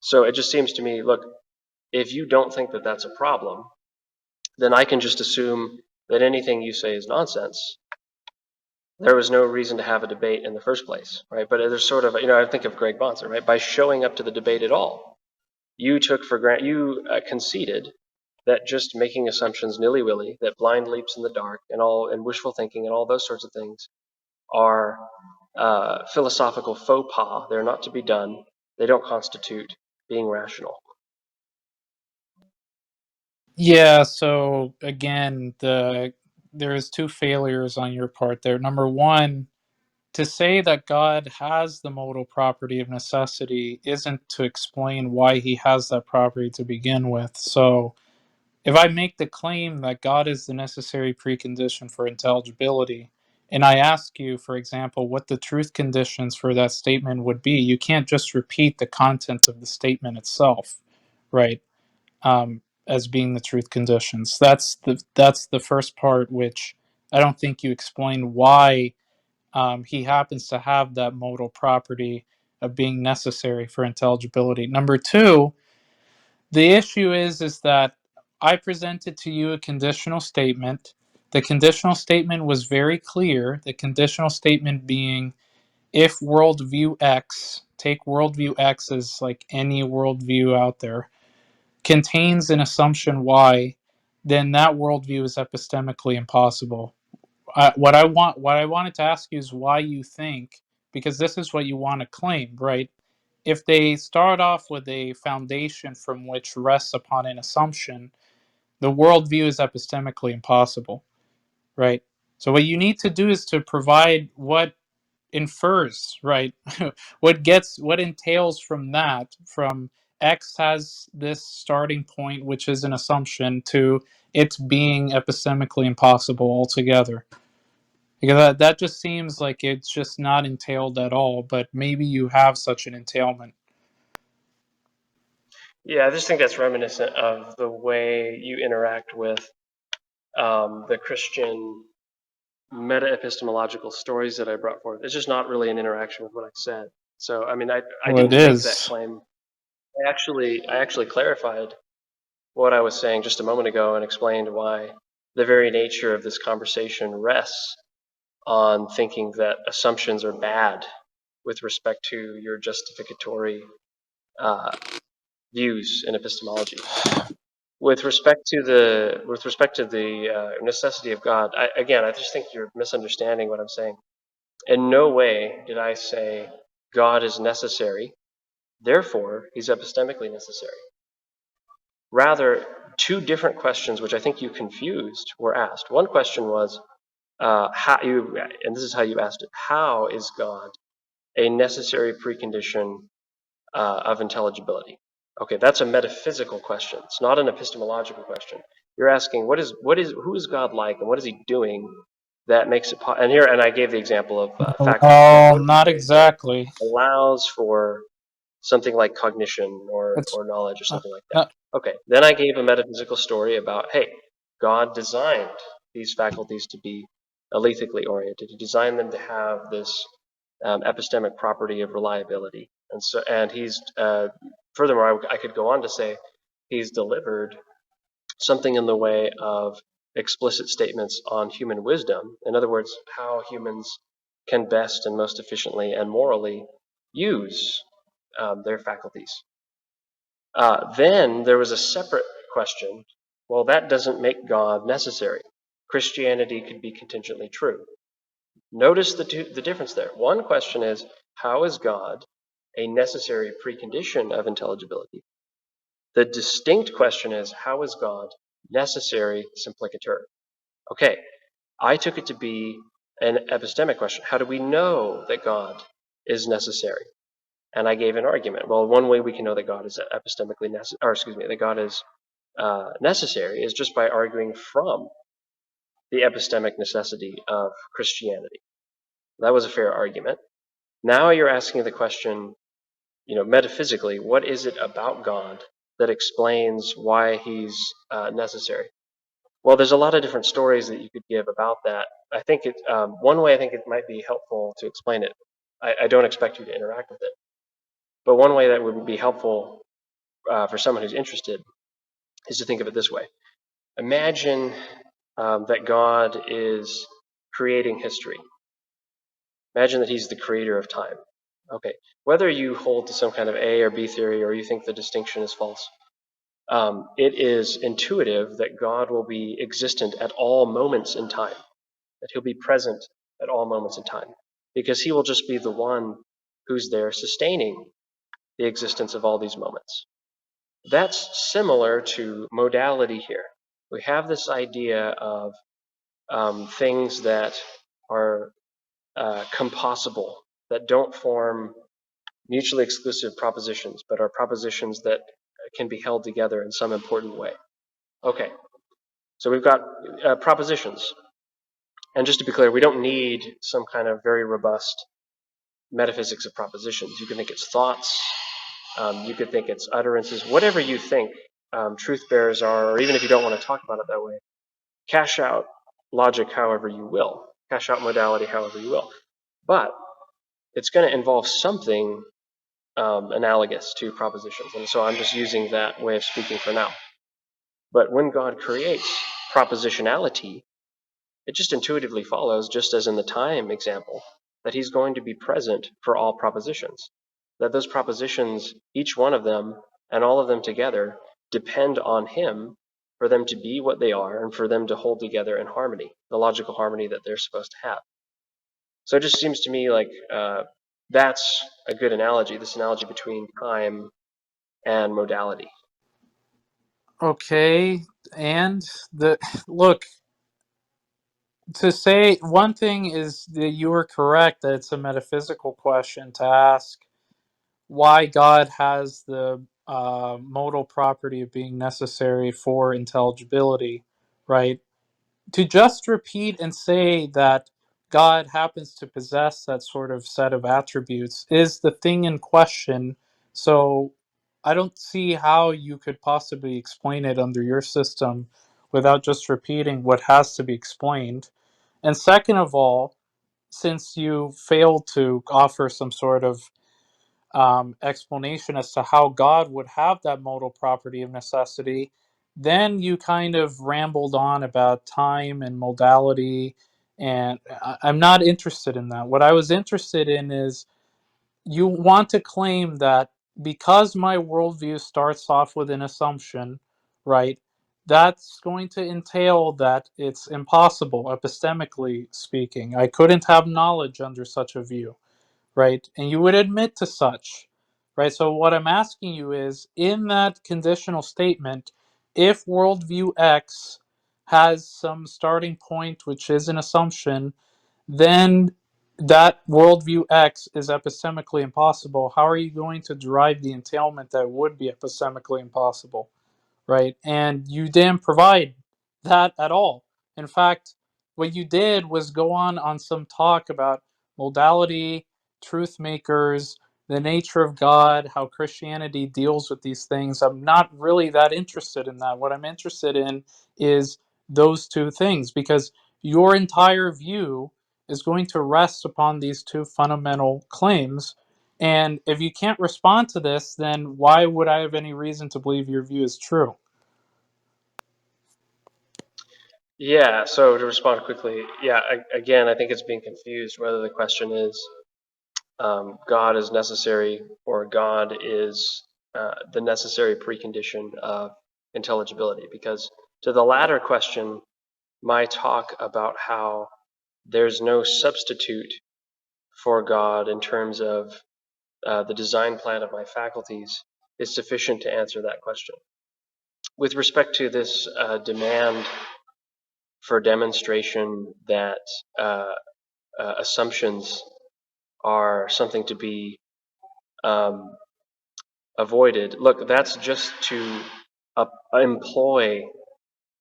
So it just seems to me, look, if you don't think that that's a problem, then I can just assume that anything you say is nonsense. There was no reason to have a debate in the first place, right? But there's sort of, I think of Greg Bonser, right? By showing up to the debate at all, you conceded that just making assumptions nilly-willy, that blind leaps in the dark and wishful thinking and all those sorts of things are philosophical faux pas. They're not to be done. They don't constitute being rational. Yeah, so again, there's two failures on your part there. Number one, to say that God has the modal property of necessity isn't to explain why he has that property to begin with. So if I make the claim that God is the necessary precondition for intelligibility, and I ask you, for example, what the truth conditions for that statement would be, you can't just repeat the content of the statement itself, right? As being the truth conditions. That's the first part, which I don't think you explain why he happens to have that modal property of being necessary for intelligibility. Number two, the issue is that I presented to you a conditional statement. The conditional statement was very clear. The conditional statement being, if worldview X, take worldview X as like any worldview out there, contains an assumption Y, then that worldview is epistemically impossible. What I wanted to ask you is why you think, because this is what you want to claim, right? If they start off with a foundation from which rests upon an assumption, the worldview is epistemically impossible, right? So what you need to do is to provide what infers, right? What entails from that, from X has this starting point, which is an assumption, to it being epistemically impossible altogether. Because that just seems like it's just not entailed at all, but maybe you have such an entailment. Yeah, I just think that's reminiscent of the way you interact with the Christian meta-epistemological stories that I brought forth. It's just not really an interaction with what I said. So, I mean, I Well, it didn't make that is. claim. I actually clarified what I was saying just a moment ago and explained why the very nature of this conversation rests on thinking that assumptions are bad with respect to your justificatory views in epistemology. With respect to the necessity of God, I just think you're misunderstanding what I'm saying. In no way did I say God is necessary, therefore he's epistemically necessary. Rather, two different questions, which I think you confused, were asked. One question was, and this is how you asked it: how is God a necessary precondition of intelligibility? Okay, that's a metaphysical question. It's not an epistemological question. You're asking, who is God like, and what is He doing that makes it? And I gave the example of faculties. Like, Well, what is He not doing that exactly. allows for something like cognition or It's knowledge or uh, something like that? uh, Okay, then I gave a metaphysical story about, hey, God designed these faculties to be alethically oriented. He designed them to have this epistemic property of reliability, and he's furthermore, I could go on to say he's delivered something in the way of explicit statements on human wisdom. In other words, how humans can best and most efficiently and morally use their faculties. Then there was a separate question. Well, that doesn't make God necessary. Christianity could be contingently true. Notice the difference there. One question is, how is God a necessary precondition of intelligibility? The distinct question is, how is God necessary simplicatur? Okay, I took it to be an epistemic question. How do we know that God is necessary? And I gave an argument. Well, one way we can know that God is epistemically necessary, or excuse me, that God is necessary is just by arguing from the epistemic necessity of Christianity. That was a fair argument. Now you're asking the question, metaphysically, what is it about God that explains why he's necessary? Well, there's a lot of different stories that you could give about that. I think one way I think it might be helpful to explain it. I don't expect you to interact with it, but one way that would be helpful for someone who's interested is to think of it this way. Imagine that God is creating history. Imagine that he's the creator of time. Okay, whether you hold to some kind of A or B theory or you think the distinction is false, it is intuitive that God will be existent at all moments in time, that he'll be present at all moments in time, because he will just be the one who's there sustaining the existence of all these moments. That's similar to modality here. We have this idea of things that are compossible, that don't form mutually exclusive propositions, but are propositions that can be held together in some important way. Okay, so we've got propositions. And just to be clear, we don't need some kind of very robust metaphysics of propositions. You can think it's thoughts, you could think it's utterances, whatever you think truth bearers are, or even if you don't want to talk about it that way, cash out logic however you will, cash out modality however you will. But it's going to involve something analogous to propositions. And so I'm just using that way of speaking for now. But when God creates propositionality, it just intuitively follows, just as in the time example, that he's going to be present for all propositions. That those propositions, each one of them and all of them together, depend on him for them to be what they are and for them to hold together in harmony, the logical harmony that they're supposed to have. So it just seems to me like that's a good analogy, this analogy between time and modality. Okay, and the look, to say one thing is that you were correct that it's a metaphysical question to ask why God has the modal property of being necessary for intelligibility, right? To just repeat and say that God happens to possess that sort of set of attributes is the thing in question. So I don't see how you could possibly explain it under your system without just repeating what has to be explained. And second of all, since you failed to offer some sort of explanation as to how God would have that modal property of necessity, then you kind of rambled on about time and modality, and I'm not interested in that. What I was interested in is you want to claim that because my worldview starts off with an assumption, right? That's going to entail that it's impossible, epistemically speaking. I couldn't have knowledge under such a view, right? And you would admit to such, right? So what I'm asking you is, in that conditional statement, if worldview X has some starting point which is an assumption, then that worldview X is epistemically impossible. How are you going to derive the entailment that would be epistemically impossible, right? And you didn't provide that at all. In fact, what you did was go on some talk about modality, truth makers, the nature of God, how Christianity deals with these things. I'm not really that interested in that. What I'm interested in is those two things, because your entire view is going to rest upon these two fundamental claims. And if you can't respond to this, then why would I have any reason to believe your view is true? Yeah, so to respond quickly, yeah, again, I think it's being confused whether the question is God is necessary or God is the necessary precondition of intelligibility. Because to the latter question, my talk about how there's no substitute for God in terms of the design plan of my faculties is sufficient to answer that question. With respect to this demand for demonstration that assumptions are something to be avoided, look, that's just to employ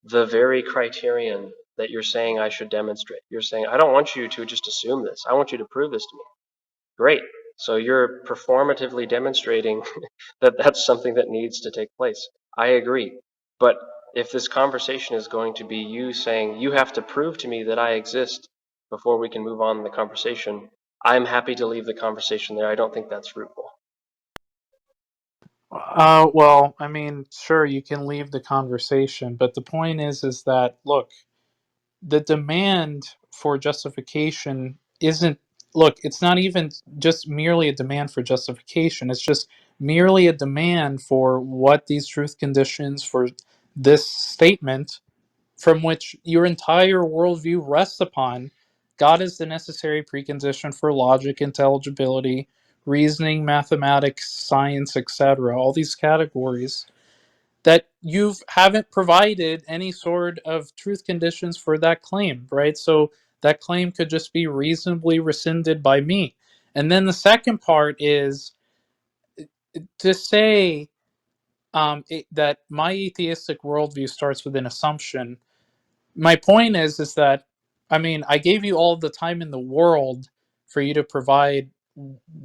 the very criterion that you're saying I should demonstrate. You're saying, I don't want you to just assume this. I want you to prove this to me. Great. So you're performatively demonstrating that that's something that needs to take place. I agree. But if this conversation is going to be you saying, you have to prove to me that I exist before we can move on in the conversation, I'm happy to leave the conversation there. I don't think that's fruitful. Well, I mean, sure, you can leave the conversation, but the point is that look, the demand for justification isn't. Look, it's not even just merely a demand for justification. It's just merely a demand for what these truth conditions for this statement, from which your entire worldview rests upon. God is the necessary precondition for logic, intelligibility, reasoning, mathematics, science, etc., all these categories, that you haven't provided any sort of truth conditions for that claim, right? So that claim could just be reasonably rescinded by me. And then the second part is to say that my atheistic worldview starts with an assumption. My point is that, I mean, I gave you all the time in the world for you to provide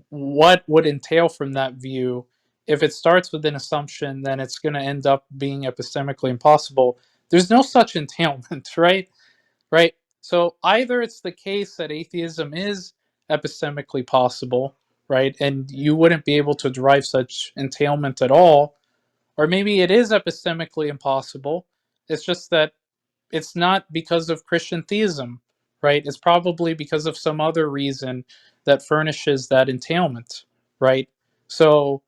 what would entail from that view. If it starts with an assumption, then it's going to end up being epistemically impossible. There's no such entailment, right? Right. So either it's the case that atheism is epistemically possible, right, and you wouldn't be able to derive such entailment at all, or maybe it is epistemically impossible. It's just that it's not because of Christian theism, right? It's probably because of some other reason that furnishes that entailment, right? So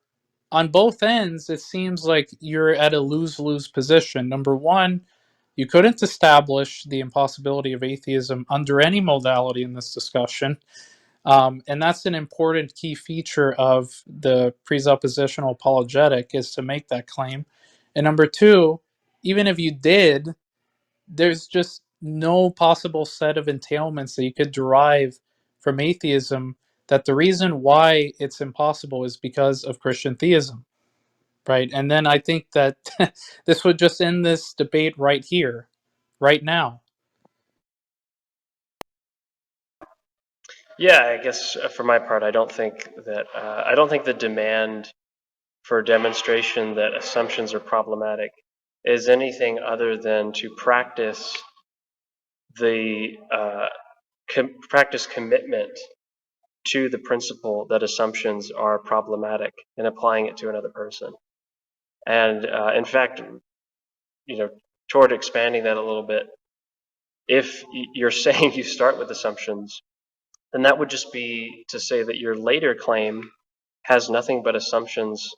on both ends, it seems like you're at a lose-lose position. Number one, you couldn't establish the impossibility of atheism under any modality in this discussion. And that's an important key feature of the presuppositional apologetic, is to make that claim. And number two, even if you did, there's just no possible set of entailments that you could derive from atheism, that the reason why it's impossible is because of Christian theism, right? And then I think that this would just end this debate right here, right now. Yeah, I guess for my part, I don't think the demand for demonstration that assumptions are problematic is anything other than to practice the practice commitment to the principle that assumptions are problematic and applying it to another person. And in fact, toward expanding that a little bit, if you're saying you start with assumptions, then that would just be to say that your later claim has nothing but assumptions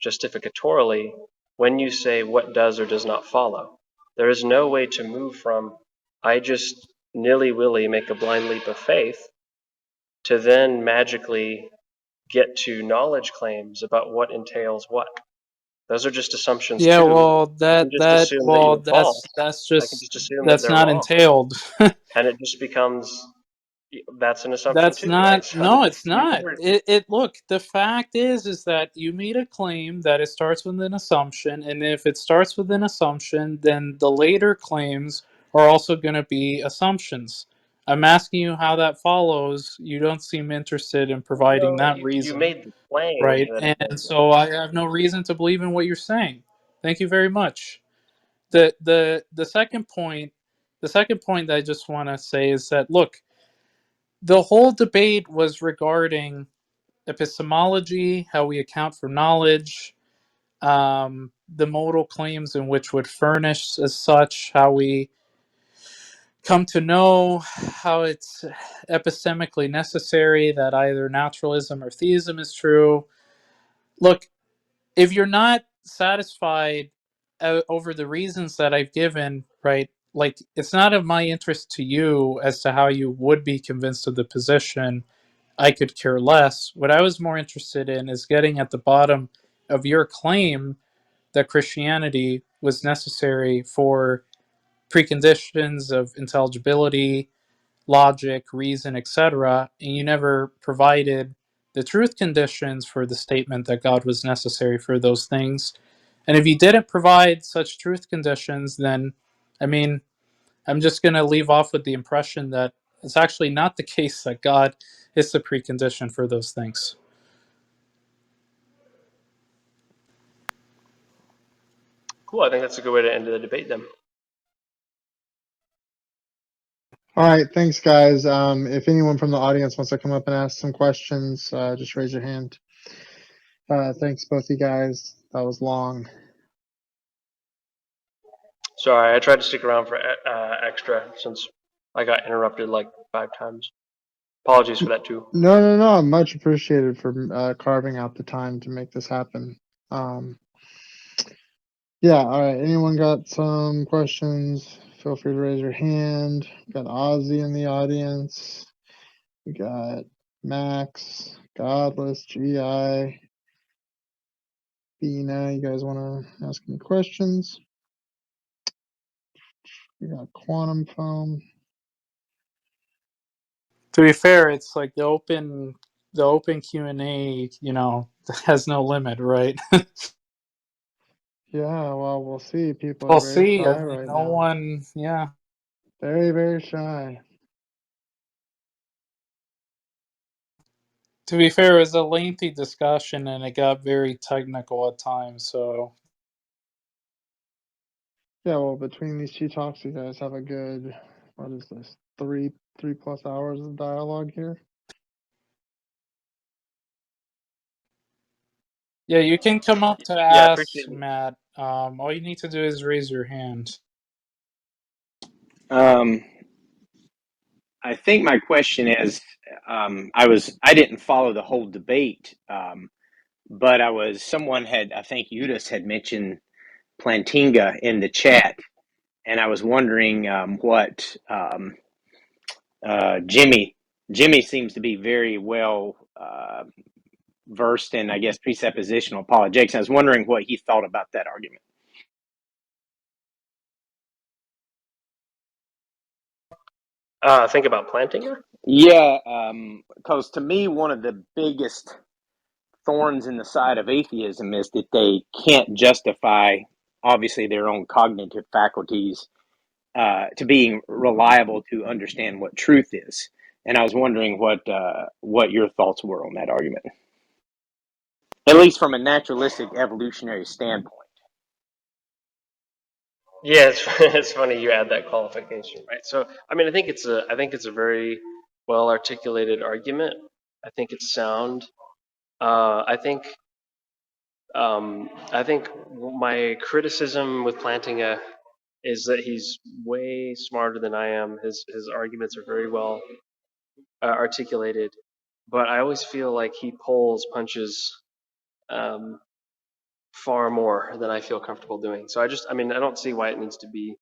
justificatorily when you say what does or does not follow. There is no way to move from I just nilly-willy make a blind leap of faith to then magically get to knowledge claims about what entails what. Those are just assumptions Yeah, too. well, I can just assume that you're false. I can just assume that that's they're not wrong. entailed. And it just becomes, that's an assumption That's too, right? not. So No, it's you not. never, It look. The fact is that you made a claim that it starts with an assumption, and if it starts with an assumption, then the later claims are also going to be assumptions. I'm asking you how that follows. You don't seem interested in providing no, that you reason, made the claim right? that it And does that. so I have no reason to believe in what you're saying. Thank you very much. The second point, that I just want to say is that, look, the whole debate was regarding epistemology, how we account for knowledge, the modal claims in which would furnish as such, how we come to know, how it's epistemically necessary that either naturalism or theism is true. Look, if you're not satisfied over the reasons that I've given, right? Like, it's not of my interest to you as to how you would be convinced of the position. I could care less. What I was more interested in is getting at the bottom of your claim that Christianity was necessary for preconditions of intelligibility, logic, reason, etc., and you never provided the truth conditions for the statement that God was necessary for those things. And if you didn't provide such truth conditions, then, I mean, I'm just going to leave off with the impression that it's actually not the case that God is the precondition for those things. Cool, I think that's a good way to end the debate then. All right, thanks, guys. If anyone from the audience wants to come up and ask some questions, just raise your hand. Thanks, both you guys. That was long. Sorry, I tried to stick around for extra since I got interrupted like 5 times. Apologies for that too. No. Much appreciated for carving out the time to make this happen. Yeah, all right. Anyone got some questions? Feel free to raise your hand. We got Ozzy in the audience. We got Max, Godless, GI, Bina. You guys want to ask any questions? We got Quantum Foam. To be fair, it's like the open Q&A, has no limit, right? Yeah, well, we'll see. People are We'll very see. I shy mean, right no now. one, yeah. Very, very shy. To be fair, it was a lengthy discussion and it got very technical at times, so Yeah, well, between these two talks, you guys have a good, what is this, three plus hours of dialogue here? yeah, you can come up to Yeah, I ask, appreciate it. Matt. All you need to do is raise your hand. Um, I think my question is, I didn't follow the whole debate, but I think Eudes had mentioned Plantinga in the chat, and I was wondering what Jimmy. Jimmy seems to be very well versed in, I guess, presuppositional apologetics. I was wondering what he thought about that argument. Think about planting her. Yeah, because to me, one of the biggest thorns in the side of atheism is that they can't justify, obviously, their own cognitive faculties to being reliable to understand what truth is. And I was wondering what your thoughts were on that argument, at least from a naturalistic evolutionary standpoint. Yeah, it's it's funny you add that qualification, right? So, I mean, I think it's a very well articulated argument. I think it's sound. I think my criticism with Plantinga is that he's way smarter than I am. His arguments are very well articulated, but I always feel like he pulls punches um, far more than I feel comfortable doing. So I mean, I don't see why it needs to be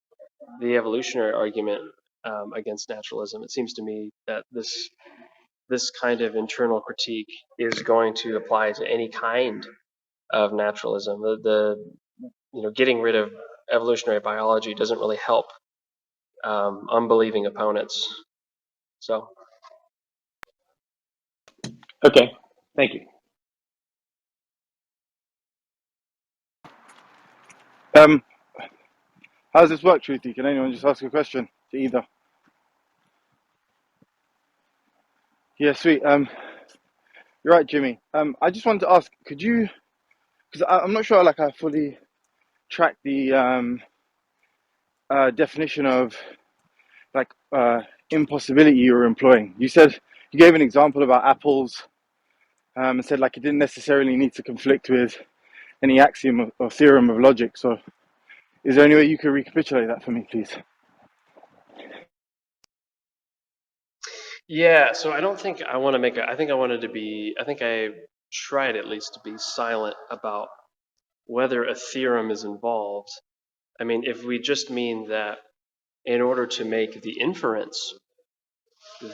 the evolutionary argument against naturalism. It seems to me that this kind of internal critique is going to apply to any kind of naturalism. Getting rid of evolutionary biology doesn't really help unbelieving opponents. So Okay, thank you. Um, how does this work, Truthie? Can anyone just ask a question to either? Yeah, sweet. You're right, Jimmy. I just wanted to ask, could you, because I'm not sure, like, I fully track the definition of, like, impossibility you were employing. You gave an example about apples, and said, like, it didn't necessarily need to conflict with any axiom or theorem of logic. So is there any way you could recapitulate that for me, please? yeah, so I don't think I want to make I think I wanted to be. I think I tried at least to be silent about whether a theorem is involved. I mean, if we just mean that in order to make the inference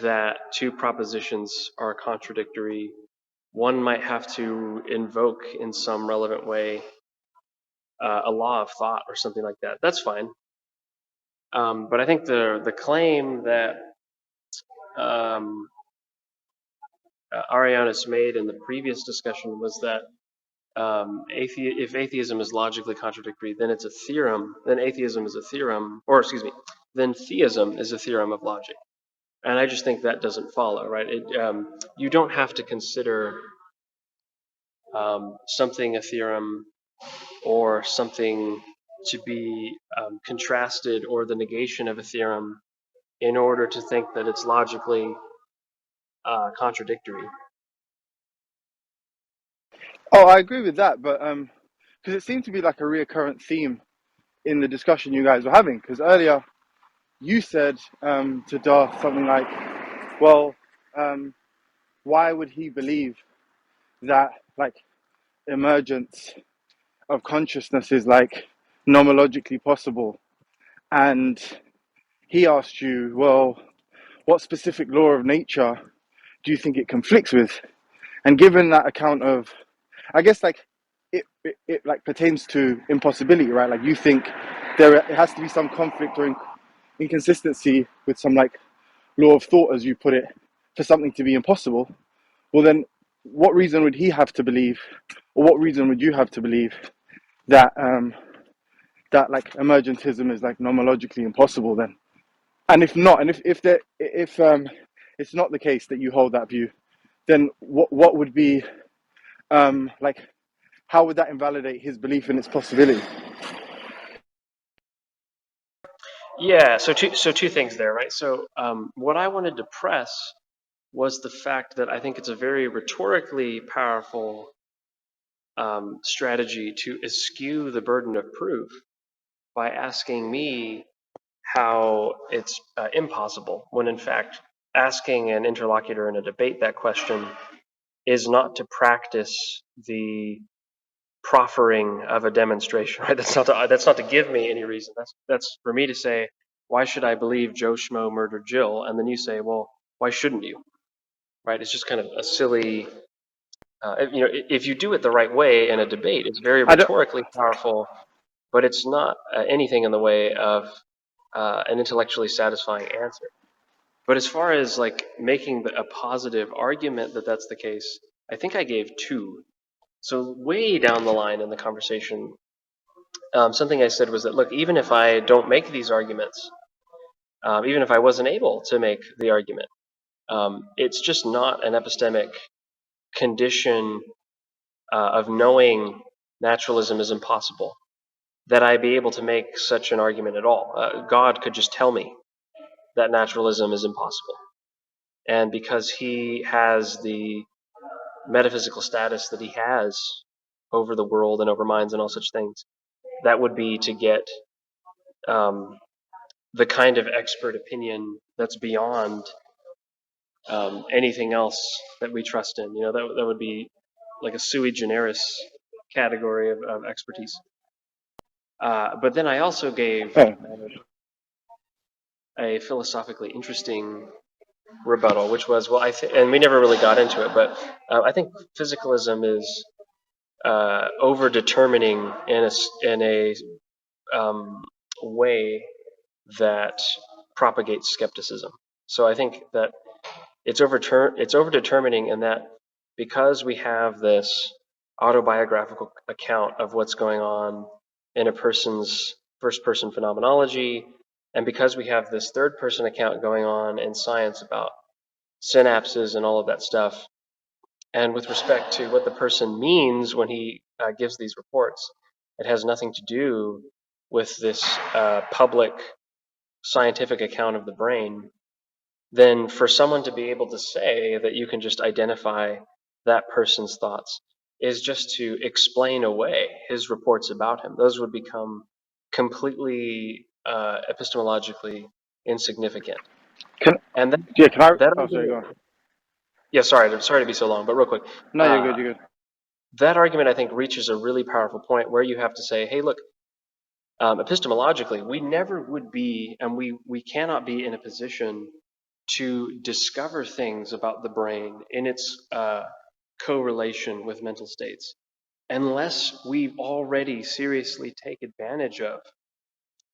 that two propositions are contradictory, one might have to invoke in some relevant way a law of thought or something like that. That's fine. But I think the claim that um, Arianus made in the previous discussion was that if atheism is logically contradictory, then it's a theorem. Then atheism is a theorem, or excuse me, then theism is a theorem of logic. And I just think that doesn't follow, right? You don't have to consider something a theorem or something to be contrasted or the negation of a theorem in order to think that it's logically contradictory. Oh, I agree with that, but because it seemed to be like a reoccurrent theme in the discussion you guys were having. Because earlier you said to Darth something like, well, why would he believe that, like, emergence of consciousness is, like, nomologically possible? And he asked you, well, what specific law of nature do you think it conflicts with? And given that account of, I guess like it like pertains to impossibility, right? Like you think it has to be some conflict or inconsistency with some like law of thought, as you put it, for something to be impossible. Well, then what reason would he have to believe, or what reason would you have to believe that that like emergentism is like nomologically impossible then? And if not, and if it's not the case that you hold that view, then what would be like, how would that invalidate his belief in its possibility? Yeah, so two things there, right? So what I wanted to press was the fact that I think it's a very rhetorically powerful strategy to eschew the burden of proof by asking me how it's impossible, when in fact asking an interlocutor in a debate that question is not to practice the proffering of a demonstration, right? That's not to give me any reason. That's for me to say, why should I believe Joe Schmo murdered Jill? And then you say, well, why shouldn't you? Right? It's just kind of a silly. If you do it the right way in a debate, it's very I don't. rhetorically powerful, but it's not anything in the way of an intellectually satisfying answer. But as far as like making a positive argument that that's the case, I think I gave two. So way down the line in the conversation, something I said was that, look, even if I don't make these arguments, even if I wasn't able to make the argument, it's just not an epistemic condition of knowing naturalism is impossible that I be able to make such an argument at all. God could just tell me that naturalism is impossible. And because he has the metaphysical status that he has over the world and over minds and all such things, that would be to get the kind of expert opinion that's beyond anything else that we trust in. That would be like a sui generis category of expertise. But then I also gave Oh, a philosophically interesting rebuttal, which was, well, and we never really got into it, but I think physicalism is over determining in a way that propagates skepticism. So I think that it's over determining in that because we have this autobiographical account of what's going on in a person's first person phenomenology, and because we have this third person account going on in science about synapses and all of that stuff, and with respect to what the person means when he gives these reports, it has nothing to do with this public scientific account of the brain. Then for someone to be able to say that you can just identify that person's thoughts is just to explain away his reports about him. Those would become completely epistemologically insignificant. can And yeah, can I? that Oh, sorry, go argument, on. yeah, sorry to be so long, but real quick, No, you're uh, good. You're good. that argument I think reaches a really powerful point where you have to say, hey, look, epistemologically, we never would be, and we cannot be in a position to discover things about the brain in its correlation with mental states unless we already seriously take advantage of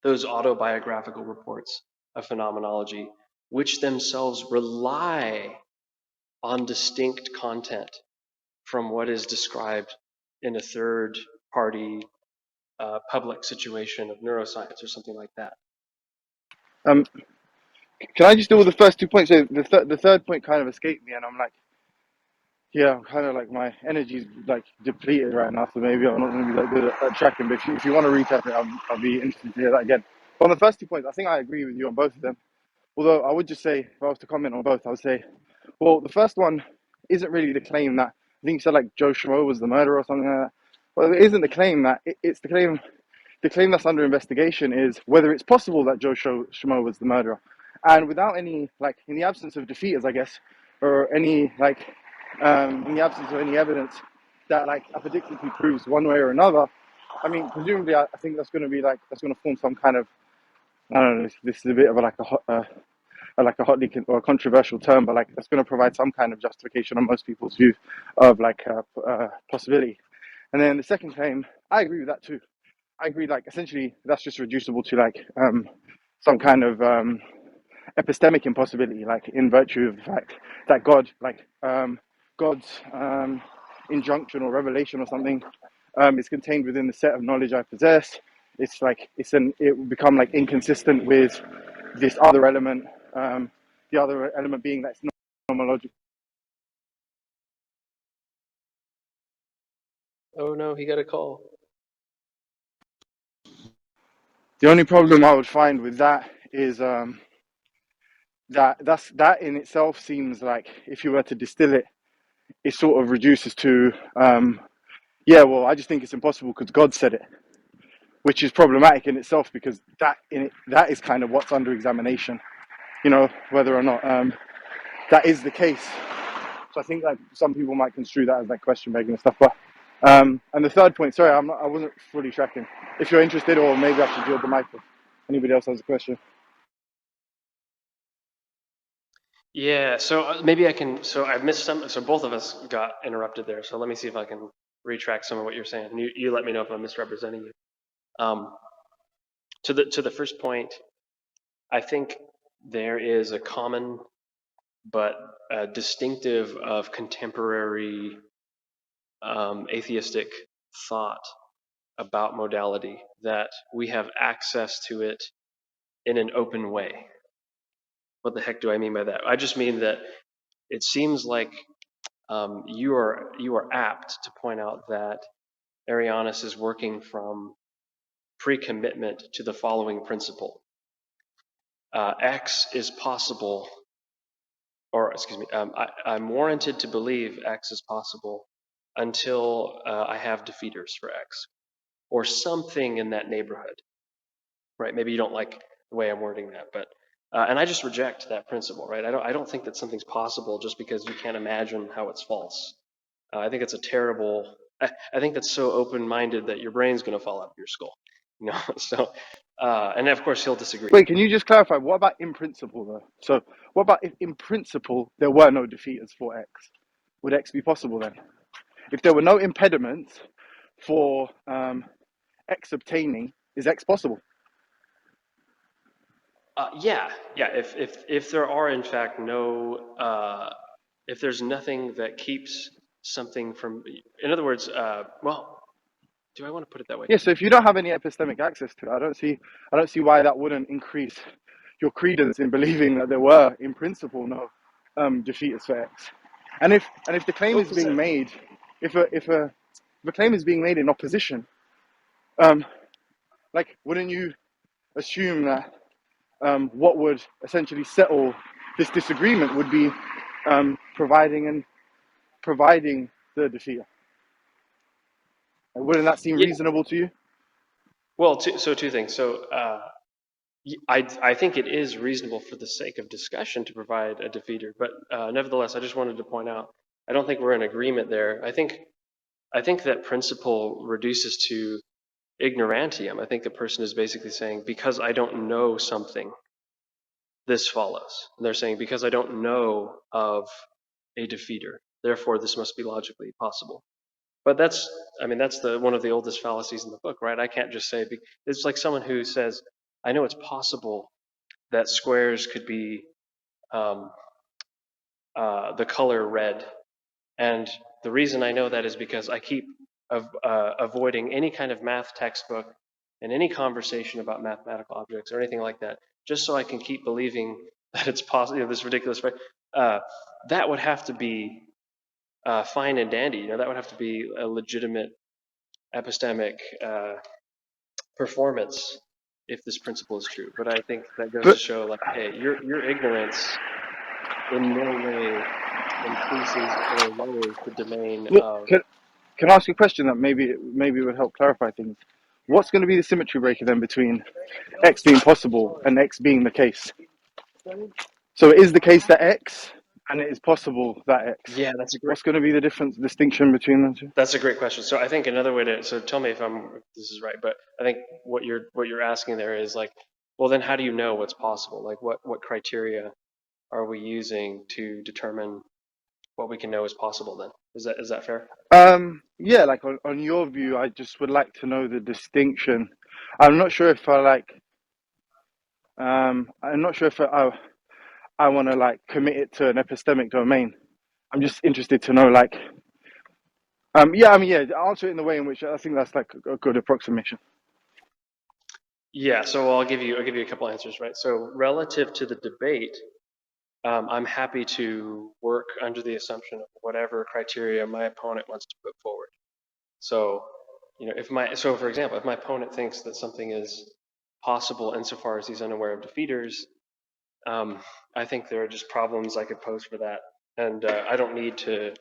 those autobiographical reports of phenomenology, which themselves rely on distinct content from what is described in a third party public situation of neuroscience or something like that. Um, can I just deal with the first 2 points? So the third point kind of escaped me, and I'm like, yeah, I'm kind of like my energy's like depleted right now, so maybe I'm not going to be that good at tracking. But if you want to recap it, I'll be interested to hear that again. But on the first 2 points, I think I agree with you on both of them. Although I would just say, if I was to comment on both, I would say, well, the first one isn't really the claim that, I think you said like Joe Schmo was the murderer or something like that. Well, it isn't the claim that, it's the claim that's under investigation is whether it's possible that Joe Schmo was the murderer. And without any, like, in the absence of defeaters, I guess, or any, like, in the absence of any evidence that, like, predictably proves one way or another, I mean, presumably, I think that's going to be, like, that's going to form some kind of, I don't know, this is a bit of a, like, like a hotly or a controversial term, but like that's going to provide some kind of justification on most people's view of like possibility. And then the second claim, I agree with that too. I agree, like essentially that's just reducible to like some kind of epistemic impossibility, like in virtue of the fact that God, like God's injunction or revelation or something, is contained within the set of knowledge I possess. It's like it will become like inconsistent with this other element. The other element being that it's not nomological. Oh no, he got a call. The only problem I would find with that is that in itself seems like, if you were to distill it, it sort of reduces to yeah, well, I just think it's impossible because God said it, which is problematic in itself, because that is kind of what's under examination, you know, whether or not that is the case. So I think like some people might construe that as like question begging and stuff. But and the third point, sorry, I wasn't fully tracking. If you're interested, or maybe I should yield the mic if anybody else has a question. Yeah, so maybe I can. So I missed some. So both of us got interrupted there. So let me see if I can retract some of what you're saying. And you let me know if I'm misrepresenting you. To the first point, I think there is a common but distinctive of contemporary atheistic thought about modality, that we have access to it in an open way. What the heck do I mean by that? I just mean that it seems like you are apt to point out that Arianus is working from pre-commitment to the following principle: X is possible, or excuse me, I'm warranted to believe X is possible until I have defeaters for X, or something in that neighborhood, right? Maybe you don't like the way I'm wording that, but and I just reject that principle, right? I don't think that something's possible just because you can't imagine how it's false. I think it's a terrible. I think that's so open-minded that your brain's going to fall out of your skull, you know. So, and of course he'll disagree. Wait, can you just clarify, what about in principle though? So what about if in principle there were no defeaters for X? Would X be possible then? If there were no impediments for X obtaining, is X possible? Yeah. If there are in fact no, if there's nothing that keeps something from, in other words, well, do I want to put it that way? Yeah, so if you don't have any epistemic access to it, I don't see why that wouldn't increase your credence in believing that there were, in principle, no defeaters for X. And if the claim Well, is being made, if a claim is being made in opposition, like wouldn't you assume that what would essentially settle this disagreement would be providing the defeater? Wouldn't that seem yeah. reasonable to you? Well, so two things. So I think it is reasonable for the sake of discussion to provide a defeater, but nevertheless, I just wanted to point out, I don't think we're in agreement there. I think that principle reduces to ignorantium. I think the person is basically saying, because I don't know something, this follows. And they're saying, because I don't know of a defeater, therefore this must be logically possible. But that's one of the oldest fallacies in the book, right? I can't just say, it's like someone who says, I know it's possible that squares could be the color red. And the reason I know that is because I keep avoiding any kind of math textbook and any conversation about mathematical objects or anything like that, just so I can keep believing that it's possible, this ridiculous, that would have to be fine and dandy. That would have to be a legitimate epistemic performance if this principle is true. But I think that goes to But show, like, hey, your ignorance in no way increases or lowers the domain well, of. can I ask you a question that maybe would help clarify things? What's going to be the symmetry breaker then between X being possible and X being the case? So it is the case that X, and it is possible that X. Yeah, What's going to be the distinction between them two? that's a great question. So I think another way to, so tell me if this is right, but I think what you're asking there is like, well, then how do you know what's possible? Like what criteria are we using to determine what we can know is possible then? Is that fair? Yeah, like on your view, I just would like to know the distinction. I'm not sure if I like. I'm not sure if I want to like commit it to an epistemic domain. I'm just interested to know like. Yeah, I mean, yeah, answer it in the way in which I think that's like a good approximation. Yeah, so I'll give you a couple answers, right? So relative to the debate, I'm happy to work under the assumption of whatever criteria my opponent wants to put forward. So, for example, if my opponent thinks that something is possible insofar as he's unaware of defeaters, I think there are just problems I could pose for that, and I don't need to,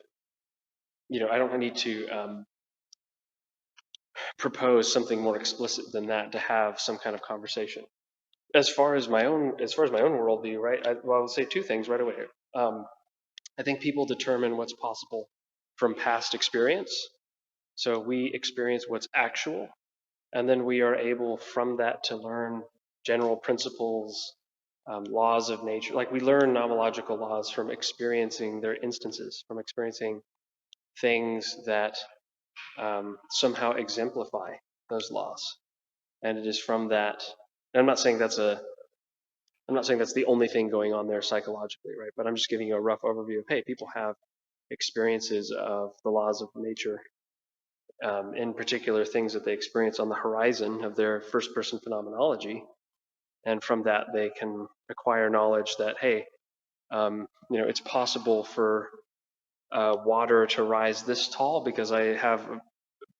propose something more explicit than that to have some kind of conversation. As far as my own worldview, right? I'll say two things right away. I think people determine what's possible from past experience. So we experience what's actual, and then we are able from that to learn general principles, laws of nature. Like we learn nomological laws from experiencing their instances, from experiencing things that somehow exemplify those laws. And it is from that. I'm not saying that's the only thing going on there psychologically, right? But I'm just giving you a rough overview of, hey, people have experiences of the laws of nature, in particular things that they experience on the horizon of their first-person phenomenology, and from that they can acquire knowledge that, hey, it's possible for water to rise this tall because I have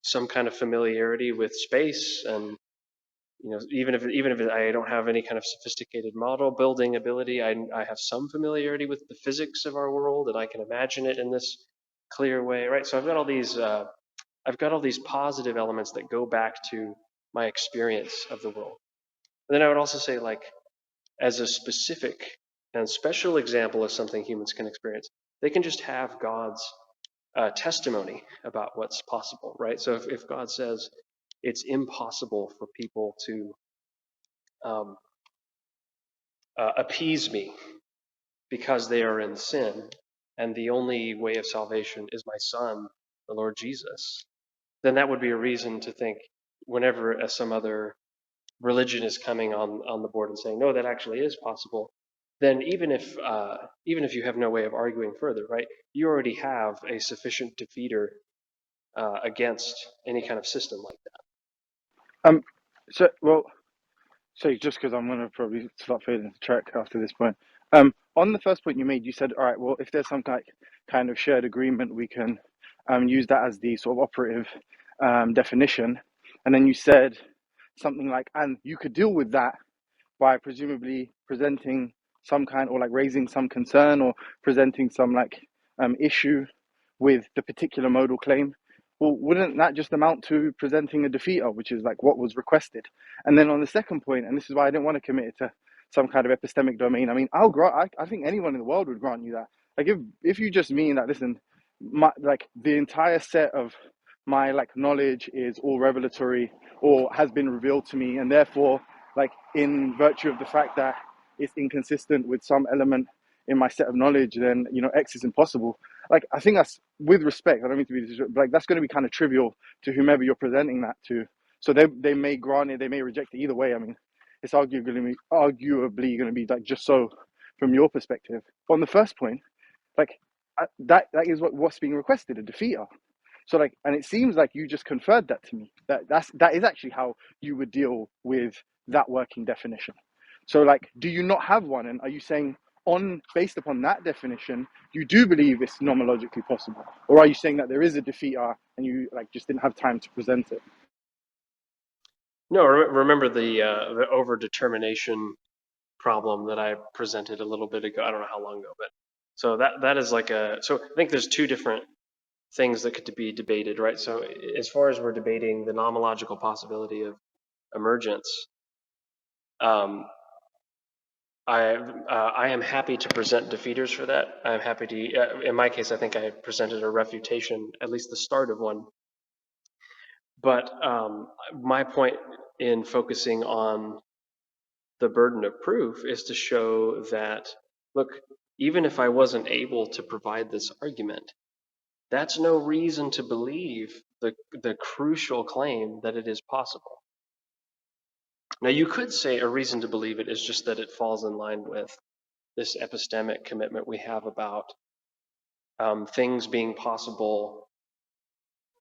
some kind of familiarity with space, and even if I don't have any kind of sophisticated model building ability, I have some familiarity with the physics of our world, and I can imagine it in this clear way, right? So I've got all these positive elements that go back to my experience of the world. And then I would also say, like, as a specific and special example of something humans can experience, they can just have God's testimony about what's possible, right? So if God says it's impossible for people to um, appease me because they are in sin, and the only way of salvation is my Son, the Lord Jesus, then that would be a reason to think whenever some other religion is coming on the board and saying, no, that actually is possible, then even if you have no way of arguing further, right, you already have a sufficient defeater against any kind of system like that. Um, so well, so just because I'm gonna probably start fading the track after this point. On the first point you made, you said, all right, well, if there's some kind of shared agreement, we can use that as the sort of operative definition, and then you said something like, and you could deal with that by presumably presenting some kind, or like raising some concern or presenting some like issue with the particular modal claim. Well, wouldn't that just amount to presenting a defeater, which is like what was requested? And then on the second point, and this is why I didn't want to commit it to some kind of epistemic domain. I mean, I'll grant. I think anyone in the world would grant you that. Like, if you just mean that, listen, like the entire set of my like knowledge is all revelatory or has been revealed to me, and therefore, like in virtue of the fact that it's inconsistent with some element in my set of knowledge, then X is impossible. Like, I think that's, with respect, I don't mean to be like, that's going to be kind of trivial to whomever you're presenting that to. So they may grant it, they may reject it. Either way, I mean, it's arguably going to be like just so from your perspective. On the first point, like that is what's being requested, a defeater. So like, and it seems like you just conferred that to me. That is actually how you would deal with that working definition. So like, do you not have one? And are you saying, based upon that definition, you do believe it's nomologically possible, or are you saying that there is a defeater and you like just didn't have time to present it? No, remember the overdetermination problem that I presented a little bit ago. I don't know how long ago, but so that is like so I think there's two different things that could be debated, right? So as far as we're debating the nomological possibility of emergence, I am happy to present defeaters for that. I'm happy to, in my case, I think I presented a refutation, at least the start of one. But my point in focusing on the burden of proof is to show that, look, even if I wasn't able to provide this argument, that's no reason to believe the crucial claim that it is possible. Now, you could say a reason to believe it is just that it falls in line with this epistemic commitment we have about things being possible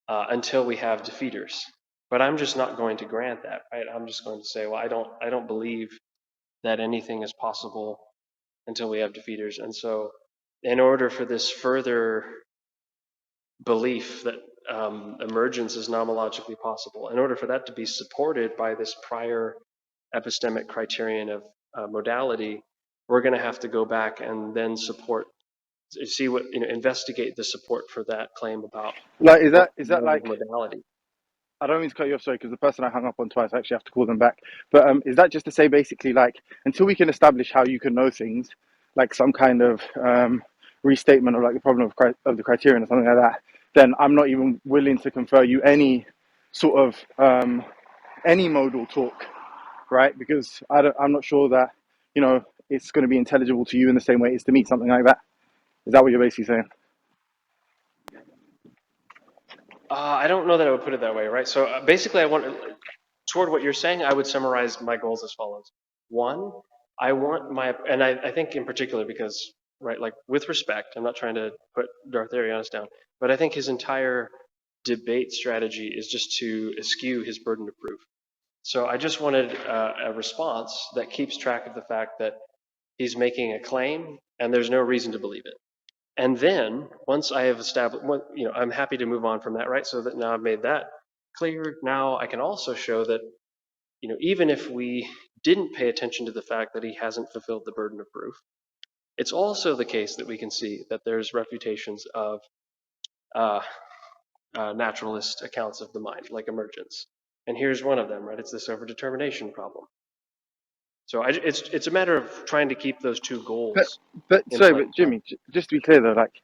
until we have defeaters. But I'm just not going to grant that, right? I'm just going to say, well, I don't believe that anything is possible until we have defeaters. And so, in order for this further belief that emergence is nomologically possible, in order for that to be supported by this prior epistemic criterion of modality, we're going to have to go back and then investigate the support for that claim about Like, what is that like, modality. I don't mean to cut you off, sorry, because the person I hung up on twice, I actually have to call them back. But is that just to say basically, like, until we can establish how you can know things, like some kind of restatement of like the problem of the criterion or something like that, then I'm not even willing to confer you any sort of any modal talk, right? Because I'm not sure that, you know, it's going to be intelligible to you in the same way it is to me, something like that. Is that what you're basically saying? I don't know that I would put it that way, right? So basically, toward what you're saying, I would summarize my goals as follows. One, I think in particular because, right, like with respect, I'm not trying to put Darth Arianus down, but I think his entire debate strategy is just to eschew his burden of proof. So I just wanted a response that keeps track of the fact that he's making a claim and there's no reason to believe it. And then once I have established, I'm happy to move on from that, right? So that now I've made that clear. Now I can also show that, even if we didn't pay attention to the fact that he hasn't fulfilled the burden of proof, it's also the case that we can see that there's refutations of naturalist accounts of the mind, like emergence. And here's one of them, right? It's this overdetermination problem. So it's a matter of trying to keep those two But goals in sorry, play. but Jimmy, just to be clear though, like,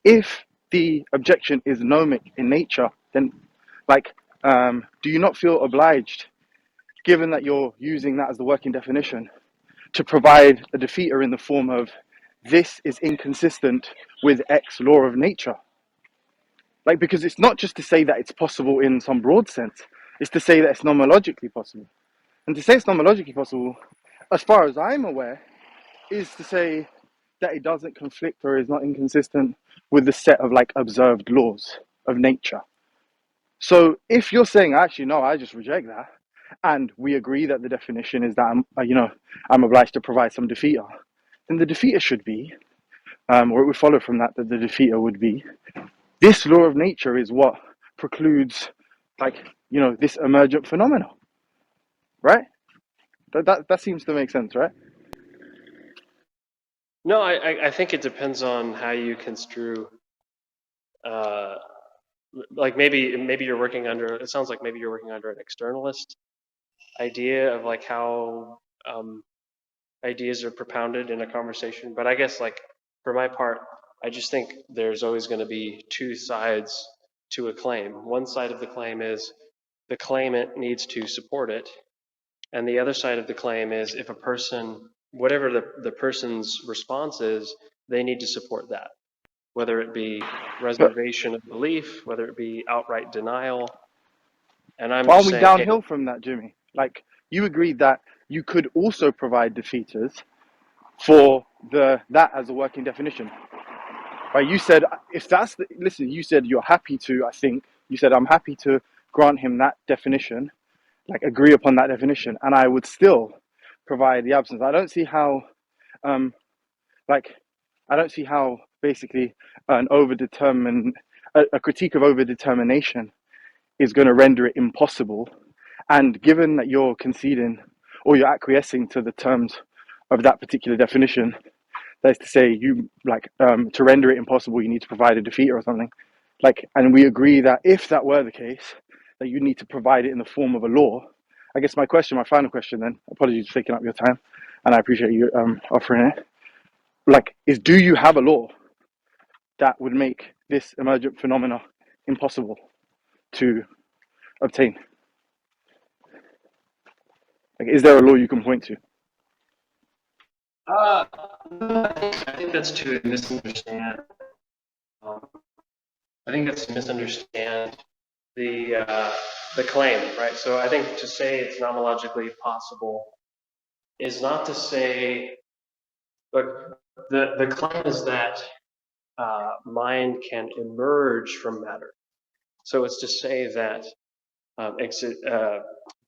if the objection is gnomic in nature, then, like, do you not feel obliged, given that you're using that as the working definition, to provide a defeater in the form of this is inconsistent with X law of nature? Like, because it's not just to say that it's possible in some broad sense, it's to say that it's nomologically possible. And to say it's nomologically possible, as far as I'm aware, is to say that it doesn't conflict or is not inconsistent with the set of like observed laws of nature. So if you're saying, actually, no, I just reject that, and we agree that the definition is that I'm obliged to provide some defeater, then the defeater should be, or it would follow from that the defeater would be, this law of nature is what precludes, like, this emergent phenomenon, right? That seems to make sense, right? No, I think it depends on how you construe. Like maybe you're working under. It sounds like maybe you're working under an externalist idea of like how ideas are propounded in a conversation. But I guess like for my part, I just think there's always going to be two sides to a claim. One side of the claim is the claimant needs to support it, and the other side of the claim is if a person, whatever the person's response is, they need to support that, whether it be But reservation of belief, whether it be outright denial. And I'm aren't just we saying, hey, downhill from that, Jimmy? Like, you agreed that you could also provide defeaters for that as a working definition, right? You said if that's listen, you said you're happy to. I think you said I'm happy to grant him that definition, like agree upon that definition, and I would still provide the absence. I don't see how, um, like, I don't see how basically an overdetermined a critique of overdetermination is going to render it impossible. And given that you're conceding or you're acquiescing to the terms of that particular definition, that is to say, you like to render it impossible, you need to provide a defeater or something. Like, and we agree that if that were the case, that you need to provide it in the form of a law. I guess my final question, then, apologies for taking up your time, and I appreciate you offering it. Like, do you have a law that would make this emergent phenomena impossible to obtain? Like, is there a law you can point to? I think that's to misunderstand. Um, I think that's to misunderstand the claim, right? So I think to say it's nomologically possible is not to say, look, the claim is that mind can emerge from matter. So it's to say that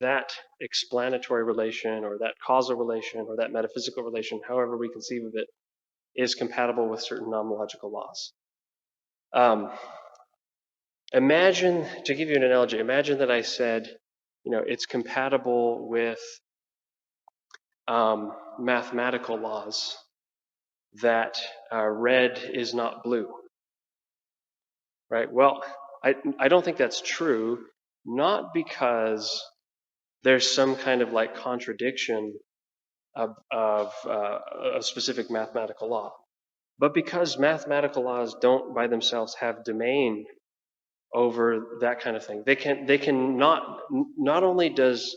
that explanatory relation or that causal relation or that metaphysical relation, however we conceive of it, is compatible with certain nomological laws. Imagine, to give you an analogy, imagine that I said, it's compatible with mathematical laws that red is not blue, right? Well, I don't think that's true, not because there's some kind of like contradiction of a specific mathematical law, but because mathematical laws don't by themselves have domain over that kind of thing. They can not only does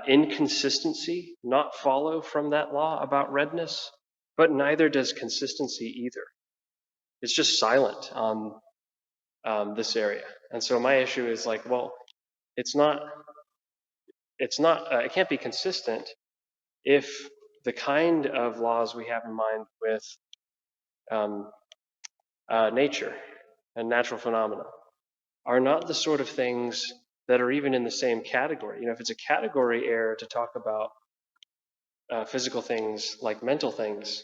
inconsistency not follow from that law about redness, but neither does consistency either. It's just silent on this area. And so my issue is like, well, it can't be consistent if the kind of laws we have in mind with um, nature and natural phenomena are not the sort of things that are even in the same category. If it's a category error to talk about physical things like mental things,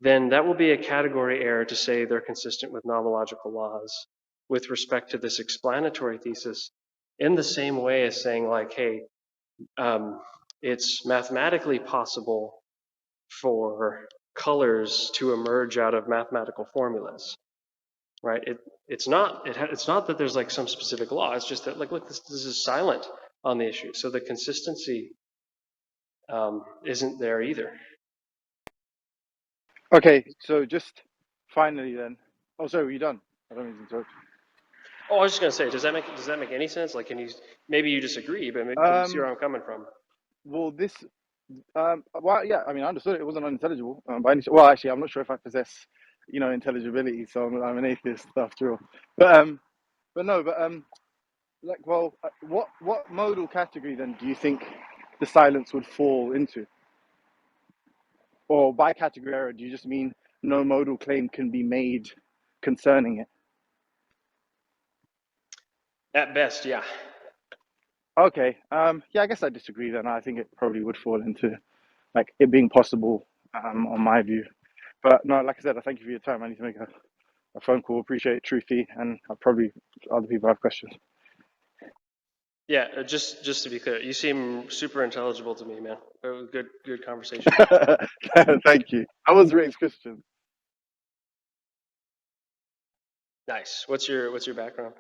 then that will be a category error to say they're consistent with nomological laws with respect to this explanatory thesis, in the same way as saying like, hey, it's mathematically possible for colors to emerge out of mathematical formulas, right? It's not that there's like some specific law. It's just that like, look, this is silent on the issue, so the consistency isn't there either. Okay, so just finally then. Oh, sorry, were you done? I don't mean to interrupt. Oh, I was just gonna say, does that make any sense? Like, maybe you disagree, but maybe, can you see where I'm coming from? Well, well, yeah, I mean, I understood it wasn't unintelligible by any. Well, actually, I'm not sure if I possess, intelligibility, so I'm an atheist after all. But no, like, well, what modal category then do you think the silence would fall into? Or by category error, do you just mean no modal claim can be made concerning it? At best, yeah. Okay, yeah, I guess I disagree then. I think it probably would fall into like it being possible, on my view. But no, like I said, I thank you for your time. I need to make a phone call. Appreciate it, Truthy, and I'll probably other people have questions. Yeah, just to be clear, you seem super intelligible to me, man. It was good conversation. Thank you. I was raised Christian. Nice. What's your background?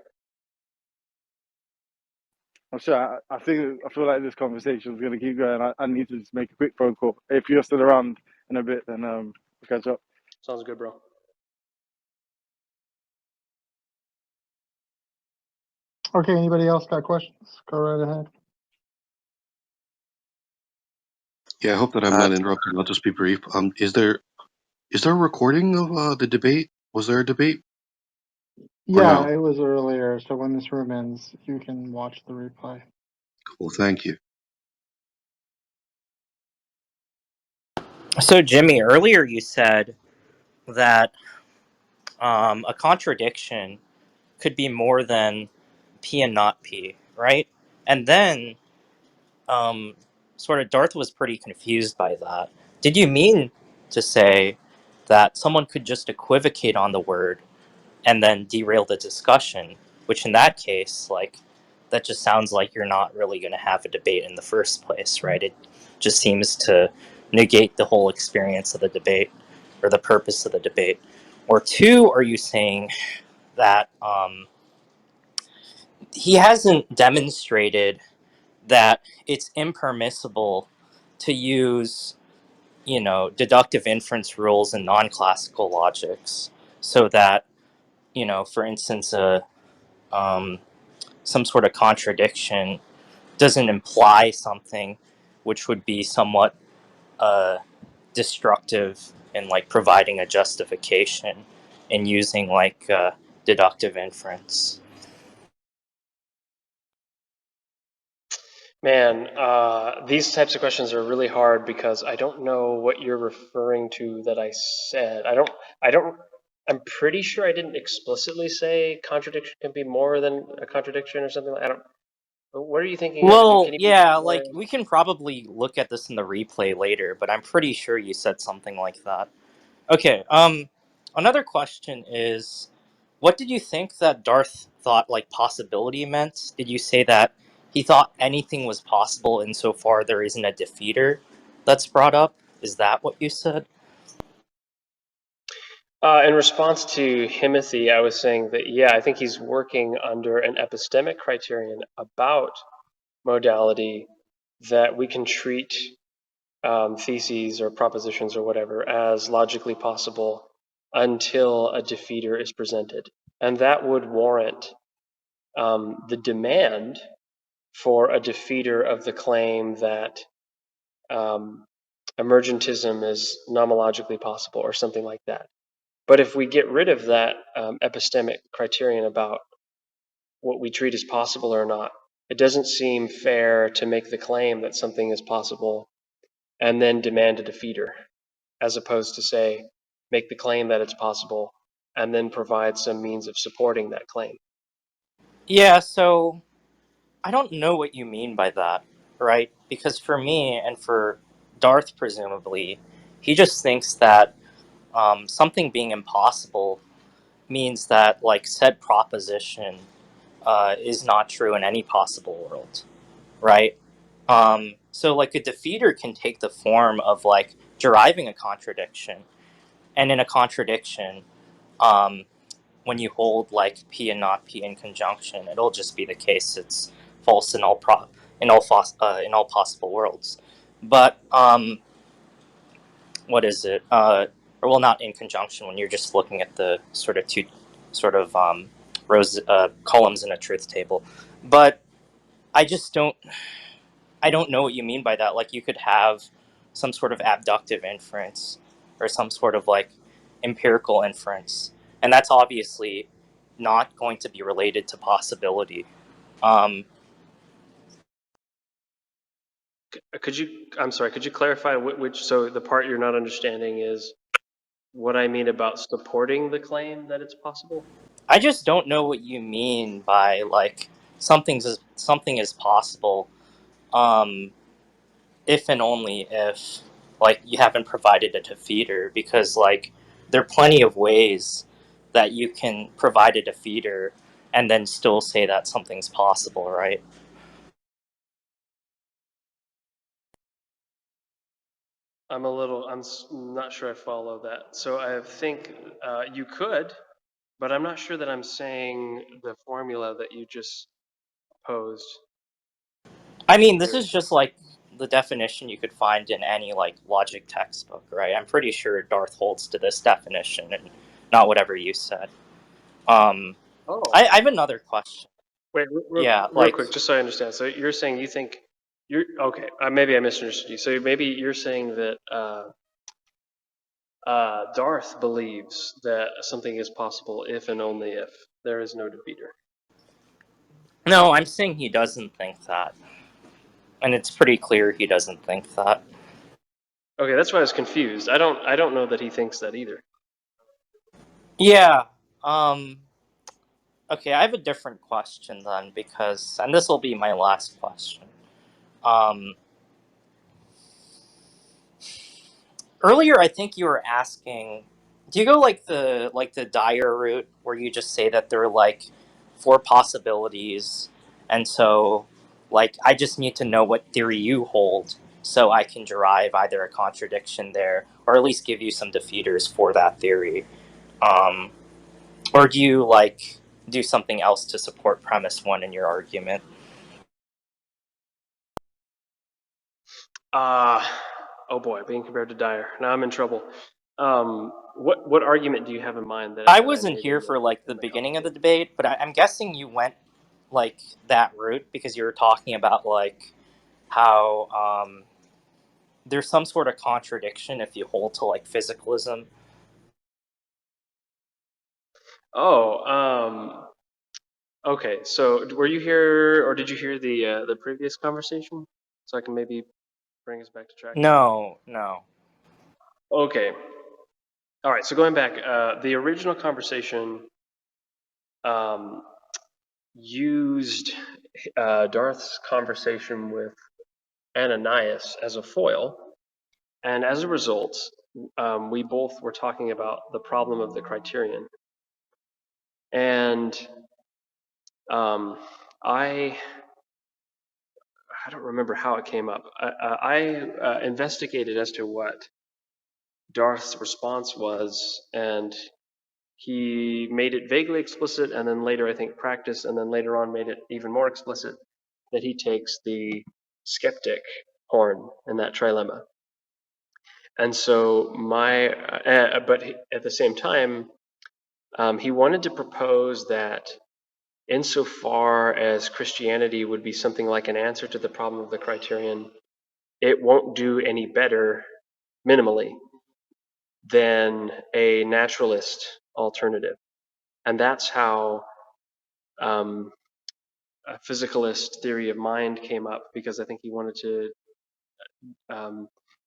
I'm sure. I feel like this conversation is going to keep going. I need to just make a quick phone call. If you're still around in a bit, then we'll catch up. Sounds good, bro. Okay, anybody else got questions? Go right ahead. Yeah, I hope that I'm not interrupting. I'll just be brief. Is there a recording of the debate? Was there a debate? Or Yeah, no? it was earlier, so when this room ends, you can watch the replay. Cool, thank you. So, Jimmy, earlier you said that a contradiction could be more than P and not P, right? And then, sort of, Darth was pretty confused by that. Did you mean to say that someone could just equivocate on the word and then derail the discussion? Which, in that case, like, that just sounds like you're not really going to have a debate in the first place, right? It just seems to negate the whole experience of the debate or the purpose of the debate. Or two, are you saying that he hasn't demonstrated that it's impermissible to use, deductive inference rules and non-classical logics, so that, for instance, um, some sort of contradiction doesn't imply something which would be somewhat destructive in like providing a justification and using like deductive inference. Man, these types of questions are really hard because I don't know what you're referring to that I said. I'm pretty sure I didn't explicitly say contradiction can be more than a contradiction or something. I don't. What are you thinking of? Well, Can you be yeah, more? like we can probably look at this in the replay later, but I'm pretty sure you said something like that. Okay, another question is, what did you think that Darth thought like possibility meant? Did you say that he thought anything was possible insofar there isn't a defeater that's brought up? Is that what you said? In response to Himothy, I was saying that, yeah, I think he's working under an epistemic criterion about modality that we can treat theses or propositions or whatever as logically possible until a defeater is presented. And that would warrant the demand for a defeater of the claim that emergentism is nomologically possible or something like that. But if we get rid of that epistemic criterion about what we treat as possible or not, it doesn't seem fair to make the claim that something is possible and then demand a defeater, as opposed to, say, make the claim that it's possible and then provide some means of supporting that claim. Yeah, so I don't know what you mean by that, right? Because for me and for Darth, presumably, he just thinks that something being impossible means that like said proposition is not true in any possible world, right? So like a defeater can take the form of like deriving a contradiction, and in a contradiction, um, when you hold like P and not P in conjunction, it'll just be the case it's false in in all possible worlds. But what is it? Or well, not in conjunction when you're just looking at the sort of two sort of rows columns in a truth table. But I just don't. I don't know what you mean by that. Like you could have some sort of abductive inference or some sort of like empirical inference, and that's obviously not going to be related to possibility. Um, I'm sorry, could you clarify which, so the part you're not understanding is what I mean about supporting the claim that it's possible? I just don't know what you mean by like something is possible. Um, if and only if like you haven't provided a defeater, because like there are plenty of ways that you can provide a defeater and then still say that something's possible, right? I'm not sure I follow that. So I think you could, but I'm not sure that I'm saying the formula that you just posed I mean, this here. is just like the definition you could find in any like logic textbook, right? I'm pretty sure Darth holds to this definition and not whatever you said. um Oh, I have another question. wait, Yeah, real like quick, just so I understand. So you're saying you think you're okay? Maybe I misunderstood you. So maybe you're saying that Darth believes that something is possible if and only if there is no defeater. no, I'm saying he doesn't think that, and it's pretty clear he doesn't think that. Okay, that's why I was confused. I don't know that he thinks that either. Yeah. Um okay, I have a different question then, because and this will be my last question. Um Earlier I think you were asking, do you go like the Dyer route where you just say that there are like four possibilities, and so like I just need to know what theory you hold so I can derive either a contradiction there or at least give you some defeaters for that theory. Um or do you like do something else to support premise one in your argument? Oh boy, being compared to Dyer. Now I'm in trouble. What argument do you have in mind I that I wasn't made here for like the in the beginning of commentary? the debate, but I'm guessing you went like that route because you were talking about like how there's some sort of contradiction if you hold to like physicalism. Oh, okay. So were you here, or did you hear the previous conversation? So I can maybe bring us back to track here. No, no. Okay. All right. So going back, the original conversation um, used Darth's conversation with Ananias as a foil, and as a result, we both were talking about the problem of the criterion. And um, I don't remember how it came up. I investigated as to what Darth's response was, and he made it vaguely explicit, and then later I think practiced, and then later on made it even more explicit that he takes the skeptic horn in that trilemma. And so but at the same time, he wanted to propose that insofar as Christianity would be something like an answer to the problem of the criterion, it won't do any better minimally than a naturalist alternative. And that's how a physicalist theory of mind came up, because I think he wanted to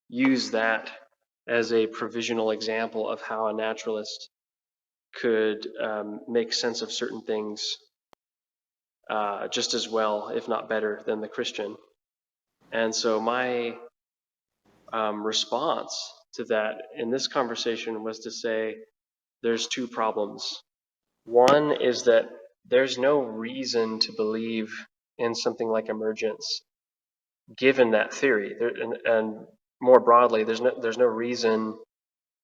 use that as a provisional example of how a naturalist could make sense of certain things just as well, if not better, than the Christian. And so my response to that in this conversation was to say there's two problems. One is that there's no reason to believe in something like emergence, given that theory. And more broadly, there's no reason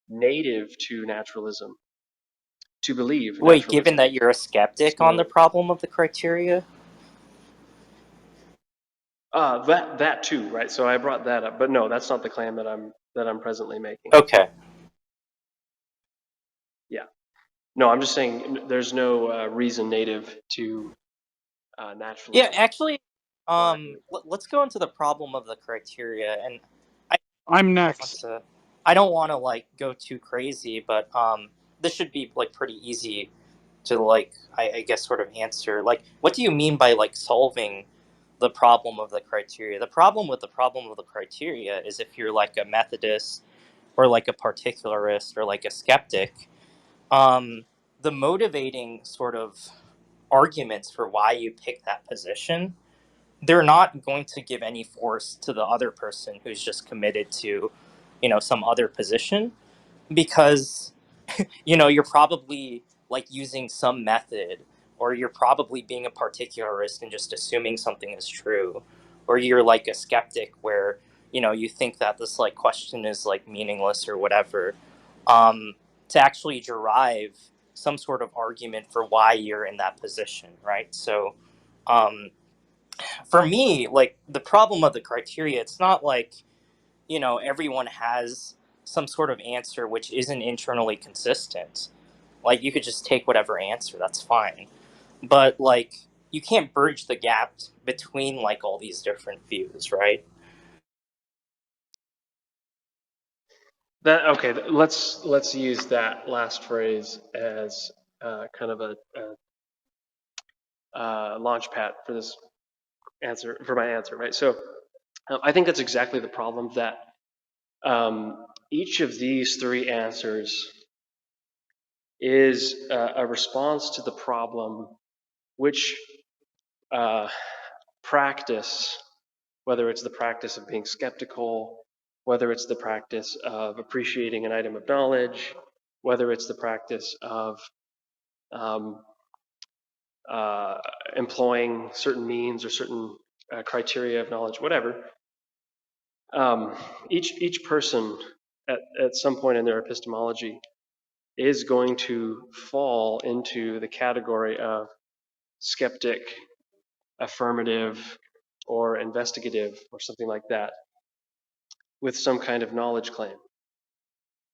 native to naturalism to believe Wait, given naturalism. that you're a skeptic on the So problem of the criteria? that too, right? So I brought that up, but no, that's not the claim that I'm presently making. Okay. Yeah, no, I'm just saying there's no reason native to Yeah, naturalism. actually, My let's go into the problem of the criteria, and I I'm don't want next. to, I don't want to like go too crazy, but this should be like pretty easy to like, I guess, sort of answer. Like, what do you mean by like solving the problem of the criteria? The problem with the problem of the criteria is if you're like a Methodist or like a particularist or like a skeptic, um, the motivating sort of arguments for why you pick that position, they're not going to give any force to the other person who's just committed to, some other position, because you're probably like using some method, or you're probably being a particularist and just assuming something is true, or you're like a skeptic where you think that this like question is like meaningless or whatever, um, to actually derive some sort of argument for why you're in that position, right? So um, for me, like the problem of the criteria, it's not like everyone has some sort of answer which isn't internally consistent. Like you could just take whatever answer, that's fine. But like you can't bridge the gap between like all these different views, right? That okay. Let's use that last phrase as kind of a launch pad for this answer, for my answer, right? So I think that's exactly the problem, that each of these three answers is a response to the problem which practice, whether it's the practice of being skeptical, whether it's the practice of appreciating an item of knowledge, whether it's the practice of um, employing certain means or certain criteria of knowledge, whatever. Each person at some point in their epistemology is going to fall into the category of skeptic, affirmative, or investigative, or something like that, with some kind of knowledge claim.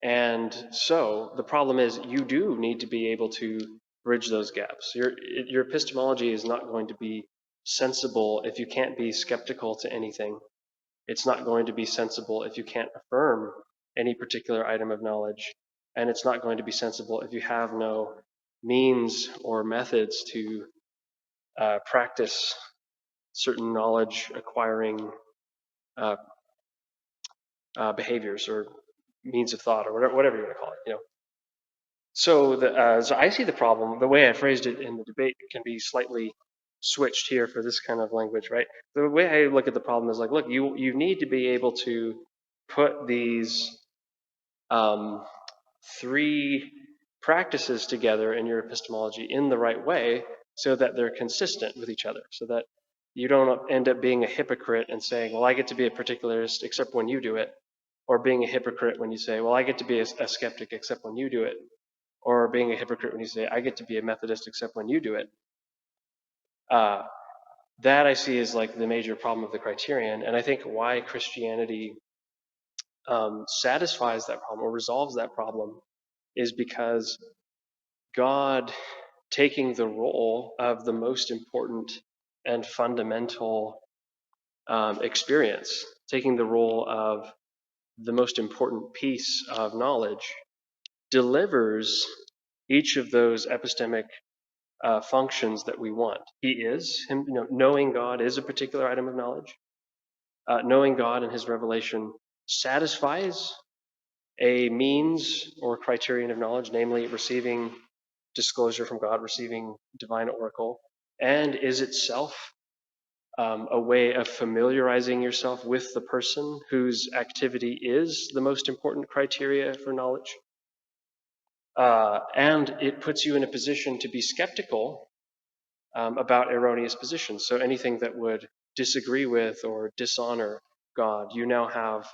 And so the problem is you do need to be able to bridge those gaps. Your epistemology is not going to be sensible if you can't be skeptical to anything, It's not going to be sensible if you can't affirm any particular item of knowledge, and it's not going to be sensible if you have no means or methods to practice certain knowledge acquiring uh, behaviors or means of thought or whatever you want to call it. So I see the problem. The way I phrased it in the debate can be slightly switched here for this kind of language, right? The way I look at the problem is like, look, you need to be able to put these three practices together in your epistemology in the right way so that they're consistent with each other, so that you don't end up being a hypocrite and saying, well, I get to be a particularist except when you do it, or being a hypocrite when you say, well, I get to be a skeptic except when you do it, or being a hypocrite when you say, I get to be a Methodist except when you do it. That I see as like the major problem of the criterion, and I think why Christianity satisfies that problem or resolves that problem is because God taking the role of the most important and fundamental experience, taking the role of the most important piece of knowledge, delivers each of those epistemic functions that we want. He is, knowing God is a particular item of knowledge. Knowing God and his revelation satisfies a means or criterion of knowledge, namely receiving disclosure from God, receiving divine oracle, and is itself a way of familiarizing yourself with the person whose activity is the most important criteria for knowledge. And it puts you in a position to be skeptical about erroneous positions. So anything that would disagree with or dishonor God, you now have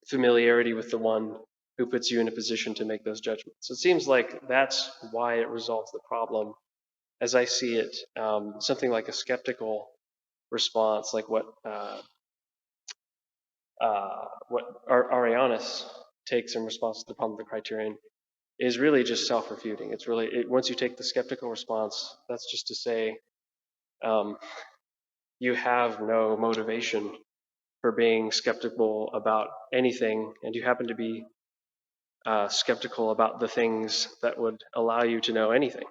familiarity with the one who puts you in a position to make those judgments. So it seems like that's why it resolves the problem. As I see it, something like a skeptical response, like what Arianus takes in response to the problem of the criterion, is really just self-refuting. It's really, once you take the skeptical response, that's just to say you have no motivation for being skeptical about anything, and you happen to be skeptical about the things that would allow you to know anything.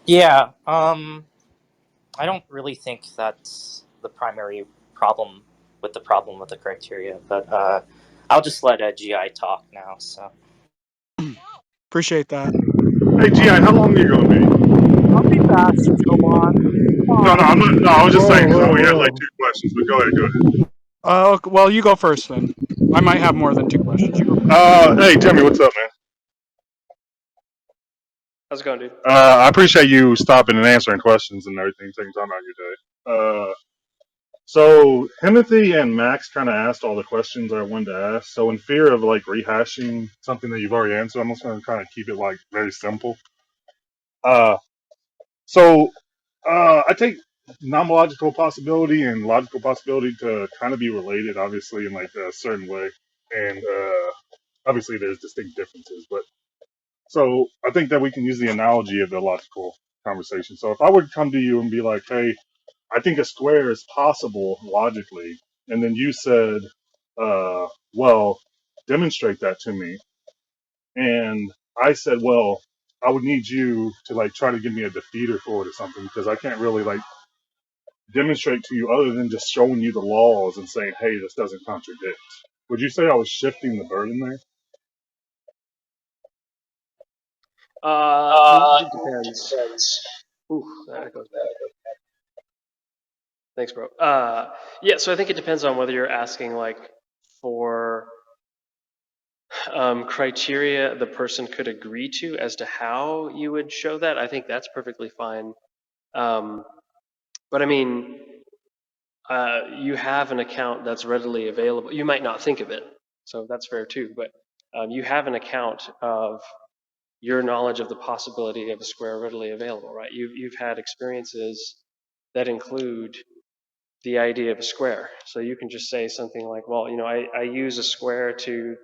Yeah, I don't really think that's the primary problem with the problem with the criteria, but I'll just let GI talk now. So Appreciate that. Hey, Gi, how long are you going to be? I'll be fast if you don't mind. No, I'm not. No, I was just saying because I only had like Whoa. 2 questions. But go ahead. Well, you go first then. I might have more than 2 questions. You go first. Hey, Timmy, what's up, man? How's it going, dude? I appreciate you stopping and answering questions and everything, taking time out of your day. So Timothy and Max kind of asked all the questions I wanted to ask. So in fear of like rehashing something that you've already answered, I'm just going to kind of keep it like very simple. Uh, so I take nomological possibility and logical possibility to kind of be related, obviously, in like a certain way, and obviously there's distinct differences. But so I think that we can use the analogy of the logical conversation. So if I would come to you and be like, "Hey, I think a square is possible logically," and then you said, "Well, demonstrate that to me," and I said, "Well, I would need you to like try to give me a defeater for it or something because I can't really like demonstrate to you other than just showing you the laws and saying, hey, this doesn't contradict." Would you say I was shifting the burden there? It depends. Ooh, that goes bad. Thanks, bro. Yeah, so I think it depends on whether you're asking like for criteria the person could agree to as to how you would show that. I think that's perfectly fine. But I mean, you have an account that's readily available. You might not think of it, so that's fair too. But you have an account of your knowledge of the possibility of a square readily available, right? You've had experiences that include the idea of a square. So you can just say something like, well, I use a square to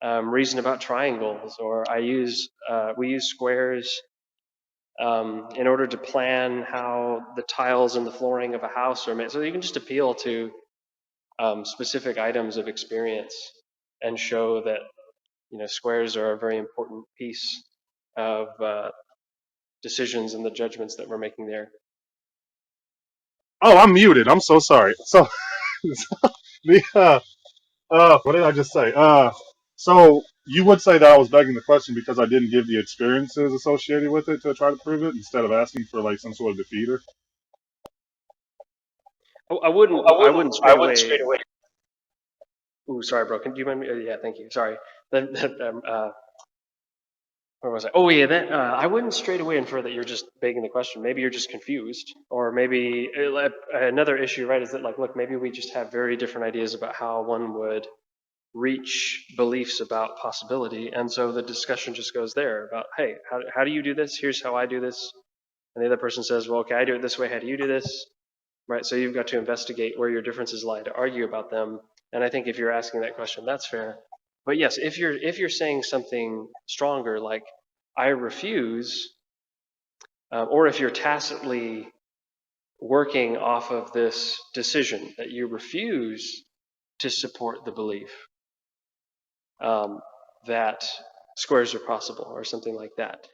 reason about triangles, or we use squares in order to plan how the tiles and the flooring of a house are made. So you can just appeal to specific items of experience and show that squares are a very important piece of decisions and the judgments that we're making there. Oh, I'm muted. I'm so sorry. So the what did I just say? So you would say that I was begging the question because I didn't give the experiences associated with it to try to prove it instead of asking for like some sort of defeater. I wouldn't I straight wouldn't away. straight away. Ooh, sorry, bro. Do you mind me? Yeah, thank you. Sorry. Then, where was I? Oh, yeah. That I wouldn't straight away infer that you're just begging the question. Maybe you're just confused, or maybe another issue, right? Is that like, look, maybe we just have very different ideas about how one would reach beliefs about possibility, and so the discussion just goes there about, hey, how do you do this? Here's how I do this, and the other person says, well, okay, I do it this way. How do you do this? Right? So you've got to investigate where your differences lie to argue about them. And I think if you're asking that question, that's fair. But yes, if you're saying something stronger like I refuse, or if you're tacitly working off of this decision that you refuse to support the belief that squares are possible or something like that,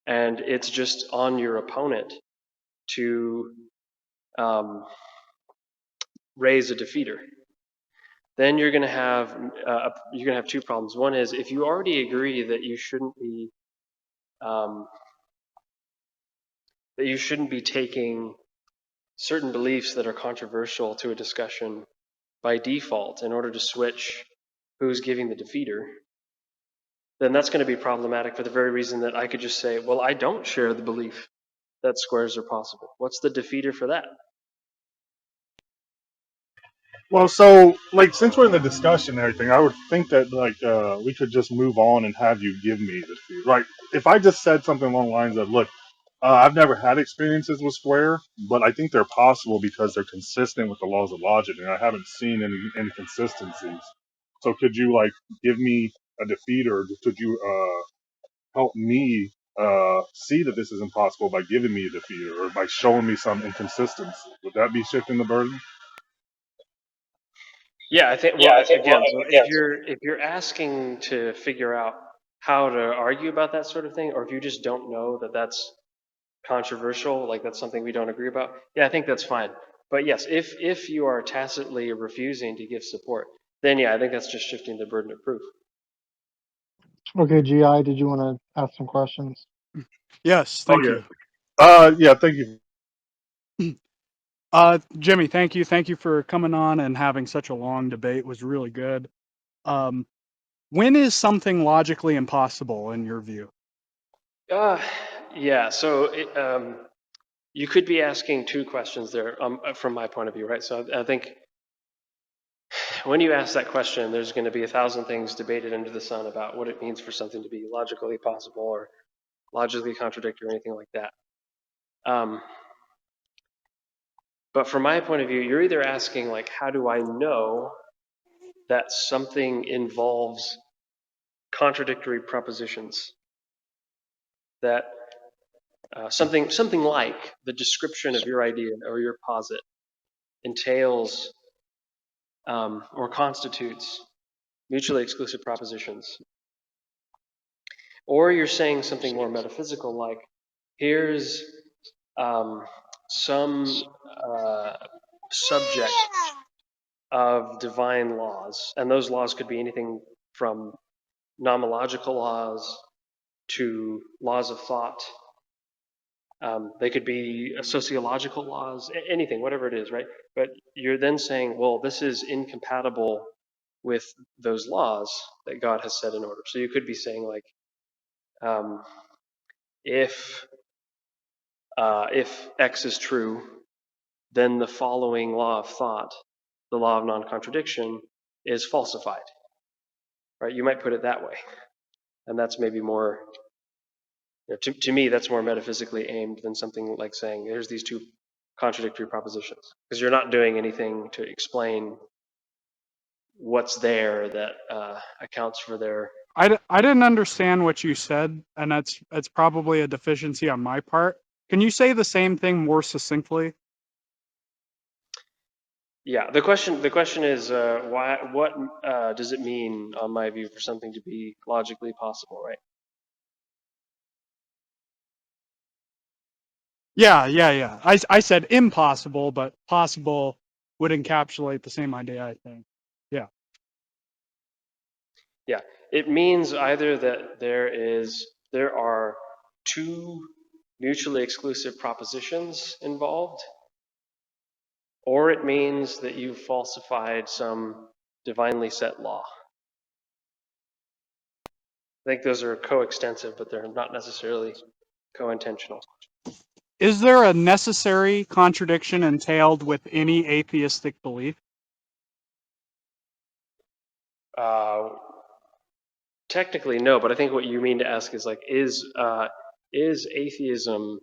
and it's just on your opponent to raise a defeater, then you're going to have two problems. One is if you already agree that you shouldn't be taking certain beliefs that are controversial to a discussion by default in order to switch who's giving the defeater, then that's going to be problematic for the very reason that I could just say, well, I don't share the belief that squares are possible. What's the defeater for that? Well, so like since we're in the discussion and everything, I would think that like we could just move on and have you give me the feed. Like if I just said something along the lines of, "Look, I've never had experiences with Square, but I think they're possible because they're consistent with the laws of logic, and I haven't seen any inconsistencies." So could you like give me a defeat, or could you help me see that this is impossible by giving me a defeat, or by showing me some inconsistency? Would that be shifting the burden? Yeah, I think. Yeah, Well, I think. Well, again, so again, if you're asking to figure out how to argue about that sort of thing, or if you just don't know that that's controversial, like that's something we don't agree about, yeah, I think that's fine. But yes, if you are tacitly refusing to give support, then yeah, I think that's just shifting the burden of proof. Okay, GI, did you want to ask some questions? Yes, Oh thank yeah. you. Yeah. Thank you. Jimmy, thank you. Thank you for coming on and having such a long debate. It was really good. When is something logically impossible in your view? Yeah. So you could be asking two questions there from my point of view, right? So I think when you ask that question, there's going to be 1,000 things debated under the sun about what it means for something to be logically possible or logically contradictory or anything like that. But from my point of view, you're either asking like, how do I know that something involves contradictory propositions? That something like the description of your idea or your posit entails or constitutes mutually exclusive propositions. Or you're saying something more metaphysical like, here's some subject of divine laws, and those laws could be anything from nomological laws to laws of thought. They could be sociological laws, anything, whatever it is, right? But you're then saying, well, this is incompatible with those laws that God has set in order. So you could be saying like, if X is true, then the following law of thought, the law of non-contradiction, is falsified. Right? You might put it that way, and that's maybe more. To me, that's more metaphysically aimed than something like saying, "Here's these two contradictory propositions," because you're not doing anything to explain what's there that accounts for their I didn't understand what you said, and that's probably a deficiency on my part. Can you say the same thing more succinctly? Yeah, the question is why what does it mean on my view for something to be logically possible, right? Yeah. I said impossible, but possible would encapsulate the same idea, I think. Yeah. Yeah, it means either that there are two mutually exclusive propositions involved, or it means that you've falsified some divinely set law. I think those are coextensive, but they're not necessarily co-intentional. Is there a necessary contradiction entailed with any atheistic belief? Uh, Technically, no, but I think what you mean to ask is like, is atheism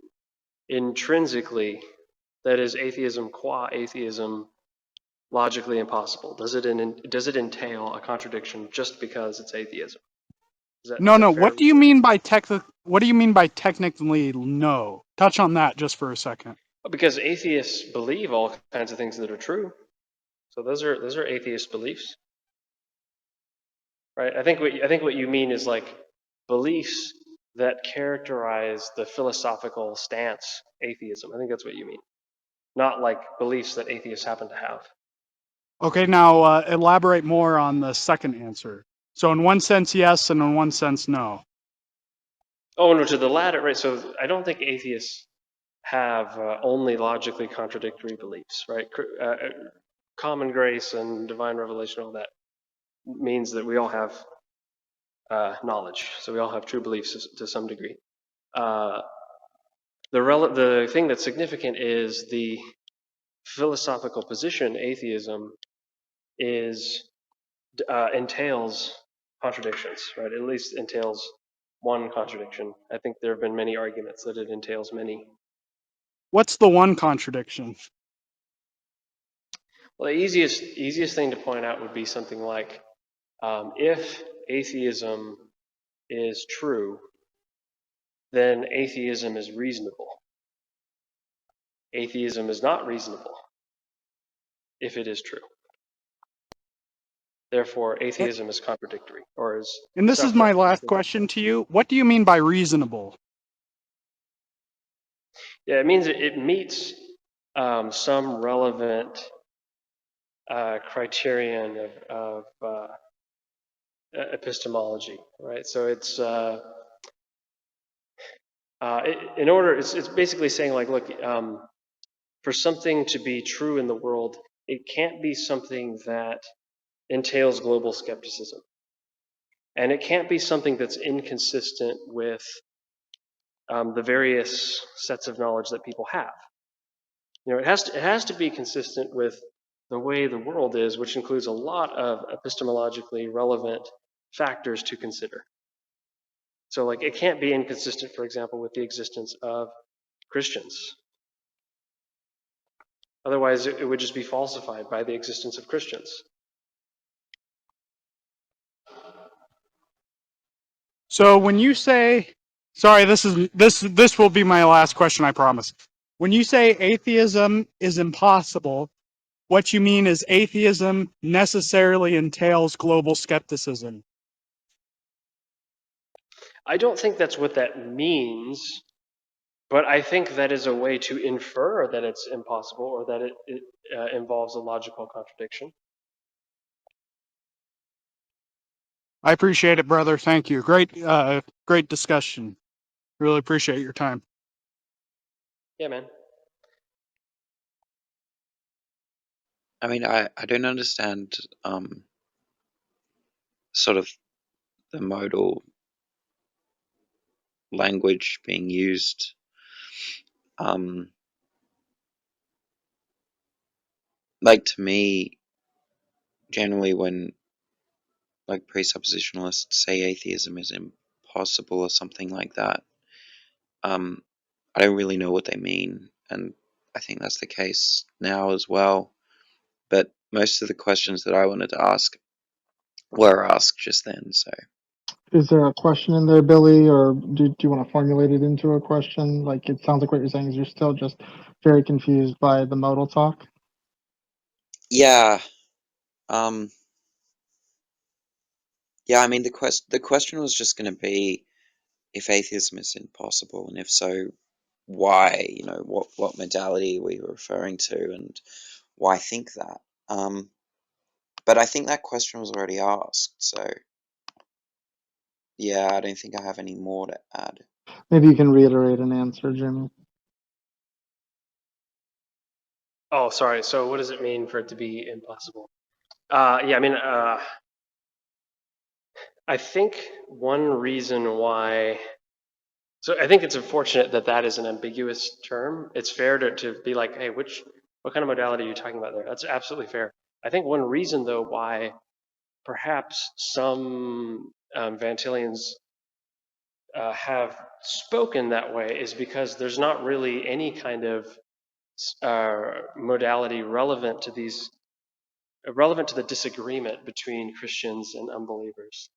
intrinsically, that is, atheism qua atheism, logically impossible? Does it entail a contradiction just because it's atheism? Is No, that no. fair? What do you mean by technically no? Touch on that just for a second. Because atheists believe all kinds of things that are true. So those are atheist beliefs, right? I think what you mean is like beliefs that characterize the philosophical stance atheism. I think that's what you mean, not like beliefs that atheists happen to have. Okay, now elaborate more on the second answer. So in one sense, yes, and in one sense, no. Oh, no, to the latter, right? So I don't think atheists have only logically contradictory beliefs, right? Common grace and divine revelation, all that means that we all have knowledge, so we all have true beliefs to some degree. The thing that's significant is the philosophical position, atheism, is entails contradictions, right? At least entails one contradiction. I think there have been many arguments that it entails many. What's the one contradiction? Well, the easiest thing to point out would be something like, if atheism is true, then atheism is reasonable. Atheism is not reasonable if it is true. Therefore, atheism is contradictory, or is And this is my last self-contradictory. question to you. What do you mean by reasonable? Yeah, it means it meets some relevant criterion of epistemology, right? So it's it's basically saying like, look, for something to be true in the world, it can't be something that entails global skepticism, and it can't be something that's inconsistent with the various sets of knowledge that people have. It has to be consistent with the way the world is, which includes a lot of epistemologically relevant factors to consider. So, like, it can't be inconsistent, for example, with the existence of Christians. Otherwise, it would just be falsified by the existence of Christians. So when you say, sorry, this will be my last question, I promise. When you say atheism is impossible, what you mean is atheism necessarily entails global skepticism. I don't think that's what that means, but I think that is a way to infer that it's impossible, or that it involves a logical contradiction. I appreciate it, brother. Thank you. Great discussion. Really appreciate your time. Yeah, man. I mean, I don't understand sort of the modal language being used. Like, to me, generally when like presuppositionalists say atheism is impossible or something like that, I don't really know what they mean, and I think that's the case now as well. But most of the questions that I wanted to ask were asked just then, so Is there a question in there, Billy, or do you want to formulate it into a question? Like, it sounds like what you're saying is you're still just very confused by the modal talk. Yeah. Yeah, I mean, the question was just going to be if atheism is impossible, and if so, why? You know, what modality we were referring to, and why think that. But I think that question was already asked, so yeah, I don't think I have any more to add. Maybe you can reiterate an answer, Jimmy. Oh, sorry. So what does it mean for it to be impossible? Yeah, I mean, I think one reason why. So I think it's unfortunate that that is an ambiguous term. It's fair to be like, hey, what kind of modality are you talking about there? That's absolutely fair. I think one reason, though, why perhaps some Van Tillians have spoken that way is because there's not really any kind of modality relevant to the disagreement between Christians and unbelievers,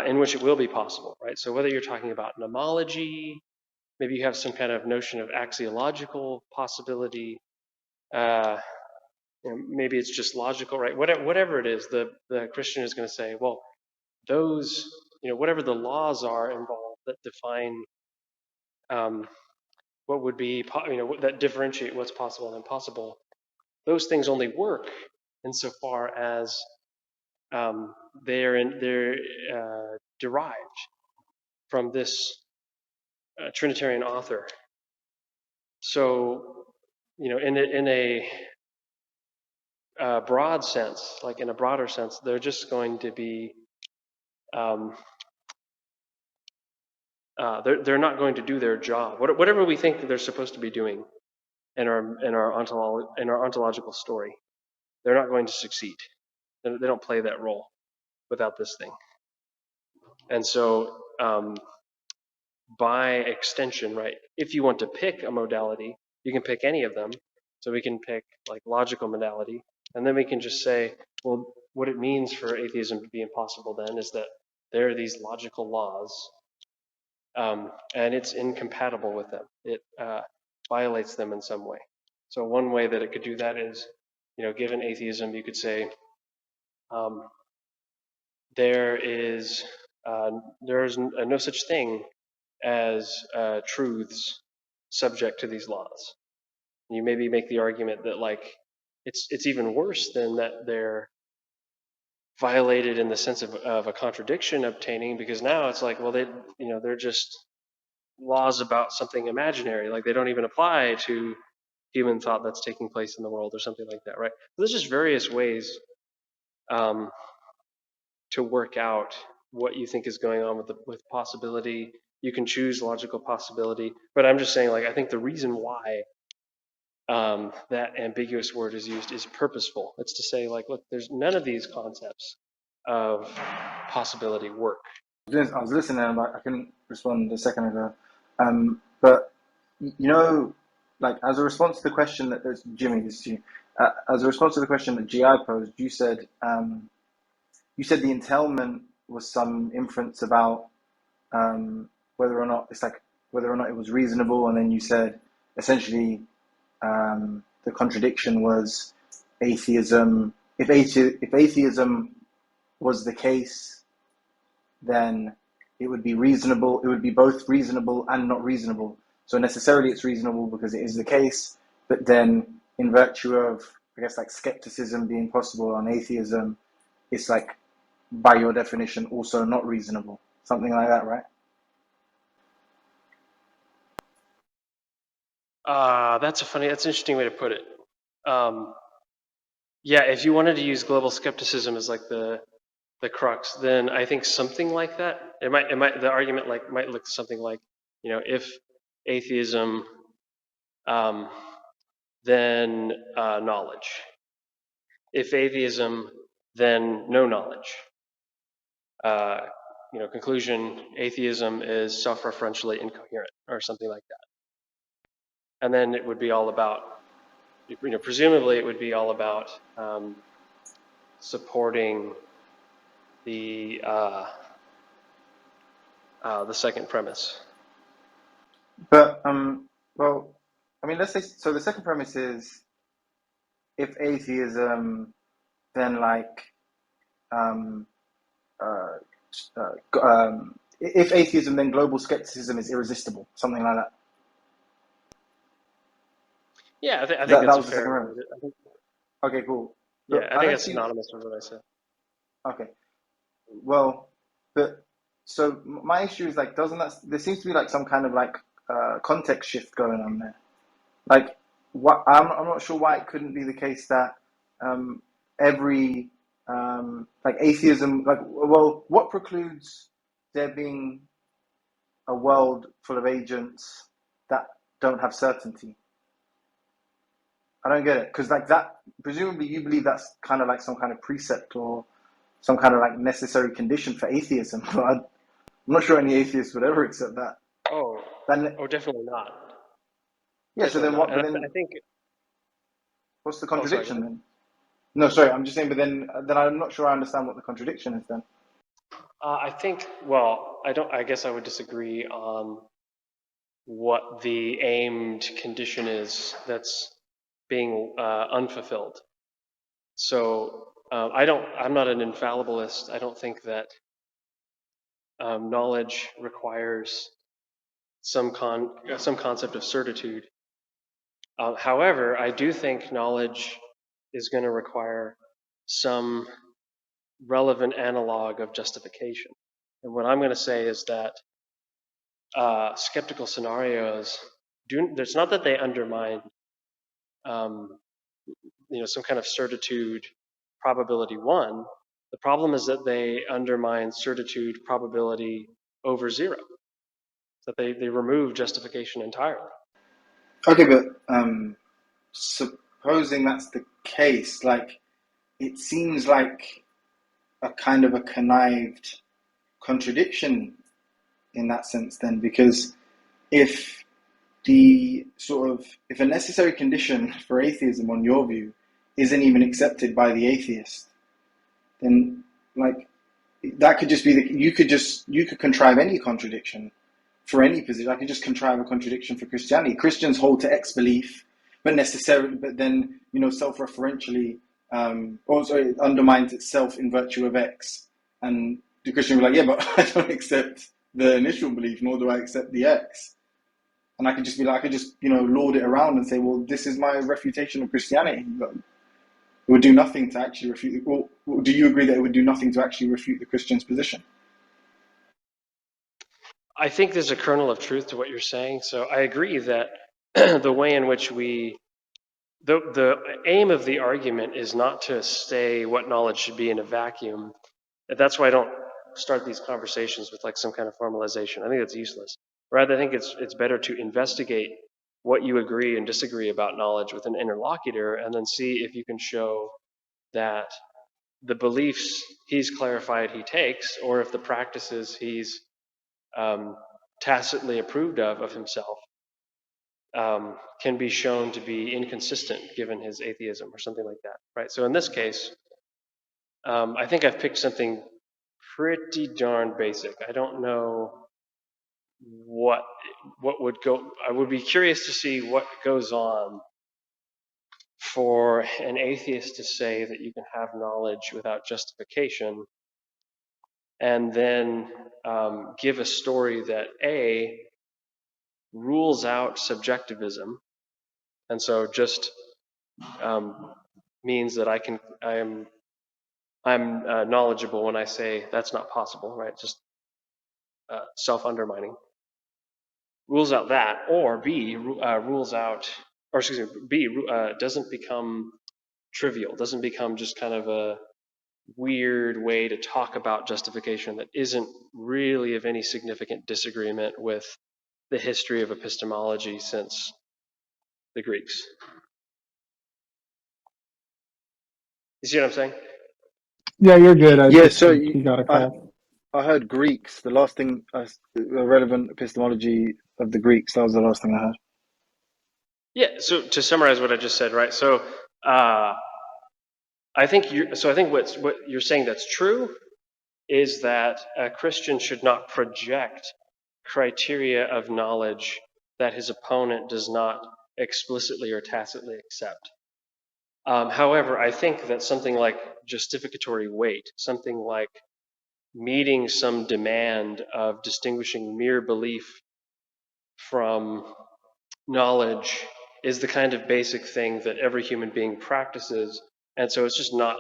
in which it will be possible, right? So whether you're talking about nomology, maybe you have some kind of notion of axiological possibility, maybe it's just logical, right? Whatever it is, the Christian is going to say, well, those, whatever the laws are involved that define what would be, that differentiate what's possible and impossible, those things only work insofar as they're derived from this Trinitarian author. So, in a broad sense, like in a broader sense, they're just going to be, they're not going to do their job. Whatever we think that they're supposed to be doing in our ontological story, they're not going to succeed. They don't play that role without this thing. And so, by extension, right, if you want to pick a modality, you can pick any of them. So we can pick like logical modality, and then we can just say, well, what it means for atheism to be impossible then is that there are these logical laws, and it's incompatible with them. It violates them in some way. So one way that it could do that is, given atheism, you could say there is no such thing as truths subject to these laws. You maybe make the argument that like it's even worse than that they're violated in the sense of a contradiction obtaining, because now it's like, well, they're just laws about something imaginary, like they don't even apply to human thought that's taking place in the world or something like that, right? So there's just various ways to work out what you think is going on with possibility. You can choose logical possibility, but I'm just saying, like, I think the reason why that ambiguous word is used is purposeful. It's to say, like, look, there's none of these concepts of possibility work. I was listening, but I couldn't respond a second ago. But like as a response to the question that Jimmy, this is you. As a response to the question that GI posed, you said the entailment was some inference about whether or not it was reasonable, and then you said essentially the contradiction was atheism. If atheism was the case, then it would be reasonable. It would be both reasonable and not reasonable. So necessarily it's reasonable because it is the case, but then in virtue of, I guess, like skepticism being possible on atheism, it's like, by your definition, also not reasonable. Something like that, right? That's an interesting way to put it. Yeah, if you wanted to use global skepticism as like the crux, then I think something like that. The argument might look something like, if atheism, then knowledge. If atheism, then no knowledge. Conclusion: atheism is self-referentially incoherent, or something like that. And then it would be all about, presumably it would be all about supporting the the second premise. But well, I mean, let's say so. The second premise is if atheism, then like um, uh, if atheism, then global skepticism is irresistible, something like that. Yeah, I think That that's a was the second fair. premise. Okay, cool. Yeah, But I I think don't that's see. synonymous with what I said. Okay, well, but so my issue is like, doesn't that there seems to be like some kind of like context shift going on there? Like, what I'm not sure why it couldn't be the case that every like atheism, like, well, what precludes there being a world full of agents that don't have certainty? I don't get it, because like that, presumably you believe that's kind of like some kind of precept or some kind of like necessary condition for atheism. But I'm not sure any atheist would ever accept that. Oh, Then definitely not. yeah, so Definitely then not. what? And But I then think. what's the Oh, sorry. Go contradiction ahead. then? No, sorry, I'm just saying. But then I'm not sure I understand what the contradiction is then. I think. Well, I don't. I guess I would disagree on what the aimed condition is that's being unfulfilled. So I don't. I'm not an infallibilist. I don't think that knowledge requires some concept of certitude. However, I do think knowledge is going to require some relevant analog of justification. And what I'm going to say is that skeptical scenarios it's not that they undermine um, some kind of certitude probability one. The problem is that they undermine certitude probability over zero, that they remove justification entirely. Okay, but supposing that's the case, like it seems like a kind of a connived contradiction in that sense, then, because if if a necessary condition for atheism, on your view, isn't even accepted by the atheist, then like that could just be you could contrive any contradiction for any position. I could just contrive a contradiction for Christianity. Christians hold to X belief, but then self-referentially, it undermines itself in virtue of X. And the Christian will be like, yeah, but I don't accept the initial belief, nor do I accept the X. And I could just be like, I could just lord it around and say, well, this is my refutation of Christianity. But it would do nothing to actually refute. Well, do you agree that it would do nothing to actually refute the Christian's position? I think there's a kernel of truth to what you're saying. So I agree that the way in which the aim of the argument is not to say what knowledge should be in a vacuum. That's why I don't start these conversations with like some kind of formalization. I think that's useless. Rather, I think it's better to investigate what you agree and disagree about knowledge with an interlocutor, and then see if you can show that the beliefs he's clarified he takes, or if the practices he's tacitly approved of himself, can be shown to be inconsistent given his atheism or something like that, right? So in this case, I think I've picked something pretty darn basic. I don't know what would go. I would be curious to see what goes on for an atheist to say that you can have knowledge without justification, and then give a story that rules out subjectivism, and so just means that I'm knowledgeable when I say that's not possible, right? Just self-undermining. Rules out that, or B, rules out, or excuse me, B, doesn't become trivial, doesn't become just kind of a weird way to talk about justification that isn't really of any significant disagreement with the history of epistemology since the Greeks. You see what I'm saying? Yeah, you're good. I Yeah, just so think you got a call. I heard Greeks. The last thing, relevant epistemology of the Greeks. That was the last thing I heard. Yeah. So to summarize what I just said, right? So I think what you're saying that's true is that a Christian should not project criteria of knowledge that his opponent does not explicitly or tacitly accept. However, I think that something like justificatory weight, something like meeting some demand of distinguishing mere belief from knowledge, is the kind of basic thing that every human being practices, and so it's just not.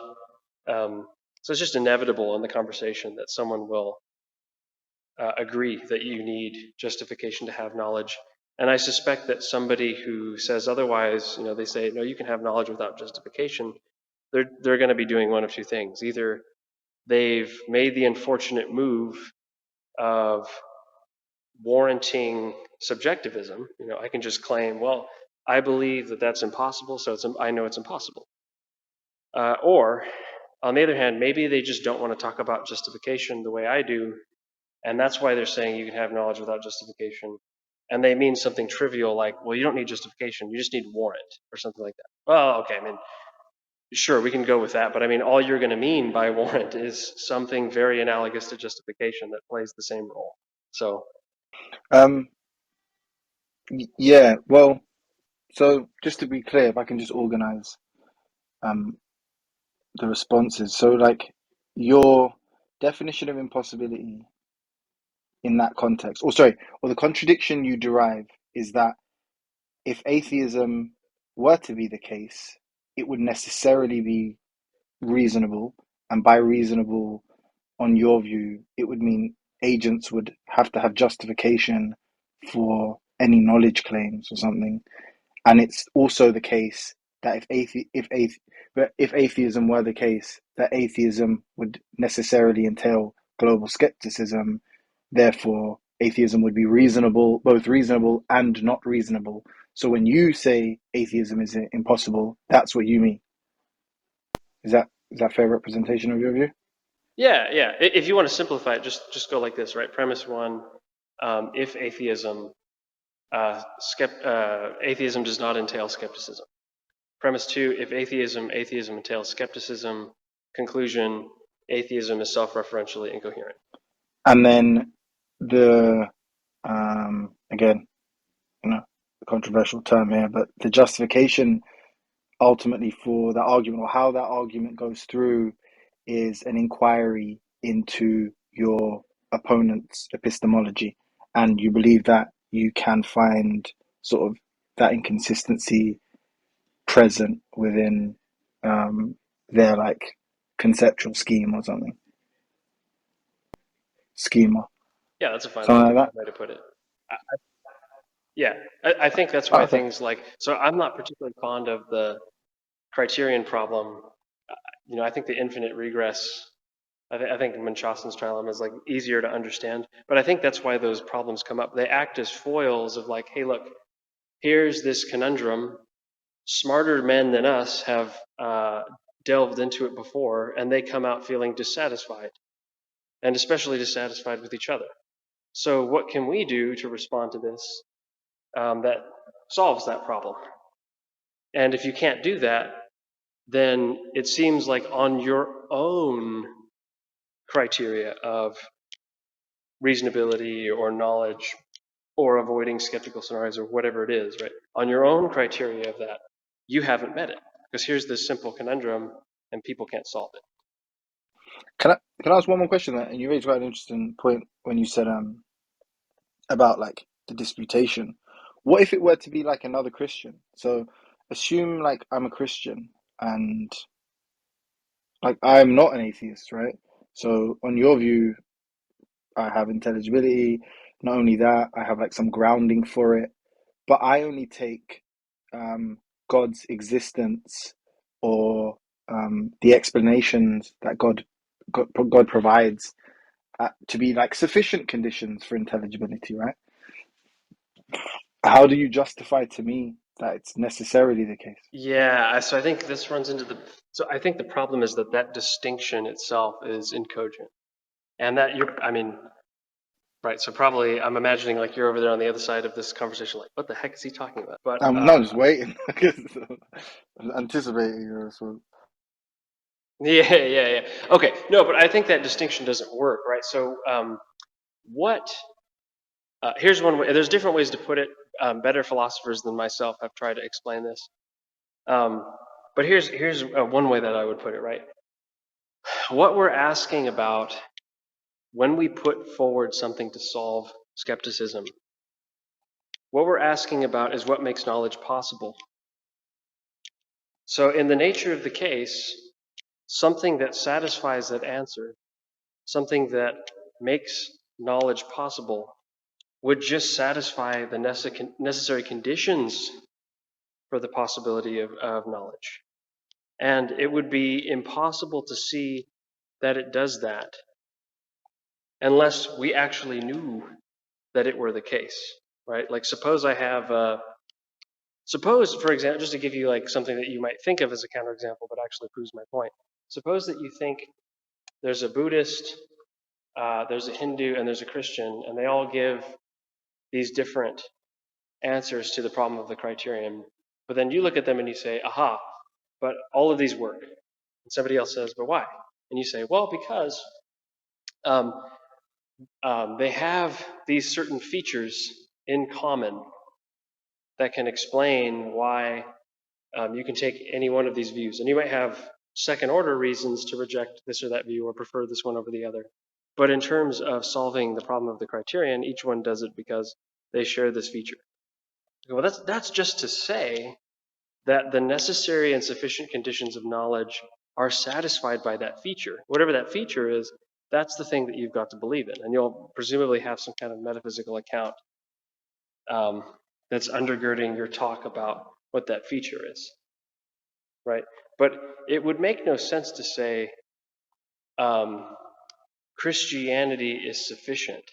So it's just inevitable in the conversation that someone will agree that you need justification to have knowledge. And I suspect that somebody who says otherwise, they say, no, you can have knowledge without justification, they're going to be doing one of two things. Either they've made the unfortunate move of warranting subjectivism. I can just claim, well, I believe that that's impossible, so I know it's impossible. Or, on the other hand, maybe they just don't want to talk about justification the way I do, and that's why they're saying you can have knowledge without justification. And they mean something trivial like, well, you don't need justification, you just need warrant, or something like that. Well, okay, sure, we can go with that, but all you're going to mean by warrant is something very analogous to justification that plays the same role. So, Um, yeah, well, so just to be clear, if I can just organize the responses. So, like, your definition of impossibility in that context, or the contradiction you derive is that if atheism were to be the case, it would necessarily be reasonable, and by reasonable, on your view, it would mean agents would have to have justification for any knowledge claims or something. And it's also the case that if atheism were the case, that atheism would necessarily entail global skepticism. Therefore, atheism would be reasonable, both reasonable and not reasonable. So when you say atheism is impossible, that's what you mean. Is that a fair representation of your view? yeah. If you want to simplify it, just go like this, right? Premise one: if atheism does not entail skepticism. Premise two: if atheism entails skepticism. Conclusion: atheism is self-referentially incoherent. And then the again, controversial term here, but the justification ultimately for that argument, or how that argument goes through, is an inquiry into your opponent's epistemology, and you believe that you can find sort of that inconsistency present within their like conceptual scheme or something, schema, Yeah, that's a fine something like way to put it. Yeah, I think that's that. why Okay. things like, so I'm not particularly fond of the criterion problem. I think the infinite regress, I think Munchausen's trilemma is like easier to understand, but I think that's why those problems come up. They act as foils of like, hey, look, here's this conundrum. Smarter men than us have delved into it before, and they come out feeling dissatisfied, and especially dissatisfied with each other. So what can we do to respond to this that solves that problem? And if you can't do that, then it seems like on your own criteria of reasonability or knowledge or avoiding skeptical scenarios or whatever it is, right? On your own criteria of that, you haven't met it. Because here's this simple conundrum and people can't solve it. Can I ask one more question there? And you raised quite an interesting point when you said about like the disputation. What if it were to be like another Christian? So assume like I'm a Christian and like I'm not an atheist, right? So on your view, I have intelligibility. Not only that, I have like some grounding for it, but I only take God's existence or the explanations that God provides to be like sufficient conditions for intelligibility, right? How do you justify to me that it's necessarily the case? Yeah, so I think this runs into so I think the problem is that distinction itself is incogent. And that right, so probably I'm imagining like you're over there on the other side of this conversation, like, what the heck is he talking about? But I'm not just waiting. I'm anticipating your response. Yeah. Okay, no, but I think that distinction doesn't work, right? So, what? Here's one way. There's different ways to put it. Better philosophers than myself have tried to explain this. Um, but here's one way that I would put it, right? What we're asking about when we put forward something to solve skepticism, what we're asking about is what makes knowledge possible. So, in the nature of the case, something that satisfies that answer, something that makes knowledge possible, would just satisfy the necessary conditions for the possibility of knowledge. And it would be impossible to see that it does that unless we actually knew that it were the case, right? Like suppose for example, just to give you like something that you might think of as a counterexample, but actually proves my point. Suppose that you think there's a Buddhist, there's a Hindu, and there's a Christian, and they all give these different answers to the problem of the criterion. But then you look at them and you say, aha, but all of these work. And somebody else says, but why? And you say, well, because they have these certain features in common that can explain why you can take any one of these views. And you might have second order reasons to reject this or that view or prefer this one over the other. But in terms of solving the problem of the criterion, each one does it because they share this feature. Well, that's just to say that the necessary and sufficient conditions of knowledge are satisfied by that feature. Whatever that feature is, that's the thing that you've got to believe in. And you'll presumably have some kind of metaphysical account that's undergirding your talk about what that feature is, right? But it would make no sense to say Christianity is sufficient,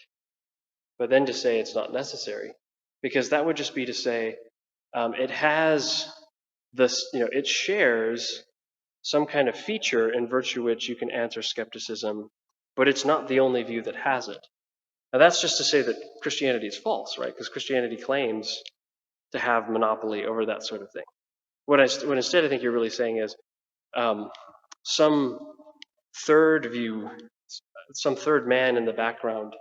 but then to say it's not necessary, because that would just be to say it has this, it shares some kind of feature in virtue which you can answer skepticism, but it's not the only view that has it. Now that's just to say that Christianity is false, right? Because Christianity claims to have monopoly over that sort of thing. What instead I think you're really saying is some third view, some third man in the background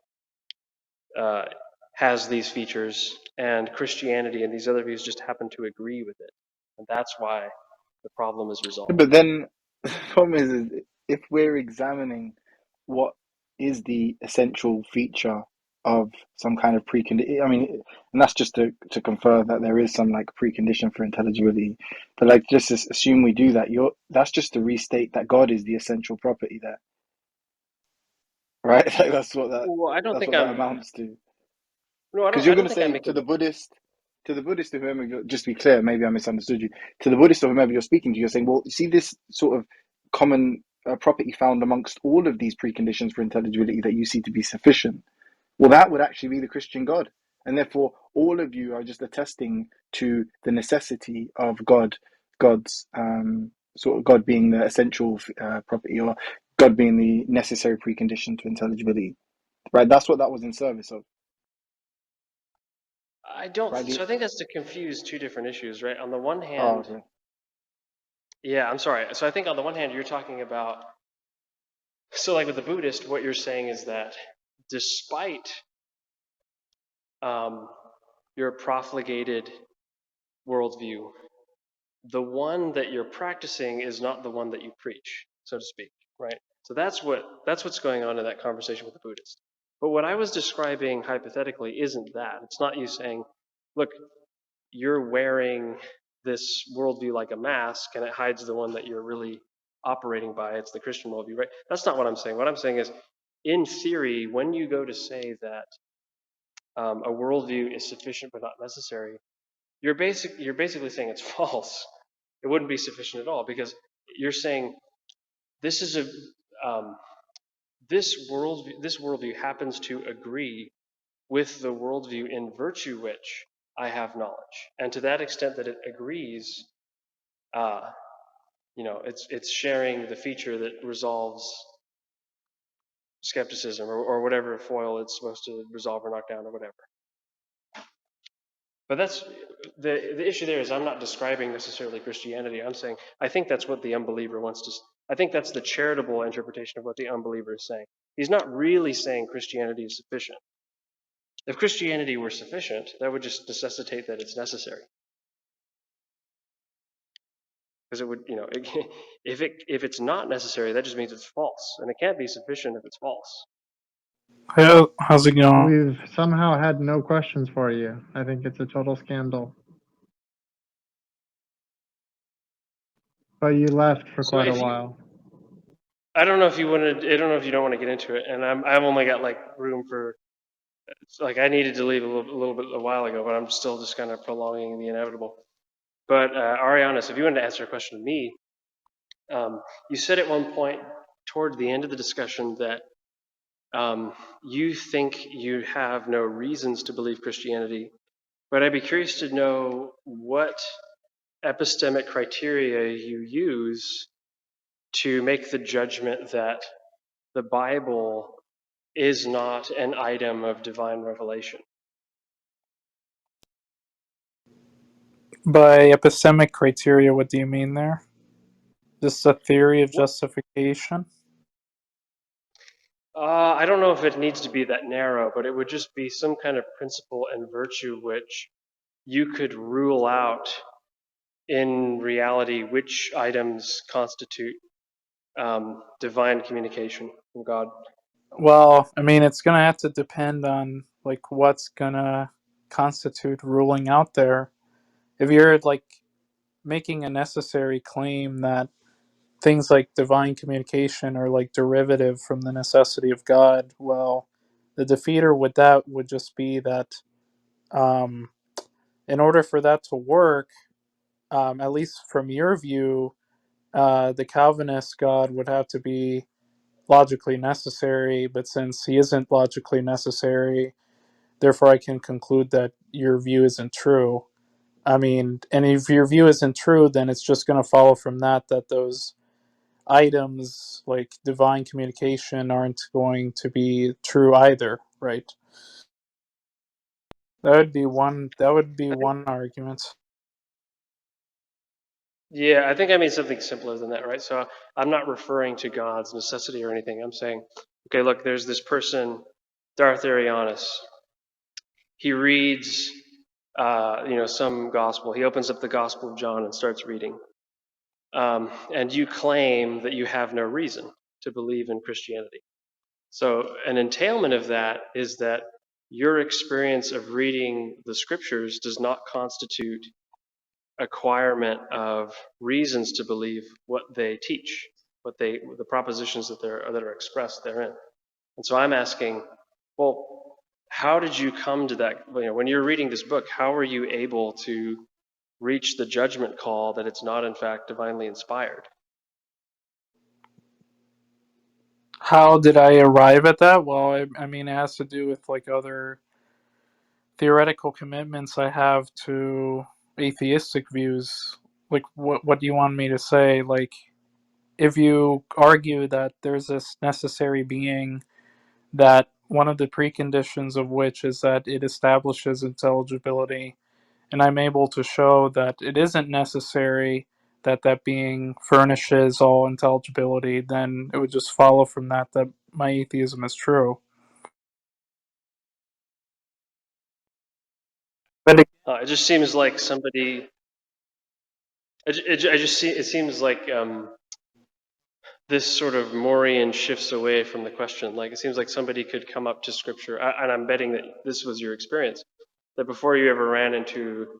has these features, and Christianity and these other views just happen to agree with it. And that's why the problem is resolved. But then the problem is if we're examining what is the essential feature of some kind of precondition, I mean, and that's just to confer that there is some like precondition for intelligibility. But like, just assume we do that. That's just to restate that God is the essential property there, right? Like Well, I don't that's think what that I'm. amounts to. No, Because I you're going don't to think I'm say making. to the Buddhist to whomever, just to be clear, maybe I misunderstood you. To the Buddhist or whomever you're speaking to, you're saying, well, you see this sort of common property found amongst all of these preconditions for intelligibility that you see to be sufficient. Well, that would actually be the Christian God. And therefore, all of you are just attesting to the necessity of God's sort of God being the essential property, or God being the necessary precondition to intelligibility. Right? That's what that was in service of. I don't. Right? So I think that's to confuse two different issues, right? On the one Oh, hand, okay. yeah, I'm sorry. So I think on the one hand, you're talking about. So like with the Buddhist, what you're saying is that despite your profligated worldview, the one that you're practicing is not the one that you preach, so to speak, right? So that's what's going on in that conversation with the Buddhist. But what I was describing hypothetically isn't that. It's not you saying, look, you're wearing this worldview like a mask and it hides the one that you're really operating by. It's the Christian worldview, right? That's not what I'm saying. What I'm saying is, in theory, when you go to say that a worldview is sufficient but not necessary, you're basically saying it's false. It wouldn't be sufficient at all because you're saying this is this worldview happens to agree with the worldview in virtue which I have knowledge, and to that extent that it agrees, it's sharing the feature that resolves skepticism or whatever foil it's supposed to resolve or knock down or whatever. But that's the issue there is I'm not describing necessarily Christianity. I'm saying I think that's what the unbeliever wants to I think that's the charitable interpretation of what the unbeliever is saying. He's not really saying Christianity is sufficient. If Christianity were sufficient, that would just necessitate that it's necessary. Because it would, if it's not necessary, that just means it's false, and it can't be sufficient if it's false. How's it going? We've somehow had no questions for you. I think it's a total scandal. But you left for So quite a if you, while. I don't know if you don't want to get into it, and I've only got like room for, like I needed to leave a while ago, but I'm still just kind of prolonging the inevitable. But Arianus, if you wanted to answer a question to me, you said at one point toward the end of the discussion that you think you have no reasons to believe Christianity, but I'd be curious to know what epistemic criteria you use to make the judgment that the Bible is not an item of divine revelation. By epistemic criteria, what do you mean there? Just a theory of What? justification? I don't know if it needs to be that narrow, but it would just be some kind of principle and virtue which you could rule out in reality which items constitute divine communication from God. Well, I mean, it's gonna have to depend on like what's gonna constitute ruling out there. If you're like making a necessary claim that things like divine communication are like derivative from the necessity of God, well, the defeater with that would just be that um, in order for that to work, at least from your view, the Calvinist God would have to be logically necessary, but since he isn't logically necessary, therefore I can conclude that your view isn't true. I mean, and if your view isn't true, then it's just going to follow from that those items like divine communication aren't going to be true either, right? That would be one argument. Yeah, I think I mean something simpler than that, right? So I'm not referring to God's necessity or anything. I'm saying, okay, look, there's this person, Darth Arianus. He reads, some gospel. He opens up the Gospel of John and starts reading. And you claim that you have no reason to believe in Christianity. So an entailment of that is that your experience of reading the scriptures does not constitute acquirement of reasons to believe what they teach, the propositions that are expressed therein. And so I'm asking, well, how did you come to that? When you're reading this book, how are you able to reach the judgment call that it's not in fact divinely inspired? How did I arrive at that? Well, I mean, it has to do with like other theoretical commitments I have to atheistic views. Like, what do you want me to say? Like, if you argue that there's this necessary being, that one of the preconditions of which is that it establishes intelligibility, and I'm able to show that it isn't necessary that that being furnishes all intelligibility, then it would just follow from that my atheism is true. But It just seems like somebody. It seems like this sort of Morian shifts away from the question. Like it seems like somebody could come up to Scripture, and I'm betting that this was your experience, that before you ever ran into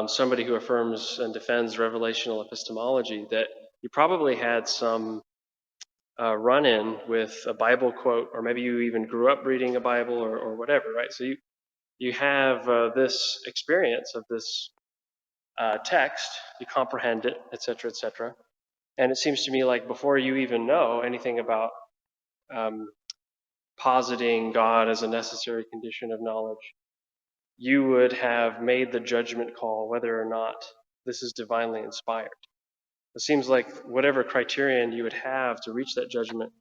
somebody who affirms and defends revelational epistemology, that you probably had some run-in with a Bible quote, or maybe you even grew up reading a Bible or whatever, right? So you have this experience of this text, you comprehend it, etc., etc. And it seems to me like before you even know anything about positing God as a necessary condition of knowledge, you would have made the judgment call whether or not this is divinely inspired. It seems like whatever criterion you would have to reach that judgment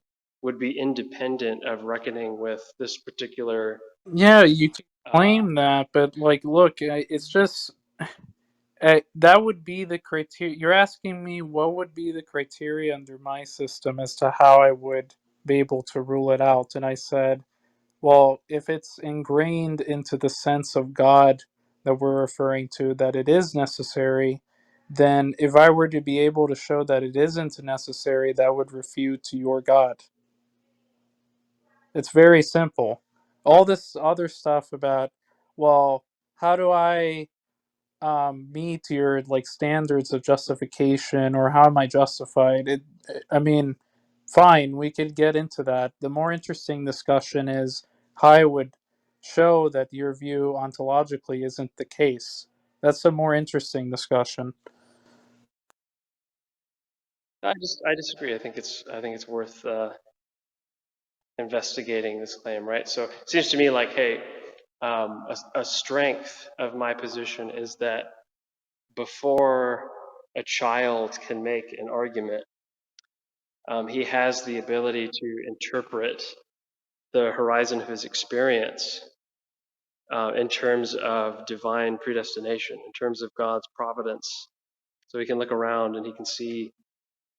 would be independent of reckoning with this particular. yeah, you can claim that, but like, look, it's just That would be the criteria. You're asking me what would be the criteria under my system as to how I would be able to rule it out. And I said, well, if it's ingrained into the sense of God that we're referring to, that it is necessary, then if I were to be able to show that it isn't necessary, that would refute your God. It's very simple. All this other stuff about, well, how do I meet your like standards of justification, or how am I justified? I mean, fine, we could get into that. The more interesting discussion is how I would show that your view ontologically isn't the case. That's a more interesting discussion. I disagree. I think it's worth investigating this claim, right? So it seems to me like, hey, a strength of my position is that before a child can make an argument, he has the ability to interpret the horizon of his experience in terms of divine predestination, in terms of God's providence. So he can look around and he can see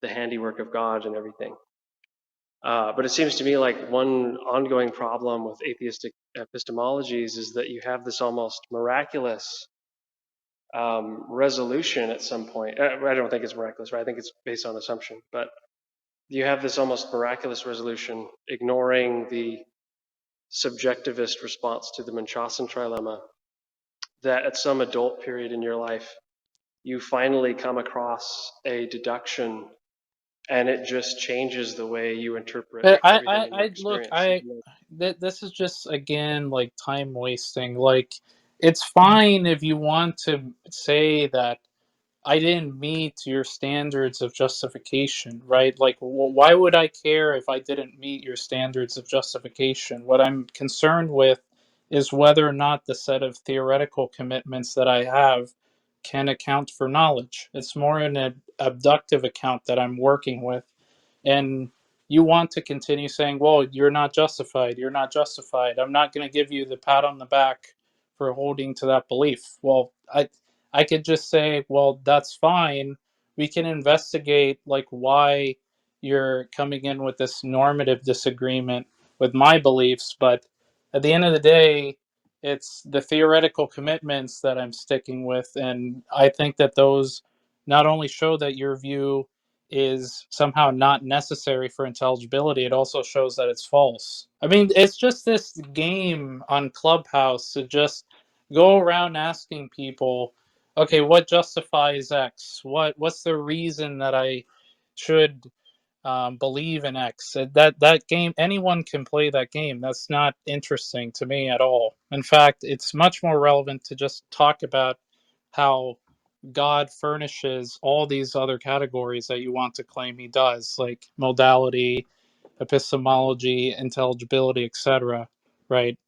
the handiwork of God and everything. But it seems to me like one ongoing problem with atheistic epistemologies is that you have this almost miraculous resolution at some point. I don't think it's miraculous, right? I think it's based on assumption. But you have this almost miraculous resolution, ignoring the subjectivist response to the Munchausen trilemma, that at some adult period in your life, you finally come across a deduction and it just changes the way you interpret But everything in your I look, experience. this is just again like time wasting. Like, it's fine if you want to say that I didn't meet your standards of justification, right? Like, why would I care if I didn't meet your standards of justification? What I'm concerned with is whether or not the set of theoretical commitments that I have can account for knowledge. It's more an abductive account that I'm working with. And you want to continue saying, well, you're not justified. You're not justified. I'm not going to give you the pat on the back for holding to that belief. Well, I could just say, well, that's fine. We can investigate like why you're coming in with this normative disagreement with my beliefs, but at the end of the day, it's the theoretical commitments that I'm sticking with, and I think that those not only show that your view is somehow not necessary for intelligibility, it also shows that it's false. I mean, it's just this game on Clubhouse to just go around asking people, okay, what justifies X? What's the reason that I should believe in X? That game, anyone can play that game. That's not interesting to me at all. In fact, it's much more relevant to just talk about how God furnishes all these other categories that you want to claim he does, like modality, epistemology, intelligibility, etc. Right?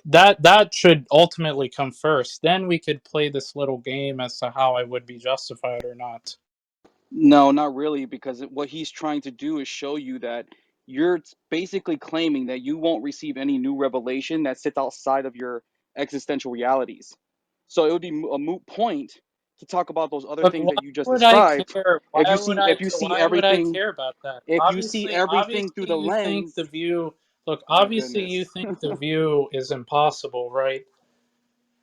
That should ultimately come first. Then we could play this little game as to how I would be justified or not. No, not really, because what he's trying to do is show you that you're basically claiming that you won't receive any new revelation that sits outside of your existential realities. So it would be a moot point to talk about those other Look, things why that you just would I described. care? If you see Why would I everything care about that? if you see everything through Obviously, the you think lens, the view. Look, my obviously, you goodness. think the view is impossible, right?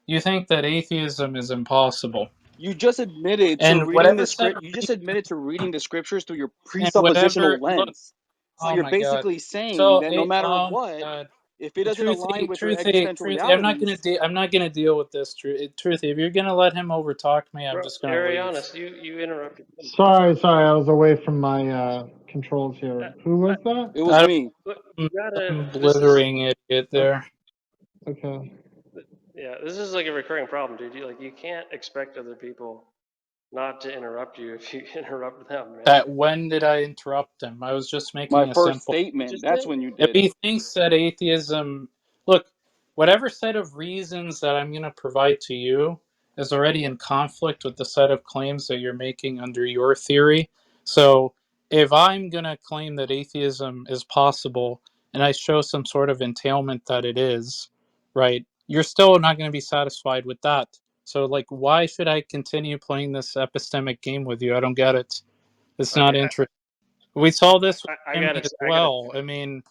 You think that atheism is impossible, You just admitted to and reading the whatever set script. of You just admitted to reading the scriptures through your and whatever. presuppositional Look, lens. So oh you're my God. basically saying So, that no matter oh my what, God. if it doesn't align with your existential Truthy. realities, I'm not gonna deal with this. Truthy, if you're gonna let him overtalk me, I'm Bro, just gonna leave. Arianus, you interrupted. Sorry, I was away from my controls Uh, here. Who uh, was that? it was I me. look, don't, you gotta. some This is blithering idiot Oh, there. okay. yeah. This is like a recurring problem, dude. You can't expect other people not to interrupt you if you interrupt them, man. That when did I interrupt him? I was just My making a first simple. You statement, just that's did. when you If did. he thinks that atheism, look, whatever set of reasons that I'm going to provide to you is already in conflict with the set of claims that you're making under your theory. So if I'm going to claim that atheism is possible and I show some sort of entailment that it is, right, you're still not going to be satisfied with that. So, like, why should I continue playing this epistemic game with you? I don't get it. It's not Okay, interesting. We saw this with I Jimmy gotta, as I gotta. well. I mean,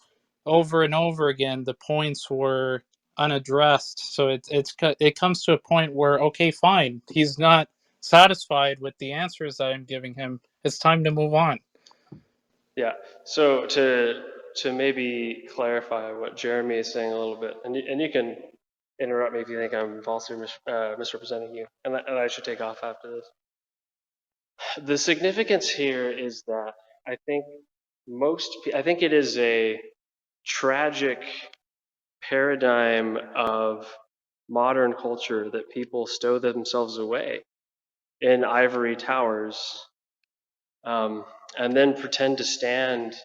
over and over again, the points were unaddressed. So it comes to a point where, okay, fine, he's not satisfied with the answers that I'm giving him. It's time to move on. Yeah. So to maybe clarify what Jeremy is saying a little bit, and you can interrupt me if you think I'm falsely misrepresenting you, and I should take off after this. The significance here is that I think I think it is a tragic paradigm of modern culture that people stow themselves away in ivory towers, and then pretend to stand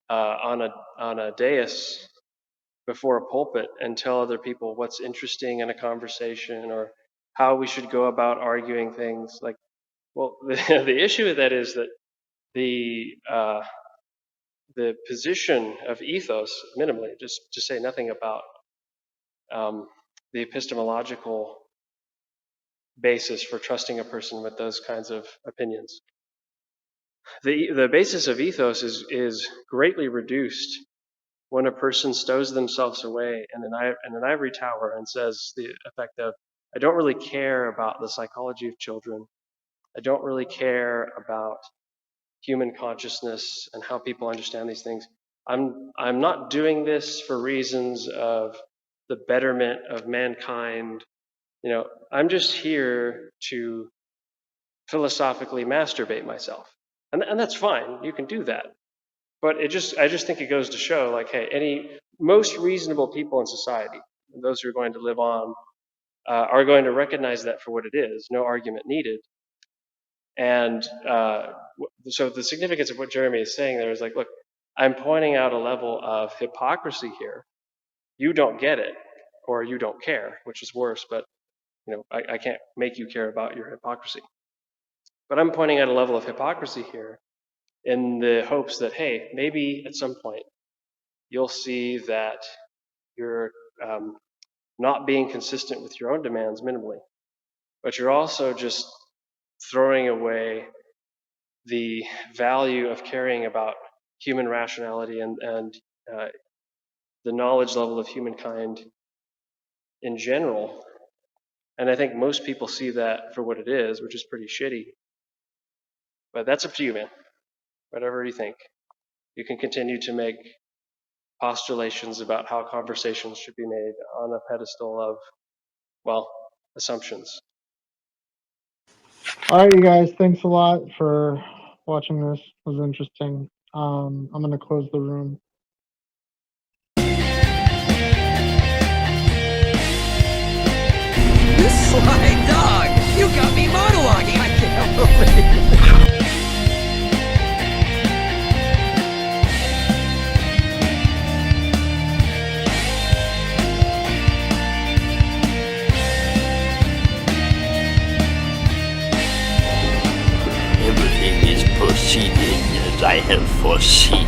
on a dais before a pulpit and tell other people what's interesting in a conversation or how we should go about arguing things. Like, well, the issue with that is that the position of ethos, minimally, just to say nothing about the epistemological basis for trusting a person with those kinds of opinions. The basis of ethos is greatly reduced when a person stows themselves away in an ivory tower and says the effect of, I don't really care about the psychology of children. I don't really care about human consciousness and how people understand these things. I'm not doing this for reasons of the betterment of mankind. You know, I'm just here to philosophically masturbate myself. And that's fine. You can do that. But I just think it goes to show, like, hey, most reasonable people in society, those who are going to live on, are going to recognize that for what it is, no argument needed. And so the significance of what Jeremy is saying there is like, look, I'm pointing out a level of hypocrisy here. You don't get it, or you don't care, which is worse. But I can't make you care about your hypocrisy. But I'm pointing out a level of hypocrisy here in the hopes that, hey, maybe at some point you'll see that you're not being consistent with your own demands minimally, but you're also just throwing away the value of caring about human rationality and the knowledge level of humankind in general. And I think most people see that for what it is, which is pretty shitty. But that's up to you, man. Whatever you think. You can continue to make postulations about how conversations should be made on a pedestal of, well, assumptions. All right, you guys. Thanks a lot for watching this. It was interesting. I'm gonna close the room. You sly dog! You got me monologuing! I can't believe it! Everything is proceeding as I have foreseen.